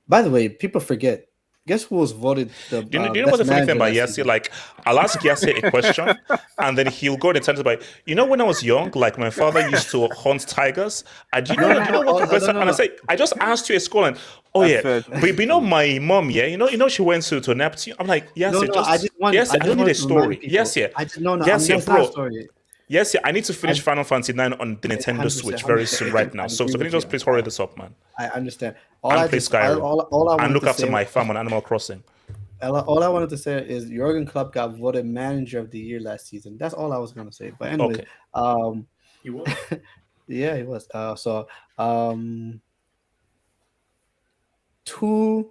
By the way, people forget. Guess who was voted the Do you know what the funny thing about Yassi? Like, I'll ask Yassi a question, and then he'll go and tell us about, when I was young, like, my father used to hunt tigers. Do you know what the best? And I say, I just asked you a school, and but you know my mom, she went to Neptune. I'm like, Yassi, I don't need a story. Bro. Yes, I need to finish Final Fantasy 9 on the Nintendo Switch very soon right now. So can you just please hurry this up, man? I understand. And play Skyrim. And look after my farm on Animal Crossing. All I wanted to say is Jurgen Klopp got voted Manager of the Year last season. That's all I was going to say. But anyway, He was. Yeah, he was. 2-0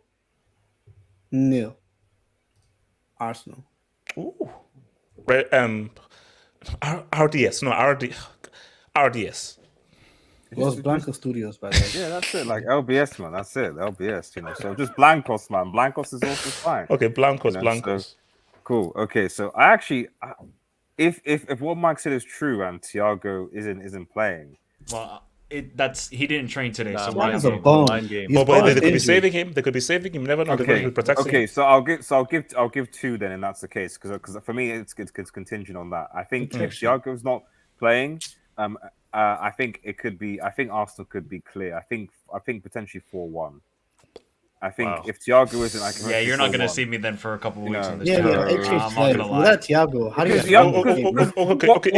Arsenal. Ooh. Right, RDS. Los Blancos Studios, by the way. Yeah, that's it. Like LBS, man. That's it. LBS, So just Blancos, man. Blancos is also fine. Okay, Blancos. So, cool. Okay, so I actually, if what Mike said is true and Thiago isn't playing, well, he didn't train today, so Blancos a bone. But they could be saving him. They could be saving him. Never know. Okay. They're going to be protecting him. So I'll give 2 then, and that's the case because for me it's contingent on that. I think if Thiago's not playing, I think it could be. I think Arsenal could be clear. I think potentially 4-1. I think if Thiago isn't, I can. Yeah, you're not going to see me then for a couple of weeks on this. Yeah, I'm not going to lie. Without Thiago, how do you? Okay.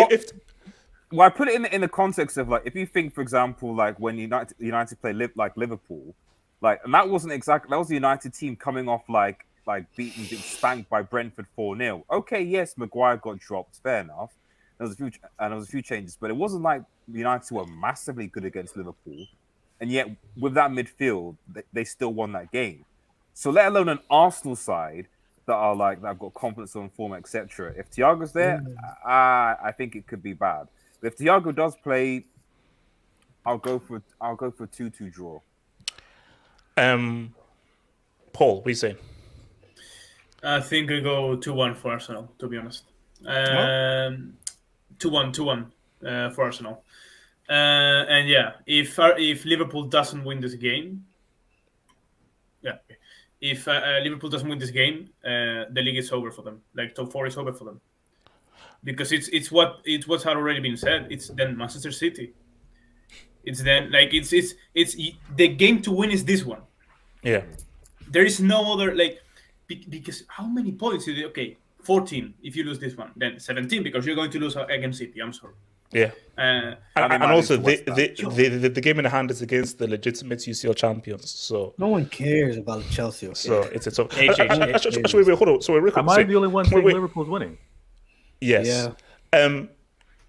Well, I put it in the context of like if you think, for example, like when United play Liverpool, like and that was the United team coming off like being spanked by Brentford 4-0. Okay, yes, Maguire got dropped, fair enough. There was a few changes, but it wasn't like United were massively good against Liverpool, and yet with that midfield, they still won that game. So let alone an Arsenal side that are like that have got confidence on form, etc. If Thiago's there, I think it could be bad. But if Thiago does play, I'll go for 2-2 draw. Paul, what do you say? I think I go 2-1 for Arsenal, to be honest. 2-1 for Arsenal. And yeah, if Liverpool doesn't win this game, Liverpool doesn't win this game, the league is over for them. Like top 4 is over for them, because it's what's had already been said. It's then Manchester City. It's then like it's the game to win is this one. Yeah. There is no other because how many points is it? Okay, 14 if you lose this one, then 17 because you're going to lose against City. I'm sorry. Yeah. And also the game in hand is against the legitimate UCL champions. So no one cares about Chelsea. So it's a tough. Actually, wait, hold on. So we're Am I the only one saying Liverpool's winning? Yes. Yeah.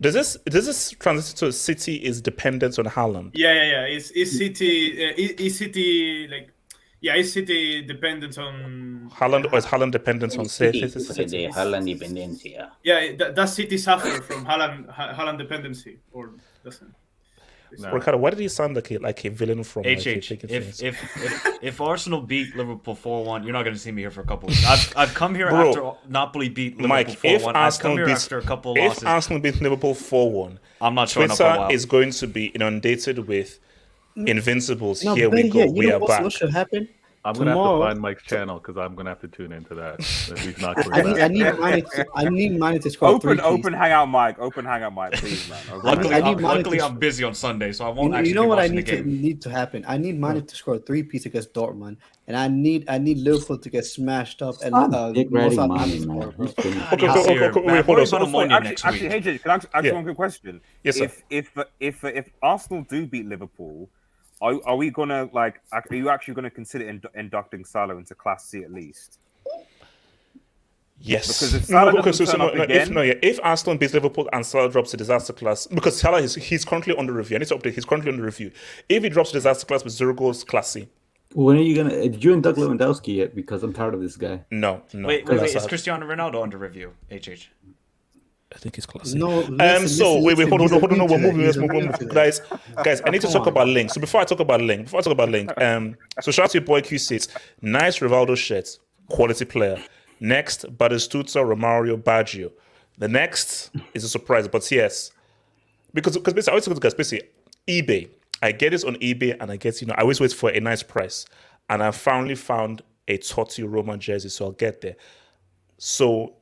Does this transition to City is dependent on Haaland? Yeah. Is City like? Yeah, is City dependent on Haaland, or is Haaland dependent on City? The Haaland dependency. Yeah, does City suffer from Haaland dependency, or doesn't? No. Ricardo, why did he sound like a villain from If Arsenal beat Liverpool 4-1, you're not going to see me here for a couple of weeks. I've come here after Napoli beat Liverpool 4-1. I've come here after a couple of losses. If Arsenal beat Liverpool 4-1, I'm not showing Twitter up a while. is going to be inundated with Invincibles. No, here we go. We are back. What should happen? I'm going to have to find Mike's channel because I'm going to have to tune into that. If he's not I need Mane to score open hangout mic, please, man. Luckily, I'm busy on Sunday, so I won't actually. You know what I need need to happen? I need Mane to score 3 pieces against Dortmund, and I need Liverpool to get smashed up and Dick riding Mane, man. Wait, hold on. Omonia next week. Actually, hey, Jay, can I ask one quick question? Yes, sir. If Arsenal do beat Liverpool, are we gonna are you actually gonna consider inducting Salah into Class C at least? Yes. Because if Salah if Arsenal beats Liverpool and Salah drops to disaster class, because Salah he's currently under review. I need to update. He's currently under review. If he drops to disaster class with 0 goals, Class C. When are you gonna? Did you induct Lewandowski yet? Because I'm tired of this guy. No. Wait. Is Cristiano Ronaldo under review? HH. I think he's classic. No, hold on. We're moving. Guys, I need to talk about Link. So before I talk about Link, so shout out to your boy Q6. Nice Rivaldo shirt, quality player. Next, Batistuta, Romario, Baggio. The next is a surprise, but yes, because basically I always look at basically eBay. I get this on eBay, and I get I always wait for a nice price, and I finally found a Totti Roma jersey, so I'll get there. So.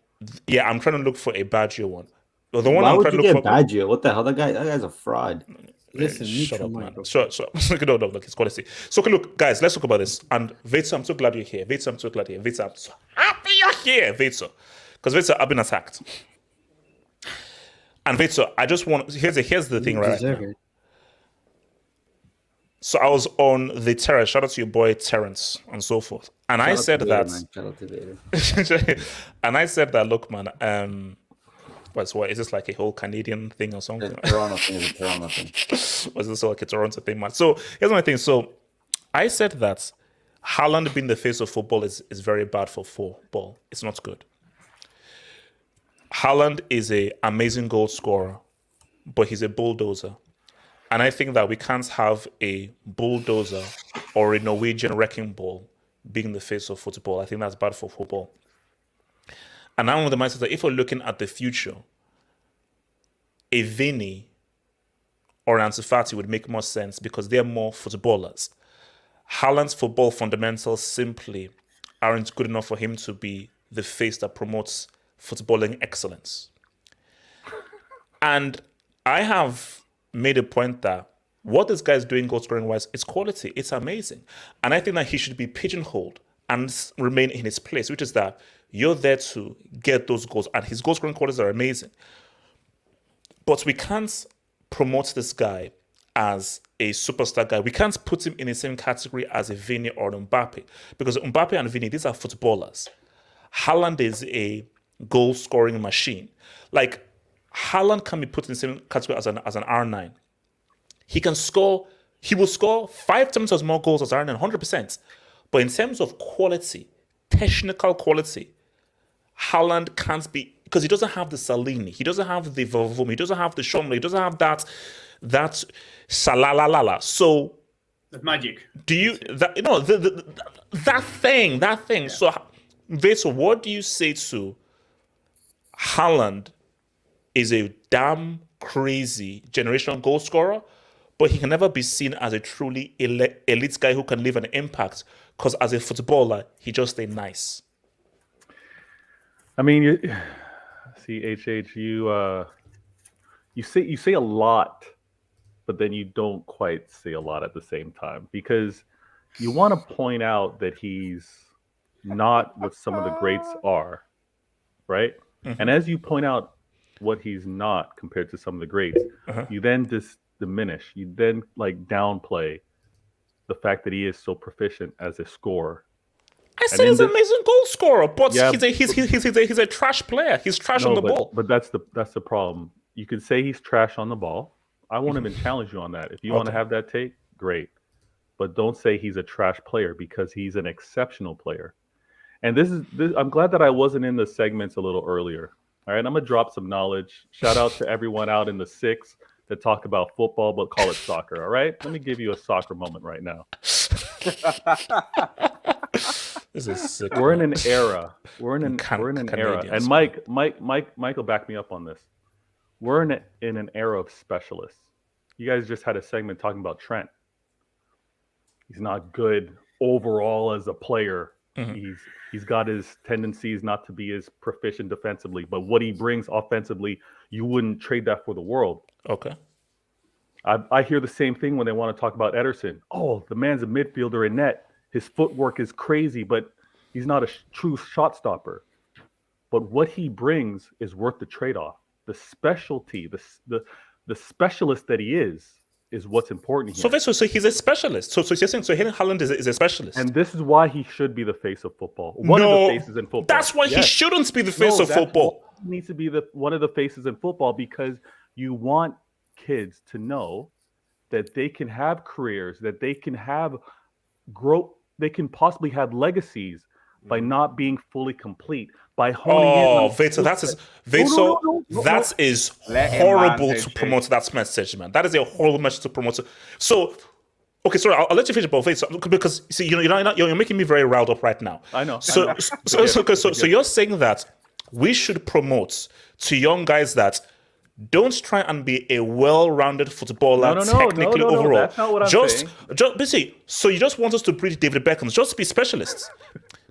Yeah, I'm trying to look for a Baggio one. The one Why I'm would trying you to look get Baggio? What the hell? That guy's a fraud. Listen, shut up, man. Sure. No, it's quality. So, okay, look, guys, let's talk about this. And Vitsa, I'm so glad you're here. Vitsa, I'm so happy you're here, Vitsa. Because Vitsa, I've been attacked. And Vitsa, I just want... Here's the thing right now. So I was on the terrace. Shout out to your boy Terrence and so forth. And I said that. And I said that. Look, man. What is this like a whole Canadian thing or something? The Toronto thing is a Toronto thing. Was this like a Toronto thing, man? So here's my thing. So I said that Haaland being the face of football is very bad for football. It's not good. Haaland is an amazing goal scorer, but he's a bulldozer. And I think that we can't have a bulldozer or a Norwegian wrecking ball being the face of football. I think that's bad for football. And I'm with the mindset that if we're looking at the future, a Vini or an Ansu Fati would make more sense because they're more footballers. Haaland's football fundamentals simply aren't good enough for him to be the face that promotes footballing excellence. And I have made a point that what this guy's doing goal scoring wise is quality. It's amazing. And I think that he should be pigeonholed and remain in his place, which is that you're there to get those goals. And his goal scoring qualities are amazing. But we can't promote this guy as a superstar guy. We can't put him in the same category as a Vini or an Mbappe. Because Mbappe and Vini, these are footballers. Haaland is a goal scoring machine. Like, Haaland can be put in the same category as an R9. He will score 5 times as more goals as R9, 100%. But in terms of quality, technical quality, Haaland can't be, because he doesn't have the Salini, he doesn't have the Vavum, he doesn't have the Shomla, he doesn't have that Salalalala. So That magic. do you that thing? Yeah. So, Veso, what do you say to Haaland? Is a damn crazy generation goal scorer, but he can never be seen as a truly elite guy who can leave an impact. Because as a footballer, he just ain't nice. I mean, you say a lot, but then you don't quite say a lot at the same time, because you want to point out that he's not what some of the greats are, right? Mm-hmm. And as you point out what he's not compared to some of the greats, you then just diminish, you then like downplay the fact that he is so proficient as a scorer. I said he's an amazing goal scorer, but he's a trash player. He's trash on the ball. But that's the problem. You could say he's trash on the ball. I won't even challenge you on that. If you want to have that take, great. But don't say he's a trash player, because he's an exceptional player. And this I'm glad that I wasn't in the segments a little earlier. All right, I'm going to drop some knowledge. Shout out to everyone out in the six that talk about football but call it soccer, all right? Let me give you a soccer moment right now. This is sick. We're in an era. We're in an era. And Mike will back me up on this. We're in an era of specialists. You guys just had a segment talking about Trent. He's not good overall as a player. Mm-hmm. He's got his tendencies not to be as proficient defensively, but what he brings offensively, you wouldn't trade that for the world. Okay. I hear the same thing when they want to talk about Ederson. Oh, the man's a midfielder in net. His footwork is crazy, but he's not a true shot stopper. But what he brings is worth the trade-off. The specialty, the specialist that he is what's important here. So he's a specialist. So you're saying Haaland is a specialist. And this is why he should be the face of football. One of the faces in football. That's why he shouldn't be the face of football. He needs to be one of the faces in football, because you want kids to know that they can have careers, that they can have growth, they can possibly have legacies by not being fully complete, by honing in. Veto, that is horrible to promote that message, man. That is a horrible message to promote. So, okay, sorry, I'll let you finish about Veto, because see, you're making me very riled up right now. I know. So you're saying that we should promote to young guys that don't try and be a well-rounded footballer technically overall. That's not what I'm saying. So you just want us to breed David Beckham, just be specialists.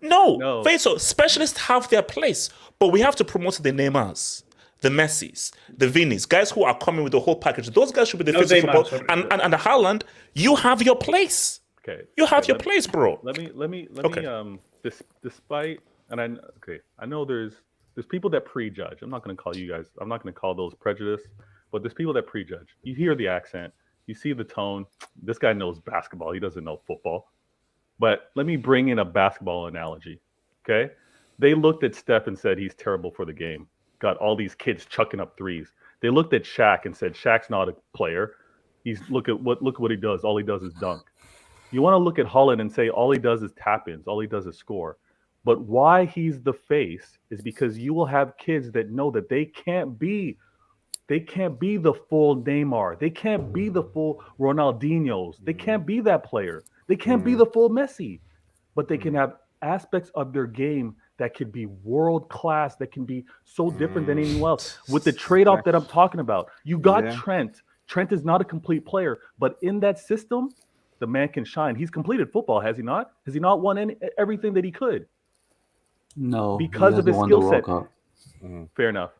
No. So specialists have their place, but we have to promote the Neymars, the Messis, the Vinnies, guys who are coming with the whole package. Those guys should be the face of football. And the Haaland, you have your place. Okay. You have your place, bro. Let me despite, and I know there's people that prejudge. I'm not going to call you guys, I'm not going to call those prejudice, but there's people that prejudge. You hear the accent, you see the tone. This guy knows basketball. He doesn't know football. But let me bring in a basketball analogy, okay? They looked at Steph and said he's terrible for the game. Got all these kids chucking up threes. They looked at Shaq and said Shaq's not a player. Look at what he does. All he does is dunk. You want to look at Haaland and say all he does is tap-ins. All he does is score. But why he's the face is because you will have kids that know that they can't be the full Neymar. They can't be the full Ronaldinhos. They can't be that player. They can't be the full Messi. But they can have aspects of their game that could be world class, that can be so different than anyone else. With the trade-off that I'm talking about, you got Trent. Trent is not a complete player, but in that system, the man can shine. He's completed football, has he not? Has he not won everything that he could? No, because of his skill set. Fair enough.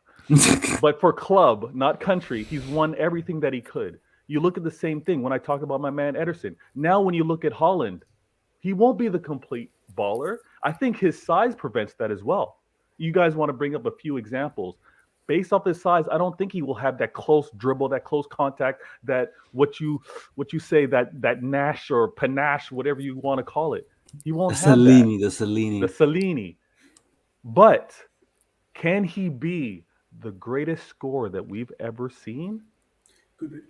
But for club, not country, he's won everything that he could. You look at the same thing when I talk about my man Ederson. Now, when you look at Haaland, he won't be the complete baller. I think his size prevents that as well. You guys want to bring up a few examples. Based off his size, I don't think he will have that close dribble, that close contact, that what you say, that Nash or panache, whatever you want to call it. He won't have that. The Cellini. But can he be the greatest scorer that we've ever seen?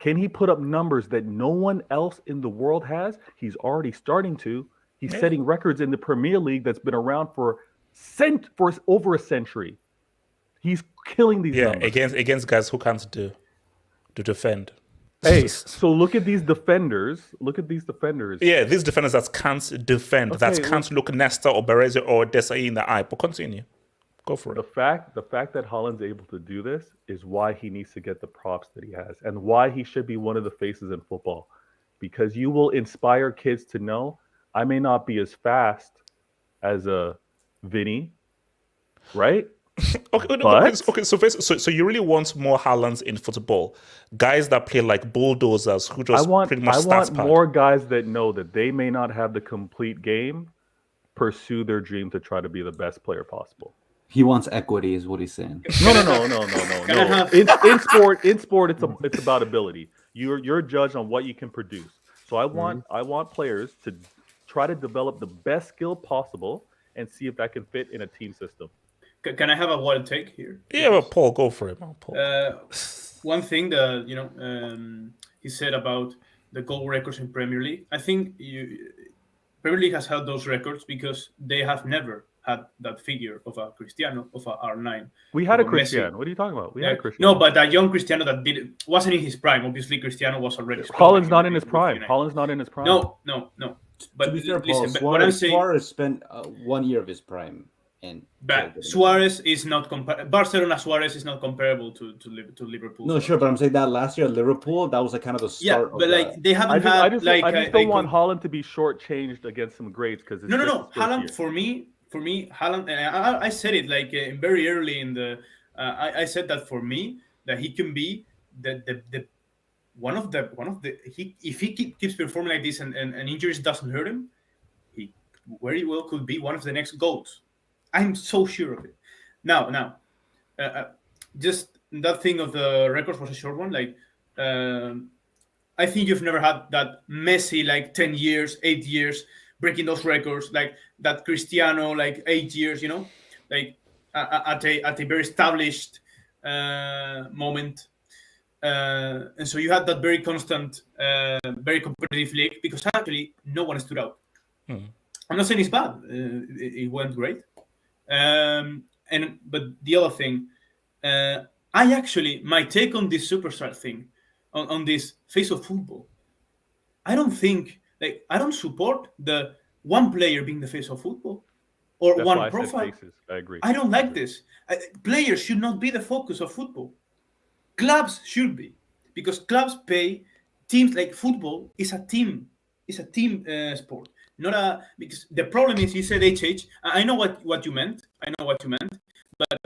Can he put up numbers that no one else in the world has? He's already starting to. He's setting records in the Premier League that's been around for for over a century. He's killing these numbers. Against guys who can't do to defend. Hey, so look at these defenders. Yeah, these defenders that can't defend, that can't look Nesta or Bereze or Desai in the eye. But continue. Go for it. The fact that Haaland's able to do this is why he needs to get the props that he has and why he should be one of the faces in football. Because you will inspire kids to know I may not be as fast as a Vinny, right? So you really want more Haalands in football? Guys that play like bulldozers who just pretty much I want more guys that know that they may not have the complete game, pursue their dream to try to be the best player possible. He wants equity, is what he's saying. No. In sport, it's about ability. You're judged on what you can produce. So I want players to try to develop the best skill possible and see if that can fit in a team system. Can I have a wild take here? Yeah, well, Paul, go for it, man. Paul. One thing that he said about the goal records in Premier League. I think Premier League has held those records because they have never had that figure of a Cristiano, of a R9. We had a Cristiano. Messi. What are you talking about? We had a Cristiano. No, but that young Cristiano that wasn't in his prime. Obviously, Cristiano was already. Haaland's not in his prime. No. But listen, Paul, what I'm saying, Suarez spent 1 year of his prime. But Suarez is not Barcelona. Suarez is not comparable to Liverpool. No, sure, but I'm saying that last year at Liverpool, that was like kind of the start. Yeah, but like they haven't had. I just don't want Haaland to be shortchanged against some greats because no. Haaland for me, Haaland. And I said it like very early in the. I said that for me that he can be the one of the if he keeps performing like this and injuries doesn't hurt him, he very well could be one of the next GOATs. I'm so sure of it. Now, just that thing of the records was a short one. Like, I think you've never had that Messi like 10 years, 8 years breaking those records, like that Cristiano like 8 years. Like at a very established moment. And so you had that very constant, very competitive league because actually no one stood out. I'm not saying it's bad. It went great. But the other thing, my take on this superstar thing, on this face of football, I don't support the one player being the face of football or That's one why profile. I said faces. I agree. I don't like this. Players should not be the focus of football. Clubs should be, because clubs pay teams. Like football is a team. It's a team sport. Because the problem is you said HH. I know what you meant. But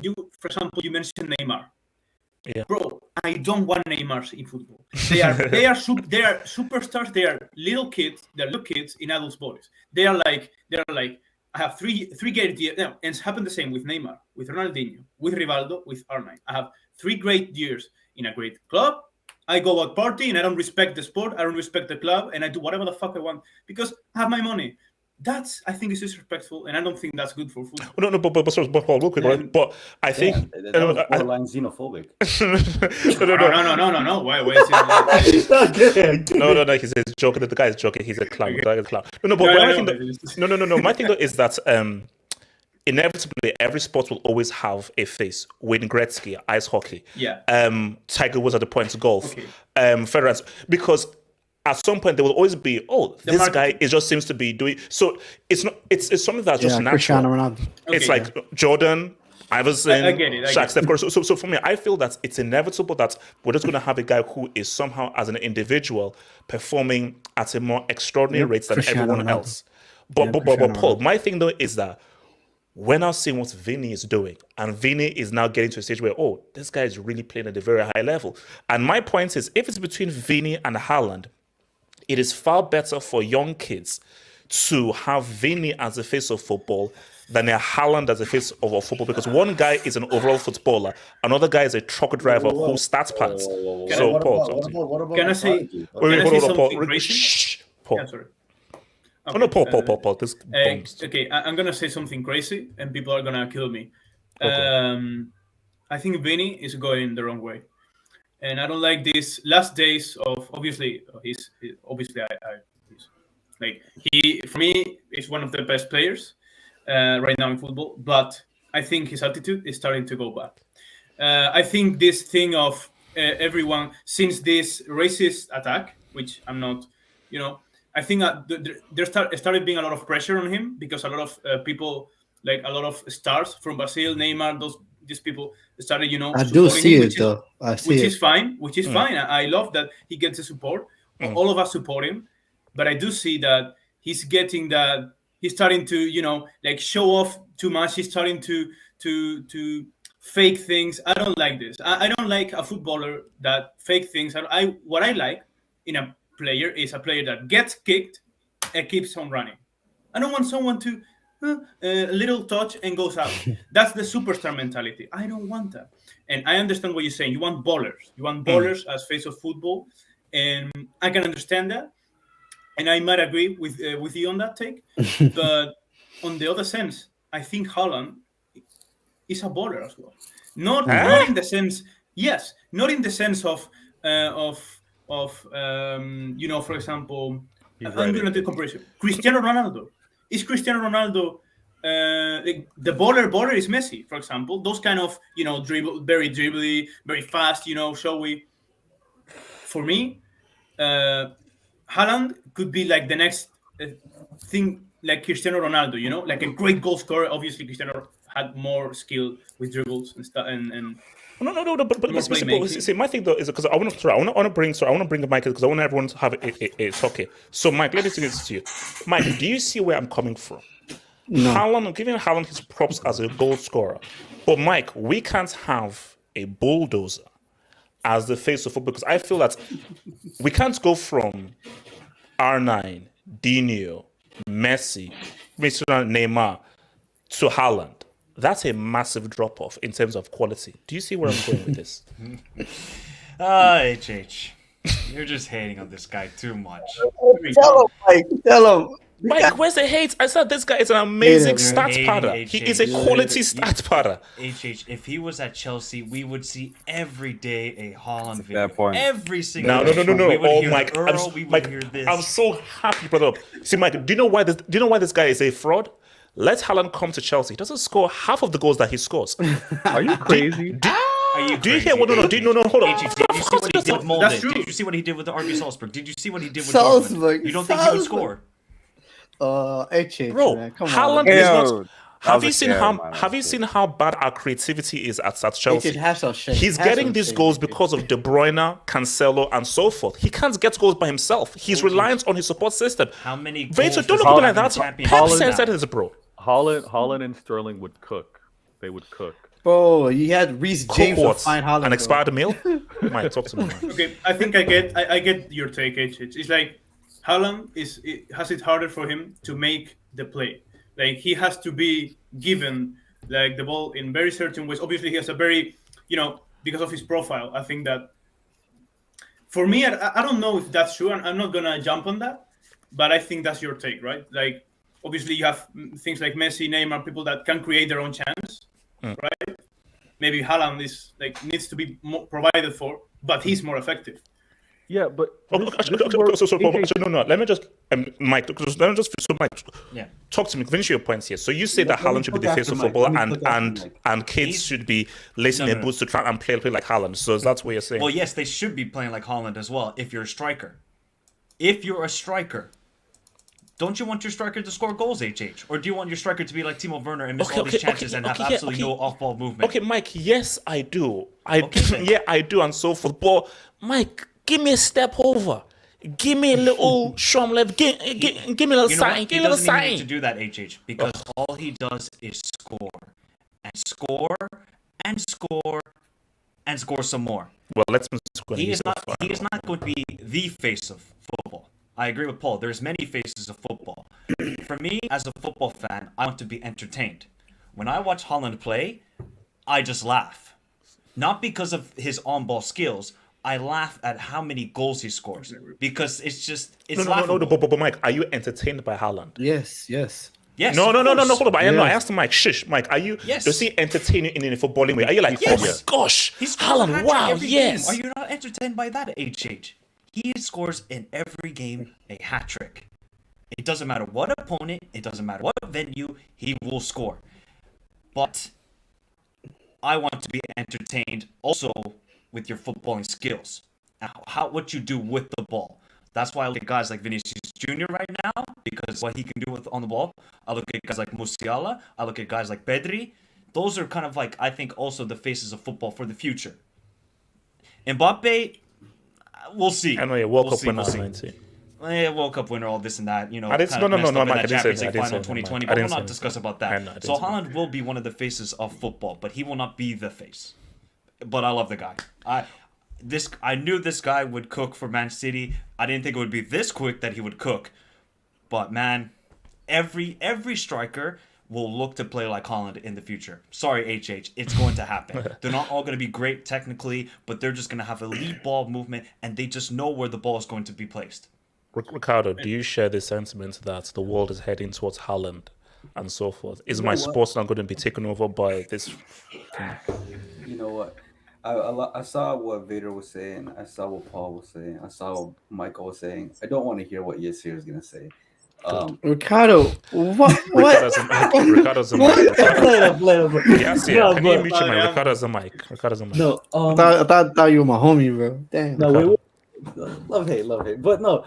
you, for example, you mentioned Neymar. Yeah. Bro, I don't want Neymar in football. They are superstars. They are little kids. They're little kids in adults' bodies. They are like I have three great years. And it's happened the same with Neymar, with Ronaldinho, with Rivaldo, with R9. I have 3 great years in a great club. I go out party and I don't respect the sport. I don't respect the club, and I do whatever the fuck I want because I have my money. I think is disrespectful, and I don't think that's good for football. No, but Paul, real quick, right? But I think that was borderline xenophobic. No. Why is it? No. He's joking. The guy is joking. He's a clown. The guy is a clown. No. My thing though is that inevitably every sport will always have a face. Wayne Gretzky, ice hockey. Yeah. Tiger Woods at the points golf. Okay. Federer, because at some point there will always be, this guy just seems to be doing. So it's not. It's something that's just natural. Cristiano Ronaldo. It's like Jordan, Iverson, Shaq, Steph Curry. So for me, I feel that it's inevitable that we're just going to have a guy who is somehow, as an individual, performing at a more extraordinary rate than everyone else. But Paul, my thing though is that we're now seeing what Vinny is doing, and Vinny is now getting to a stage where, this guy is really playing at a very high level. And my point is, if it's between Vinny and Haaland, it is far better for young kids to have Vinny as a face of football than a Haaland as a face of football, because one guy is an overall footballer, another guy is a truck driver who starts pads. So, Paul, can I say something crazy? Shh, Paul. Yeah, sorry. Okay. No, Paul. This okay, I'm gonna say something crazy, and people are gonna kill me. Okay. I think Vinny is going the wrong way, and I don't like these last days of. Obviously, he's like he for me is one of the best players. right now in football, but I think his attitude is starting to go back. I think this thing of everyone, since this racist attack, which I'm not, I think there started being a lot of pressure on him because a lot of people, like a lot of stars from Brazil, Neymar, these people started, I do supporting see him, it though. I see which it. is fine. Which is fine. I love that he gets the support. All of us support him, but I do see that he's getting that. He's starting to, like show off too much. He's starting to fake things. I don't like this. I don't like a footballer that fake things. What I like in a player is a player that gets kicked and keeps on running. I don't want someone to a little touch and goes out. That's the superstar mentality. I don't want that. And I understand what you're saying. You want ballers. You want ballers as face of football, and I can understand that. And I might agree with you on that take. But on the other sense, I think Haaland is a baller as well. Not in the sense, yes, not in the sense of for example, He's I'm right, going to do AJ. comparison. Cristiano Ronaldo. Is Cristiano Ronaldo the baller is Messi, for example? Those kind of, very dribbly, very fast, showy. For me, Haaland could be like the next thing, like Cristiano Ronaldo, like a great goal scorer. Obviously, Cristiano had more skill with dribbles and stuff, and No. But more playmaking. see, my thing though is because I want to bring the mic because I want everyone to have a talk here. So, Mike, let me say this to you, Mike. Do you see where I'm coming from? No. I'm giving Haaland his props as a goal scorer, but Mike, we can't have a bulldozer as the face of football because I feel that we can't go from R9, Dino, Messi, Neymar to Haaland. That's a massive drop-off in terms of quality. Do you see where I'm going with this? HH. You're just hating on this guy too much. Tell him, Mike. Tell him. Mike, where's the hate? I said this guy is an amazing Hater, man. stats padder. He is a quality stats padder. HH, if he was at Chelsea, we would see every day a Haaland video. fair point. Every single No. day. We would Oh, hear Mike, the Earl, we would hear this. I'm so happy you brought it up. See, Mike, do you know why this guy is a fraud? Let Haaland come to Chelsea. He doesn't score half of the goals that he scores. Are you crazy? Are you Do you crazy? hear what? No, hold on. HH, did you see what he did with Molde? That's true. Did you see what he did with the RB Salzburg? Did you see what he did with Salzburg, Dortmund? You don't think he would Salzburg. score? HH, Bro, man. Come Haaland on. is Yo, not. Have you seen how? man. Have you seen how bad our creativity is at Chelsea? HH, have some shame. He's Have getting some these shame, goals HH. because of De Bruyne, Cancelo, and so forth. He can't get goals by himself. He's reliant on his support system. How many Vito, goals don't does look at me Haaland like that. have in Pep Champions says League? that is bro. Holland and Sterling would cook. They would cook. Bro, you had Reece James Cook or what? Fine Haaland. An bro. expired meal? Mike, talk to me, man. Okay, I think I get your take, HH. It's like Haaland has it harder for him to make the play. Like he has to be given like the ball in very certain ways. Obviously, he has a very, because of his profile. I think that for me, I don't know if that's true, and I'm not gonna jump on that, but I think that's your take, right? Like obviously, you have things like Messi, Neymar, people that can create their own chance, right? Maybe Haaland needs to be more provided for, but he's more effective. Yeah, but No. Let me just, Mike. Mike, Yeah. talk to me. Finish your points here. So you say that Let me Haaland should be the talk face after of Mike. football, Let me talk after and kids should be lacing their boots to try and play like Haaland. So that's what you're saying. Well, yes, they should be playing like Haaland as well if you're a striker. If you're a striker, don't you want your striker to score goals, HH? Or do you want your striker to be like Timo Werner and miss all these chances and have absolutely no off-ball movement? Okay, Mike. Yes, I do. then. Yeah, I do, and so forth. But Mike, give me a step over. Give me a little shum left. Give me a little You know what? sign. He Give me a little doesn't even need to sign. do that, HH, because all he does is score and score and score and score some more. Well, let's go. He is not going to be the face of football. I agree with Paul. There's many faces of football. For me, as a football fan, I want to be entertained. When I watch Haaland play, I just laugh. Not because of his on-ball skills. I laugh at how many goals he scores because it's laughable. But Mike, are you entertained by Haaland? Yes. Yes. No, of hold course. on. I Yes. asked Mike, Mike, are you, Yes. does he entertain you in a footballing way? Are you like, Yes. oh my gosh, He scores a Haaland, hat-trick wow, every yes. game. Are you not entertained by that, HH? He scores in every game a hat trick. It doesn't matter what opponent, it doesn't matter what venue, he will score. But I want to be entertained also with your footballing skills. What you do with the ball. That's why I look at guys like Vinicius Jr. right now, because what he can do on the ball. I look at guys like Musiala. I look at guys like Pedri. Those are kind of like, I think, also the faces of football for the future. Mbappe, we'll see. I know a World Cup winner. World Cup winner, all this and that. You know, No, Mike, I didn't say Champions League final 2020, but we'll not discuss about that. So Haaland will be one of the faces of football, but he will not be the face. But I love the guy. I knew this guy would cook for Man City. I didn't think it would be this quick that he would cook. But man, every striker will look to play like Haaland in the future. Sorry, HH, it's going to happen. They're not all going to be great technically, but they're just going to have elite ball movement, and they just know where the ball is going to be placed. Ricardo, do you share the sentiment that the world is heading towards Haaland and so forth? Is my sports not going to be taken over by this? You know what? I saw what Vader was saying. I saw what Paul was saying. I saw what Michael was saying. I don't want to hear what Yasir is going to say. Ricardo, what? Ricardo's a mic. Yes, yeah. Can you mute your mic? Ricardo's a mic. No, I thought you were my homie, bro. Damn. No, love hate. But no,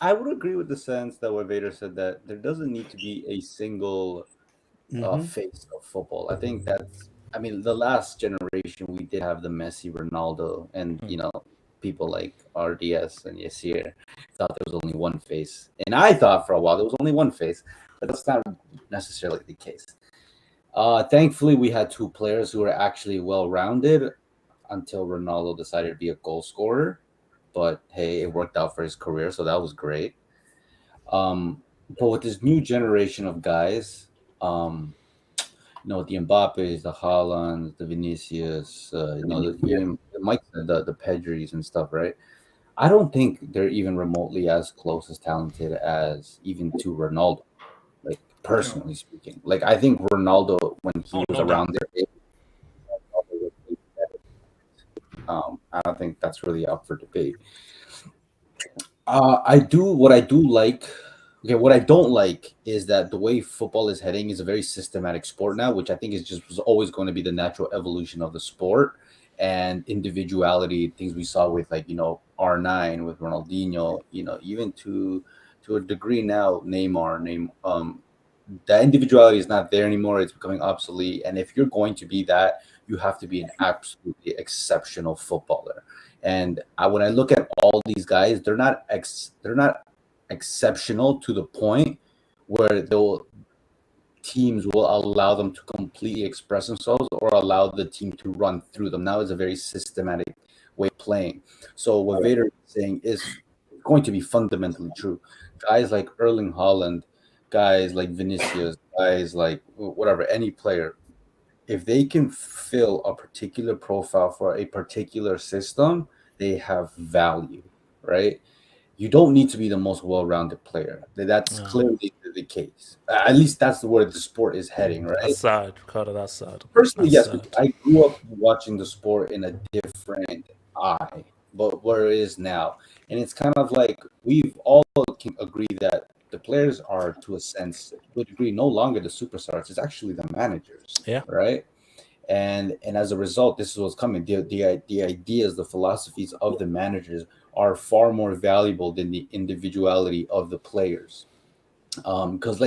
I would agree with the sense that what Vader said, that there doesn't need to be a single face of football. I think the last generation we did have the Messi, Ronaldo, and people like RDS and Yasir thought there was only one face. And I thought for a while there was only one face, but that's not necessarily the case. Thankfully, we had two players who were actually well-rounded until Ronaldo decided to be a goal scorer. But hey, it worked out for his career, so that was great. But with this new generation of guys, the Mbappes, the Haaland, the Vinicius, Mike said the Pedris and stuff, right? I don't think they're even remotely as close as talented as even to Ronaldo, like personally speaking. Like I think Ronaldo, when he was around their age, I don't think that's really up for debate. What I don't like is that the way football is heading is a very systematic sport now, which I think was always going to be the natural evolution of the sport, and individuality, things we saw with R9 with Ronaldinho, even to a degree now Neymar. That individuality is not there anymore. It's becoming obsolete. And if you're going to be that, you have to be an absolutely exceptional footballer. And when I look at all these guys, they're not exceptional to the point where teams will allow them to completely express themselves or allow the team to run through them. Now it's a very systematic way of playing. So what Vader is saying is going to be fundamentally true. Guys like Erling Haaland, guys like Vinicius, guys like whatever, any player, if they can fill a particular profile for a particular system, they have value, right? You don't need to be the most well-rounded player. That's clearly the case. At least that's where the sport is heading, right? That's sad, Ricardo. That's sad. Personally, yes, I grew up watching the sport in a different eye, but where it is now. And it's kind of like we've all can agree that the players are, to a sense, to a degree, no longer the superstars. It's actually the managers, right? And as a result, this is what's coming. The ideas, the philosophies of the managers are far more valuable than the individuality of the players. Because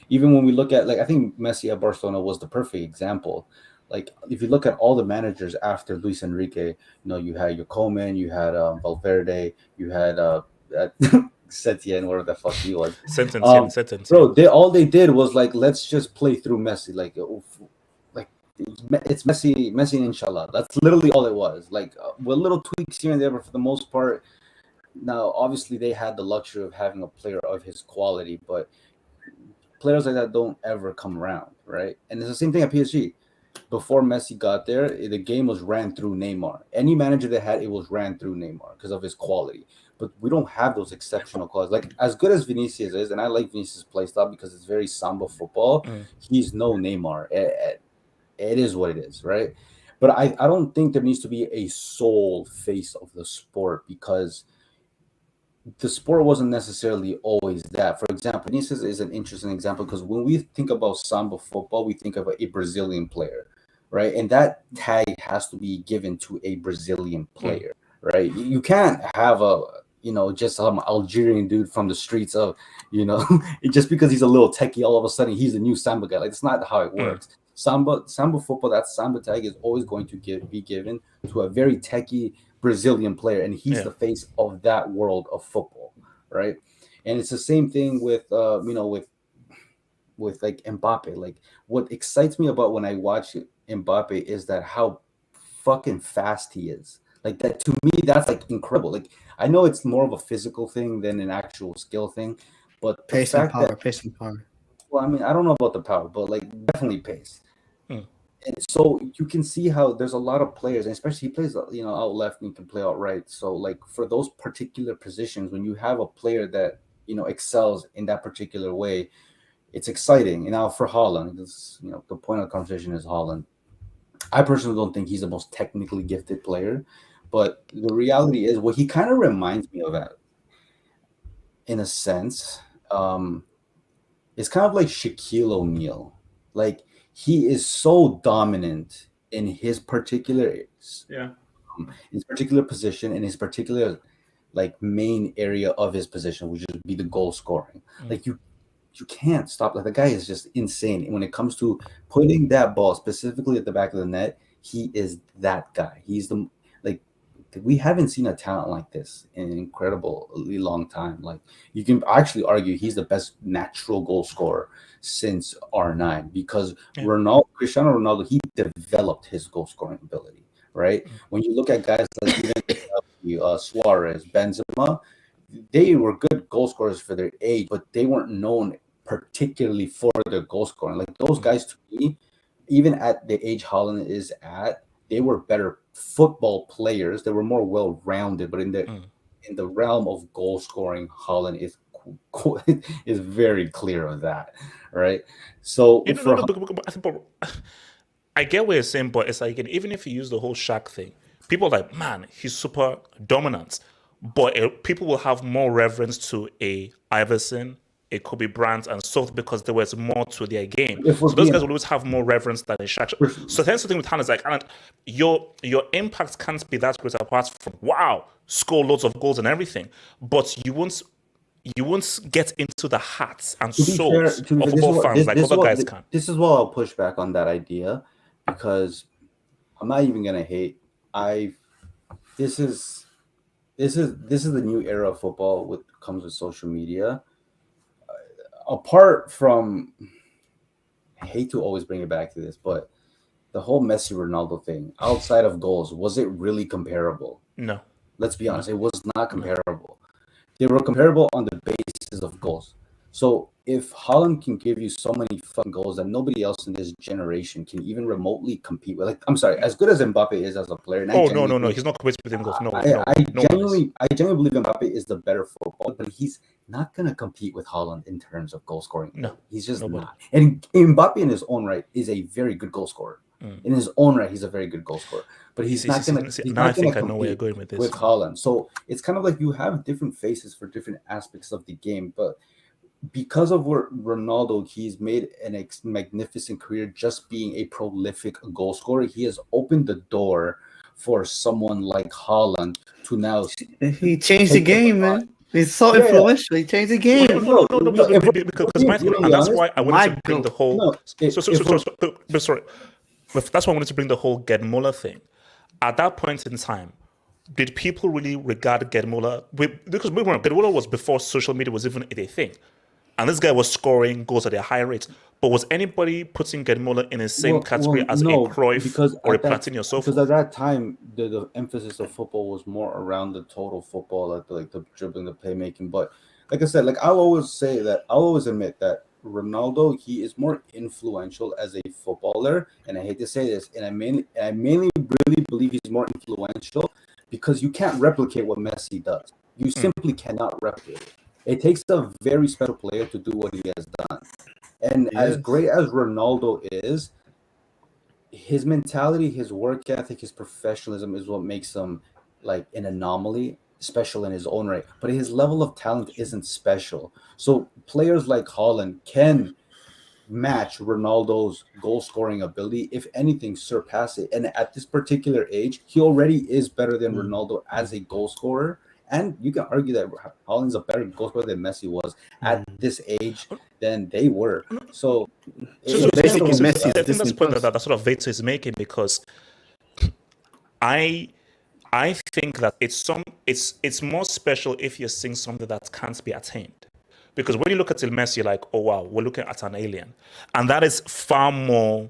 even when we look at I think Messi at Barcelona was the perfect example. Like if you look at all the managers after Luis Enrique, you had your Koeman, you had Valverde, you had Setien, whatever the fuck he was. Sentence. Bro, all they did was let's just play through Messi. It's Messi and inshallah. That's literally all it was. With little tweaks here and there, but for the most part, now obviously they had the luxury of having a player of his quality, but players like that don't ever come around, right? And it's the same thing at PSG. Before Messi got there, the game was ran through Neymar. Any manager they had, it was ran through Neymar because of his quality. But we don't have those exceptional qualities. As good as Vinicius is, and I like Vinicius' play style because it's very samba football, he's no Neymar. It is what it is, right? But I don't think there needs to be a sole face of the sport, because the sport wasn't necessarily always that. For example, Vinicius is an interesting example because when we think about samba football, we think of a Brazilian player, right? And that tag has to be given to a Brazilian player, right? You can't have just some Algerian dude from the streets of, just because he's a little techie, all of a sudden he's a new samba guy. Like, it's not how it works. Samba football, that samba tag is always going to be given to a very techie Brazilian player, and he's the face of that world of football, right? And it's the same thing with with like Mbappe. Like, what excites me about when I watch Mbappe is that how fucking fast he is. Like, that, to me, that's like incredible. Like, I know it's more of a physical thing than an actual skill thing, but pace and power. Well, I mean, I don't know about the power, but like, definitely pace. And so you can see how there's a lot of players, and especially he plays, out left and he can play out right. So like, for those particular positions, when you have a player that, excels in that particular way, it's exciting. And now for Haaland, the point of the conversation is Haaland. I personally don't think he's the most technically gifted player, but the reality is what he kind of reminds me of that, in a sense. It's kind of like Shaquille O'Neal. Like, he is so dominant in his particular position, in his particular like main area of his position, which would be the goal scoring. Like, you can't stop. Like, the guy is just insane. And when it comes to putting that ball specifically at the back of the net, he is that guy. He's we haven't seen a talent like this in an incredibly long time. Like, you can actually argue he's the best natural goal scorer since R9, because Cristiano Ronaldo, he developed his goal scoring ability, right? When you look at guys like even Suarez, Benzema, they were good goal scorers for their age, but they weren't known particularly for their goal scoring. Like, those guys, to me, even at the age Haaland is at, they were better football players. They were more well-rounded, but in the realm of goal scoring, Haaland is very clear of that, right? So I get what you're saying, but it's like, even if you use the whole Shaq thing, people are like, man, he's super dominant, but people will have more reverence to a Iverson, a Kobe Bryant, and so because there was more to their game. So those guys will always have more reverence than a Shaq. So that's the thing with Haaland, is like, your impact can't be that great apart from score loads of goals and everything, but you won't get into the hearts and souls of football fans like other guys can. This is why I'll push back on that idea, because I'm not even gonna hate. This is the new era of football comes with social media. Apart from, I hate to always bring it back to this, but the whole Messi Ronaldo thing, outside of goals, was it really comparable? No. Let's be honest, it was not comparable. They were comparable on the basis of goals. So if Haaland can give you so many fucking goals that nobody else in this generation can even remotely compete with, like, I'm sorry, as good as Mbappe is as a player. No, he's not competing with him goals. I genuinely believe Mbappe is the better footballer, but he's not gonna compete with Haaland in terms of goal scoring. No, he's just not. And Mbappe in his own right is a very good goal scorer. In his own right, he's a very good goal scorer, but he's not going to. Now I think I know where you're going with this. With Haaland, so it's kind of like you have different faces for different aspects of the game, but because of Ronaldo, he's made an magnificent career just being a prolific goal scorer. He has opened the door for someone like Haaland to now. He changed the game, man. He's so influential. He changed the game. No, because my thing, and that's why I wanted to bring the whole. Sorry. That's why I wanted to bring the whole Gerd Müller thing. At that point in time, did people really regard Gerd Müller? Because Gerd Müller was before social media was even a thing. And this guy was scoring goals at a high rate. But was anybody putting Gerd Müller in the same category as a Cruyff or a Platini or so forth? Because at that time, the emphasis of football was more around the total football, like the dribbling, the playmaking. But like I said, I'll always admit that Ronaldo, he is more influential as a footballer. And I hate to say this, and I mainly really believe he's more influential because you can't replicate what Messi does. You simply cannot replicate it. It takes a very special player to do what he has done. And as great as Ronaldo is, his mentality, his work ethic, his professionalism is what makes him like an anomaly special in his own right, but his level of talent isn't special. So players like Haaland can match Ronaldo's goal scoring ability, if anything, surpass it. And at this particular age, he already is better than Ronaldo as a goal scorer. And you can argue that Haaland's a better goal scorer than Messi was at this age than they were. So basically, Messi I think that's the point that sort of Veto is making, because I think that it's more special if you're seeing something that can't be attained. Because when you look at Messi, you're like, oh wow, we're looking at an alien, and that is far more.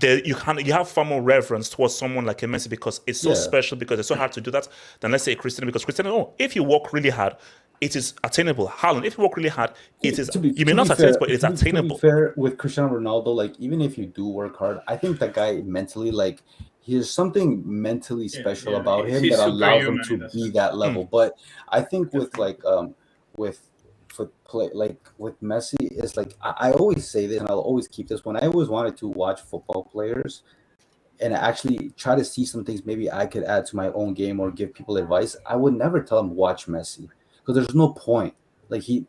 You have far more reverence towards someone like a Messi, because it's so special, because it's so hard to do that, than let's say a Cristiano, because Cristiano, if you work really hard, it is attainable. Haaland, if you work really hard, it is. You may not attain it, but it's attainable. To be fair, with Cristiano Ronaldo, like even if you do work hard, I think that guy mentally, like there's something mentally special about him that allows him to be that level. But I think with with Messi, it's like I always say this, and I'll always keep this. When I always wanted to watch football players and actually try to see some things maybe I could add to my own game or give people advice, I would never tell them watch Messi, because there's no point. Like he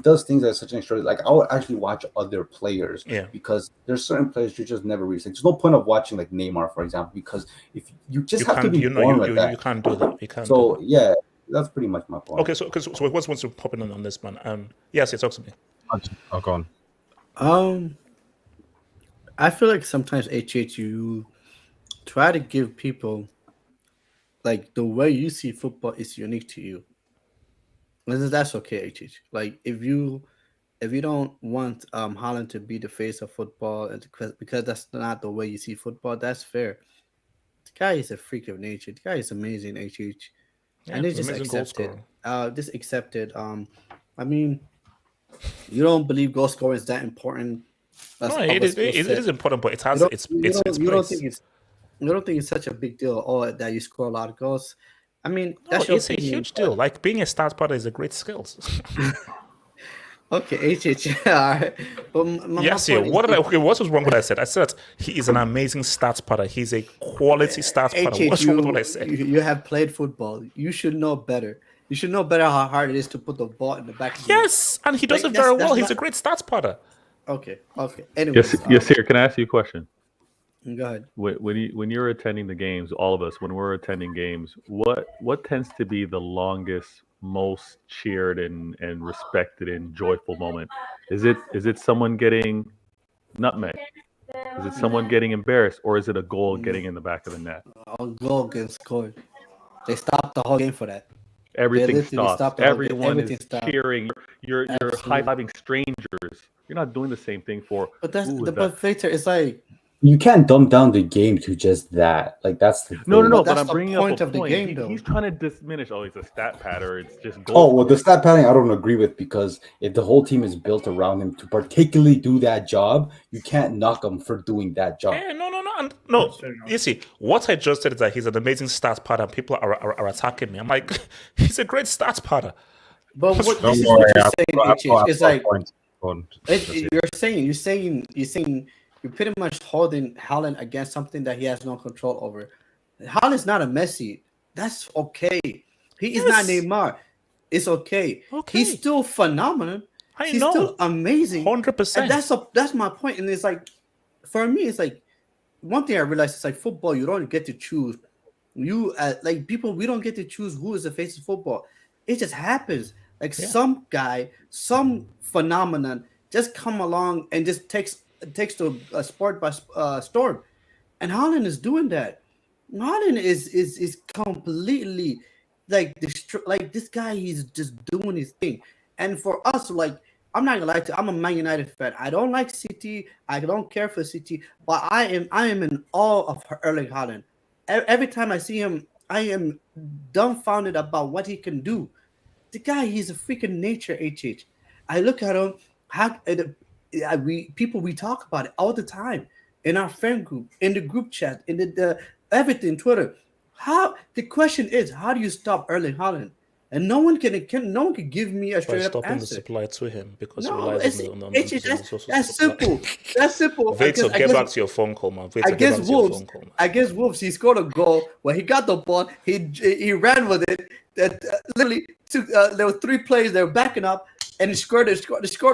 does things at such an extraordinary. Like I would actually watch other players, because there's certain players you just never reach. Like, there's no point of watching like Neymar, for example, because if you just have to be born like that. You can't do that. You can't. So yeah, that's pretty much my point. Okay, so what's wants to pop in on this one? Yes, talk to me. Oh, go on. I feel like sometimes you try to give people like the way you see football is unique to you. And that's okay, HH. Like if you don't want Haaland to be the face of football, and because that's not the way you see football, that's fair. The guy is a freak of nature. The guy is amazing, HH. And they just accepted. I mean, you don't believe goal scoring is that important? No, it is important, but it has its place. You don't think it's such a big deal, or that you score a lot of goals? I mean, that's it's a huge deal. Like being a star player is a great skill. Okay, HH. All right. But what was wrong with what I said? I said he is an amazing stats player. He's a quality stats player. What's wrong with what I said? You have played football. You should know better. You should know better how hard it is to put the ball in the back of the net. And he does it very well. He's a great stats player. Okay. Anyways, yes, sir. Can I ask you a question? Go ahead. When you're attending the games, all of us, when we're attending games, what tends to be the longest, most cheered and respected and joyful moment? Is it someone getting nutmeg? Is it someone getting embarrassed, or is it a goal getting in the back of the net? A goal gets scored. They stopped the whole game for that. Everything stops. Everyone is cheering. You're high-fiving strangers. You're not doing the same thing for. But but Victor, it's like you can't dumb down the game to just that. Like that's the thing. No. But I'm bringing up a point. The game, he's trying to diminish. Oh, he's a stat patter. It's just goal. Oh well, the stat padding I don't agree with, because if the whole team is built around him to particularly do that job, you can't knock him for doing that job. Yeah, no. You see, what I just said is that he's an amazing stats patter, and people are attacking me. I'm like, he's a great stats patter. But what you're saying, it's like you're saying. You're pretty much holding Haaland against something that he has no control over. Haaland's not a Messi. That's okay. He is not Neymar. It's okay. He's still phenomenal. He's still amazing. 100%. And that's my point. And it's like, for me, it's like one thing I realized is like football. You don't get to choose. Like people, we don't get to choose who is the face of football. It just happens. Like some guy, some phenomenon just come along and just takes the sport by storm, and Haaland is doing that. Haaland is completely like this guy. He's just doing his thing, and for us, like I'm not gonna lie to you, I'm a Man United fan. I don't like City. I don't care for City, but I am in awe of Erling Haaland. Every time I see him, I am dumbfounded about what he can do. The guy, he's a freaking nature. I look at him. We talk about it all the time in our friend group, in the group chat, in the everything, Twitter. The question is, how do you stop Erling Haaland? And no one can give me a straight up stopping answer. The supply to him, because he No, relies that's simple. That's simple. Victor, get back to your phone call, man. Against Wolves, he scored a goal where he got the ball, he ran with it, that literally there were 3 players that were backing up, and they scored a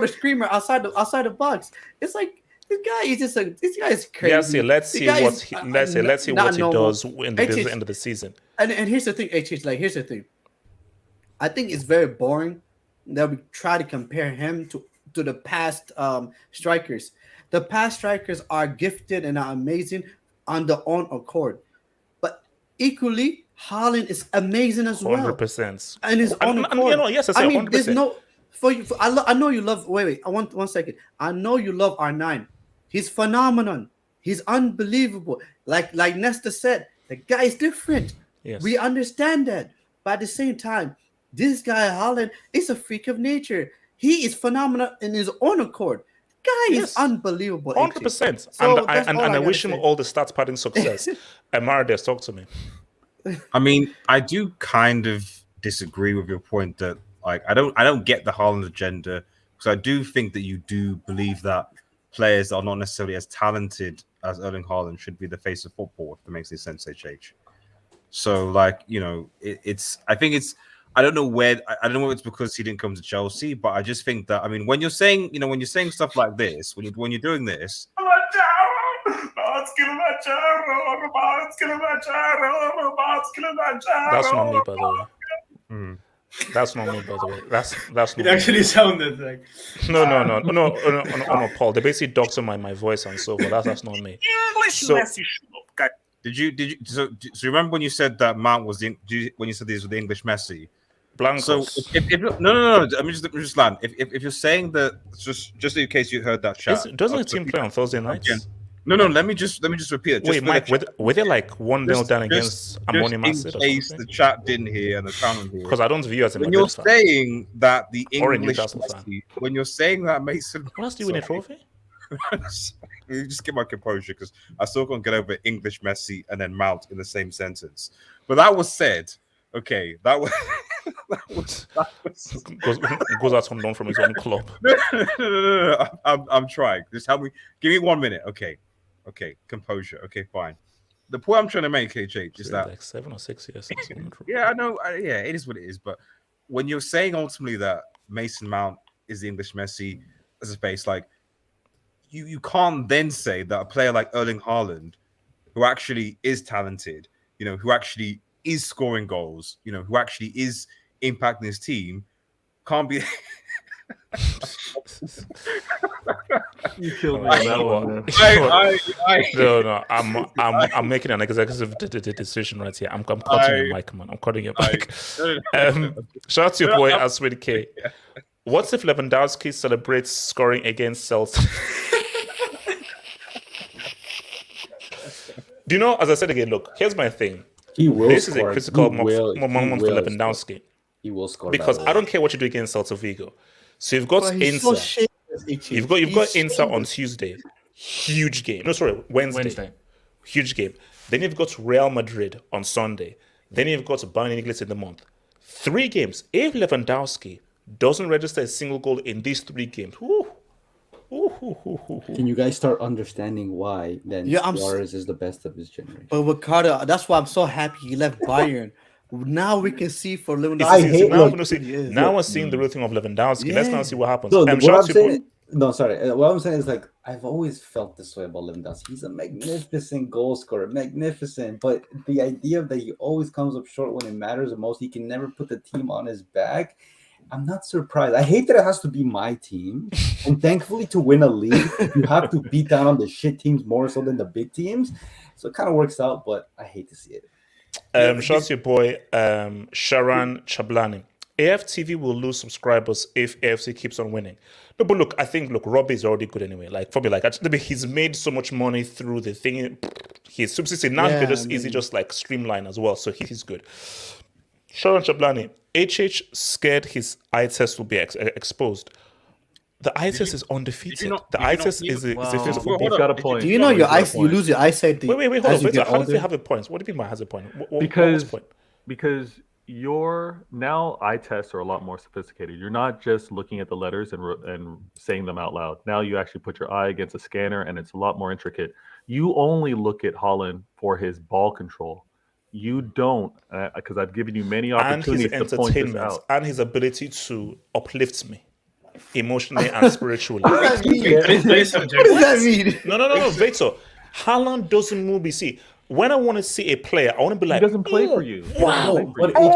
screamer outside the box. It's like this guy is crazy. Yeah, let's see what he does in the end of the season. And here's the thing, here's the thing. I think it's very boring that we try to compare him to the past strikers. The past strikers are gifted and are amazing on their own accord, but equally, Haaland is amazing as well. 100%. And his own accord. Yes, I mean, 100%. There's no for you. I know you love. Wait. I want 1 second. I know you love R9. He's phenomenon. He's unbelievable. Like Nesta said, the guy is different. Yes. We understand that, but at the same time, this guy Haaland is a freak of nature. He is phenomenal in his own accord. Guy is unbelievable. 100%. So and I wish him all the stats padding success. Marius, talk to me. I mean, I do kind of disagree with your point that like I don't get the Haaland agenda, because I do think that you do believe that players that are not necessarily as talented as Erling Haaland should be the face of football, if that makes any sense, HH. So like, you know, I don't know where it's because he didn't come to Chelsea, but I just think that, I mean, when you're saying stuff like this, when you're doing this, that's not me, by the way. That's not me, by the way. That's not. It actually sounded like. No, Paul. They basically doctor my voice and so forth. That's not me. Messi. Did you? So remember when you said that Mount was when you said these were the English Messi? Blancos. So if no. Let me just land. If you're saying that, just in case you heard that chat, doesn't the team play on Thursday nights? No. Let me just repeat it. Wait, Mike, were they like 1-0 down against Omonia? In case the chat didn't hear and the channel hear, because I don't view as a when you're saying that the English Messi, when you're saying that Mason, what else do you win a trophy? You just get my composure, because I still can't get over English Messi and then Mount in the same sentence. But that was said. Okay, that was goes out some from his own club. No. I'm trying. Just help me. Give me 1 minute. Okay, composure. Okay, fine. The point I'm trying to make, KJ, is that like 7 or 6 years. Yeah, I know. Yeah, it is what it is. But when you're saying ultimately that Mason Mount is the English Messi as a base, like you can't then say that a player like Erling Haaland, who actually is talented, you know, who actually is scoring goals, you know, who actually is impacting his team, can't be. You killed me on that one, man. No, I'm making an executive decision right here. I'm cutting your mic, man. I'm cutting your mic. Shout out to your boy Aswin K. What if Lewandowski celebrates scoring against Celtic? Do you know, as I said again, look, here's my thing. This is a critical moment for Lewandowski. He will score. Because I don't care what you do against Celta Vigo. So you've got Inter. You've got Inter on Tuesday. Huge game. No, sorry, Wednesday. Huge game. Then you've got Real Madrid on Sunday. Then you've got Bayern in the month. 3 games. If Lewandowski doesn't register a single goal in these 3 games, can you guys start understanding why then Suarez is the best of his generation? But Ricardo, that's why I'm so happy he left Bayern. Now we can see for Lewandowski. Now we're seeing the real thing of Lewandowski. Yeah. Let's now see what happens. So what I'm saying is, like, I've always felt this way about Lewandowski. He's a magnificent goal scorer, magnificent. But the idea that he always comes up short when it matters the most, he can never put the team on his back. I'm not surprised. I hate that it has to be my team. And thankfully, to win a league, you have to beat down on the shit teams more so than the big teams. So it kind of works out, but I hate to see it. Shout out to your boy, Sharan Chablani. AFTV will lose subscribers if AFC keeps on winning. No, but look, I think, Robbie is already good anyway. Like, probably, he's made so much money through the thing. He's subsisting. Now he just easy, just like streamline as well. So he's good. Sharon Chablani, HH scared his eye test will be exposed. The eye test is undefeated. The eye test is a physical. He's got a point. Do you know your eyes? You lose your eyesight. Wait, hold on. How does he have a point? What do you mean by has a point? Because your now eye tests are a lot more sophisticated. You're not just looking at the letters and saying them out loud. Now you actually put your eye against a scanner, and it's a lot more intricate. You only look at Haaland for his ball control. You don't, because I've given you many And his opportunities to point this entertainment out. and his ability to uplift me emotionally and spiritually. That is What subjective. does that mean? No, Victor. Haaland doesn't move me. See, when I want to see a player, I want to be He like, doesn't play for you. He doesn't wow. play for But you.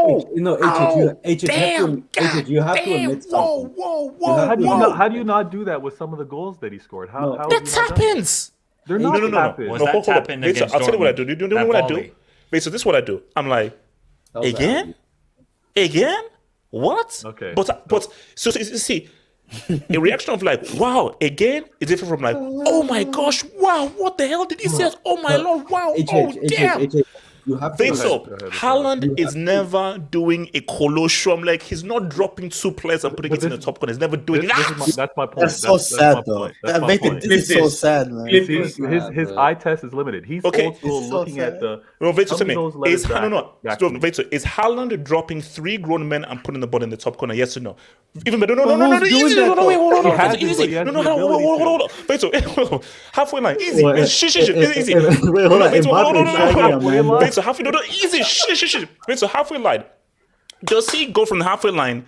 HH, you have to admit something. How do you not do that with some of the goals that he scored? How have you That not done that? happens. They're not No. tapping. Was that hold up. tapping Victor, against I'll tell you what I Dortmund? do. Do you know That what I do? volley? Victor, this is what I do. I'm like, That was again? Again? What? Okay. But so you see, a reaction of like, wow, again is different from like, oh my gosh, wow, what the hell did he say? Oh my lord, wow, oh damn. You have to. Victor, Go ahead. Haaland is never doing a colosseum. Like, he's not dropping two players and putting it in the top corner. He's never doing that. That's my point. That's so sad, my though. point. That's my Victor, point. this is so sad, man. Clip See, this. his eye test is limited. He's Okay. old school This is so looking sad. at the. No, Victor, some tell me, of those letters is back- Victor, is Haaland dropping three grown men and putting the ball in the top corner? Yes or no? Even better, no, who's doing easy. that, No, wait, hold on, He has to, easy. but he has No, the ability hold on. Victor, halfway line, easy. Wait, Easy. wait, hold on. Victor, Mbappe is lagging, man. Victor, halfway, no, easy. Victor, halfway line. Does he go from the halfway line,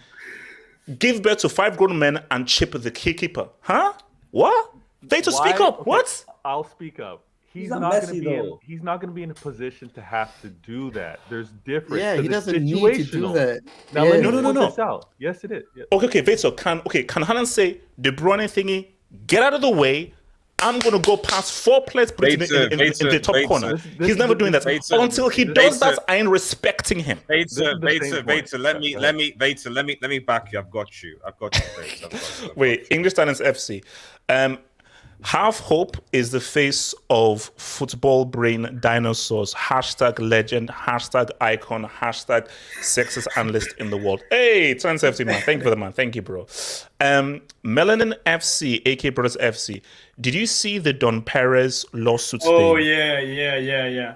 give birth to 5 grown men, and chip the keeper? Huh? What? Victor, speak Why- up. okay, What? I'll speak up. He's not not going to Messi, be. though. He's not going to be in a position to have to do that. There's difference. Yeah, he 'cause it's doesn't need to do situational. that. Now Yeah. let me No. point this out. Yes, it is. Yeah. Okay, Victor, can Haaland say, De Bruyne thingy, get out of the way. I'm going to go past 4 players, put it in the top corner. He's never doing that. Until he does that, I ain't respecting him. Vader, Let me back you. I've got you. Vader. Wait, English Talents FC. Half Hope is the face of football brain dinosaurs. # legend, # icon, # sexiest analyst in the world. Hey, Trans FC man. Thank you for the man. Thank you, bro. Melanin FC, AK Brothers FC. Did you see the Don Perez lawsuit Oh thing? yeah.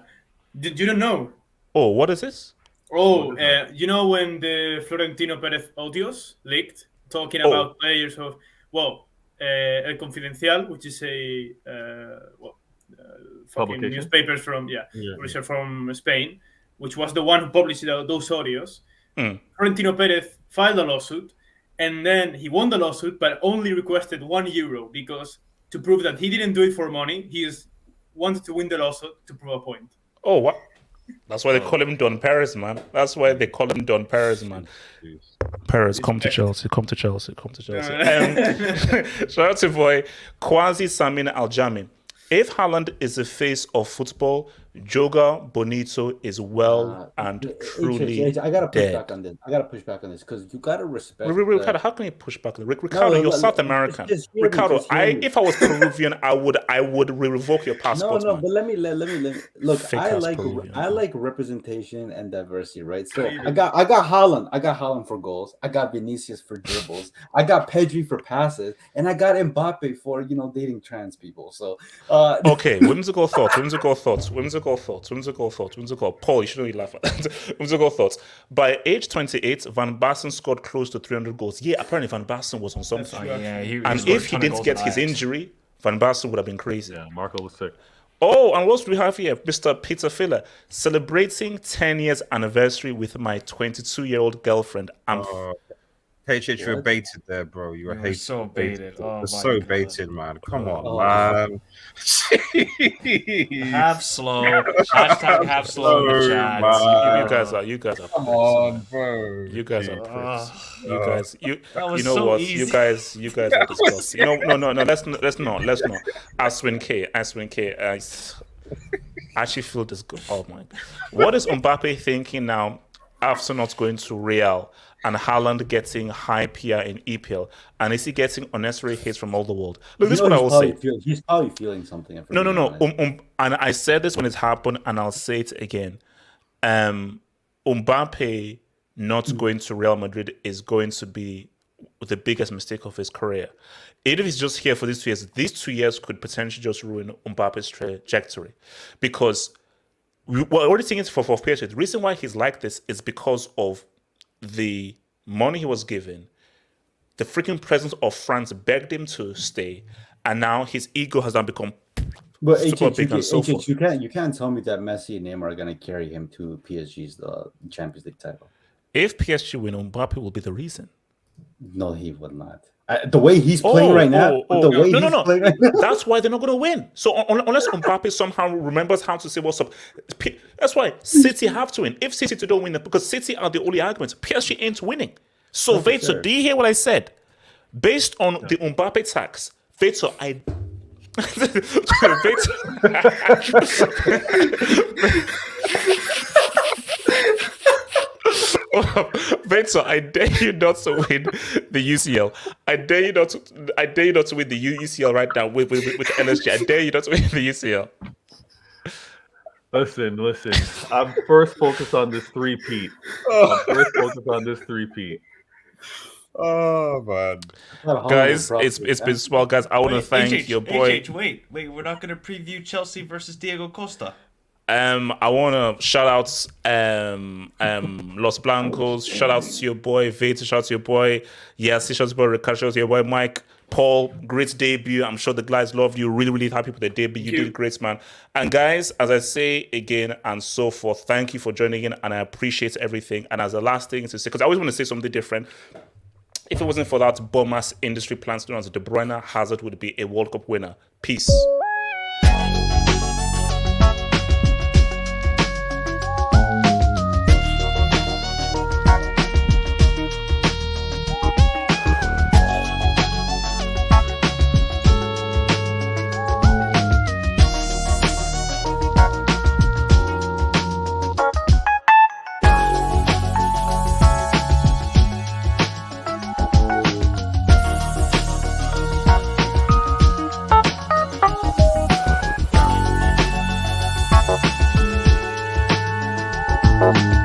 Did you don't know? Oh, what is this? Oh, you know when the Florentino Perez audios leaked, talking Oh. about players of El Confidencial, which is a fucking Publication? newspapers from from Spain, which was the one who published those audios. Florentino Perez filed a lawsuit, and then he won the lawsuit, but only requested €1 because to prove that he didn't do it for money, he wanted to win the lawsuit to prove a point. Oh, what? That's why they call him Don Perez, man. Perez, come to Chelsea. Shout out to boy Quasi Samin Aljamin. If Haaland is the face of football, Joga Bonito is well and truly I gotta push dead. back on this. Because you gotta respect. Ricardo, how can you push back on Ricardo, you're South American. just hear me, Ricardo, just hear me. if I was Peruvian, I would revoke your passport. No, man. but let me look. Fake I ass like Peruvian. representation and diversity, right? So I got Haaland. I got Haaland for goals. I got Vinicius for dribbles. I got Pedri for passes, and I got Mbappe for dating trans people. So Okay, whimsical thoughts. Paul, you shouldn't laugh at that. Whimsical thoughts. By age 28, Van Basten scored close to 300 goals. Yeah, apparently Van Basten was on something. Yeah, And if he didn't get his injury, Van Basten would have been crazy. Yeah, Marco was sick. Oh, and what else do we have here? Mr. Peter Filler, celebrating 10 years anniversary with my 22-year-old girlfriend. I'm HH, you were baited there, bro. You were hated. so baited. Oh, You're my so God. baited, man. Come on, Oh. man. Half slow. Hashtag half slow in the chat. man. you guys are Come on, bro. You guys are pricks. That was You know so what? easy. You guys are disgusting. No. Let's not. Aswin K. I actually feel this good. Oh my God. What is Mbappe thinking now after not going to Real and Haaland getting high PR in EPL? And is he getting unnecessary hits from all the world? Look, this is what I will say. He's probably feeling something. No. And I said this when it happened, and I'll say it again. Mbappe not going to Real Madrid is going to be the biggest mistake of his career. Even if he's just here for these 2 years, these 2 years could potentially just ruin Mbappe's trajectory. Because we're already seeing it for PSG. The reason why he's like this is because of the money he was given. The freaking president of France begged him to stay, and now his ego has now become But super big and so forth. you can't tell me that Messi and Neymar are gonna carry him to PSG's Champions League title. If PSG win, Mbappe will be the reason. No, he would not. The way he's playing right now, playing right now. That's why they're not going to win. So unless Mbappe somehow remembers how to say what's up, that's why City have to win. If City don't win, because City are the only arguments, PSG ain't winning. So Veto, do you hear what I said? Based on the Mbappe tax, Veto, Veto, I dare you not to win the UCL. I dare you not to win the UCL right now with LSG. I dare you not to win the UCL. Listen. I'm first focused on this three-peat. Oh man, guys, it's been small, guys. I want to thank your boy. Wait, we're not gonna preview Chelsea versus Diego Costa. I want to shout out Los Blancos. Shout out to your boy Vita. Shout out to your boy shout out to your boy Ricardo. Shout out to your boy Mike. Paul, great debut. I'm sure the guys love you. Really, really happy with the debut. You did great, man. And guys, as I say again and so forth, thank you for joining in, and I appreciate everything. And as the last thing to say, because I always want to say something different. If it wasn't for that bomb-ass industry plans known as De Bruyne, Hazard would be a World Cup winner. Peace. Thank you.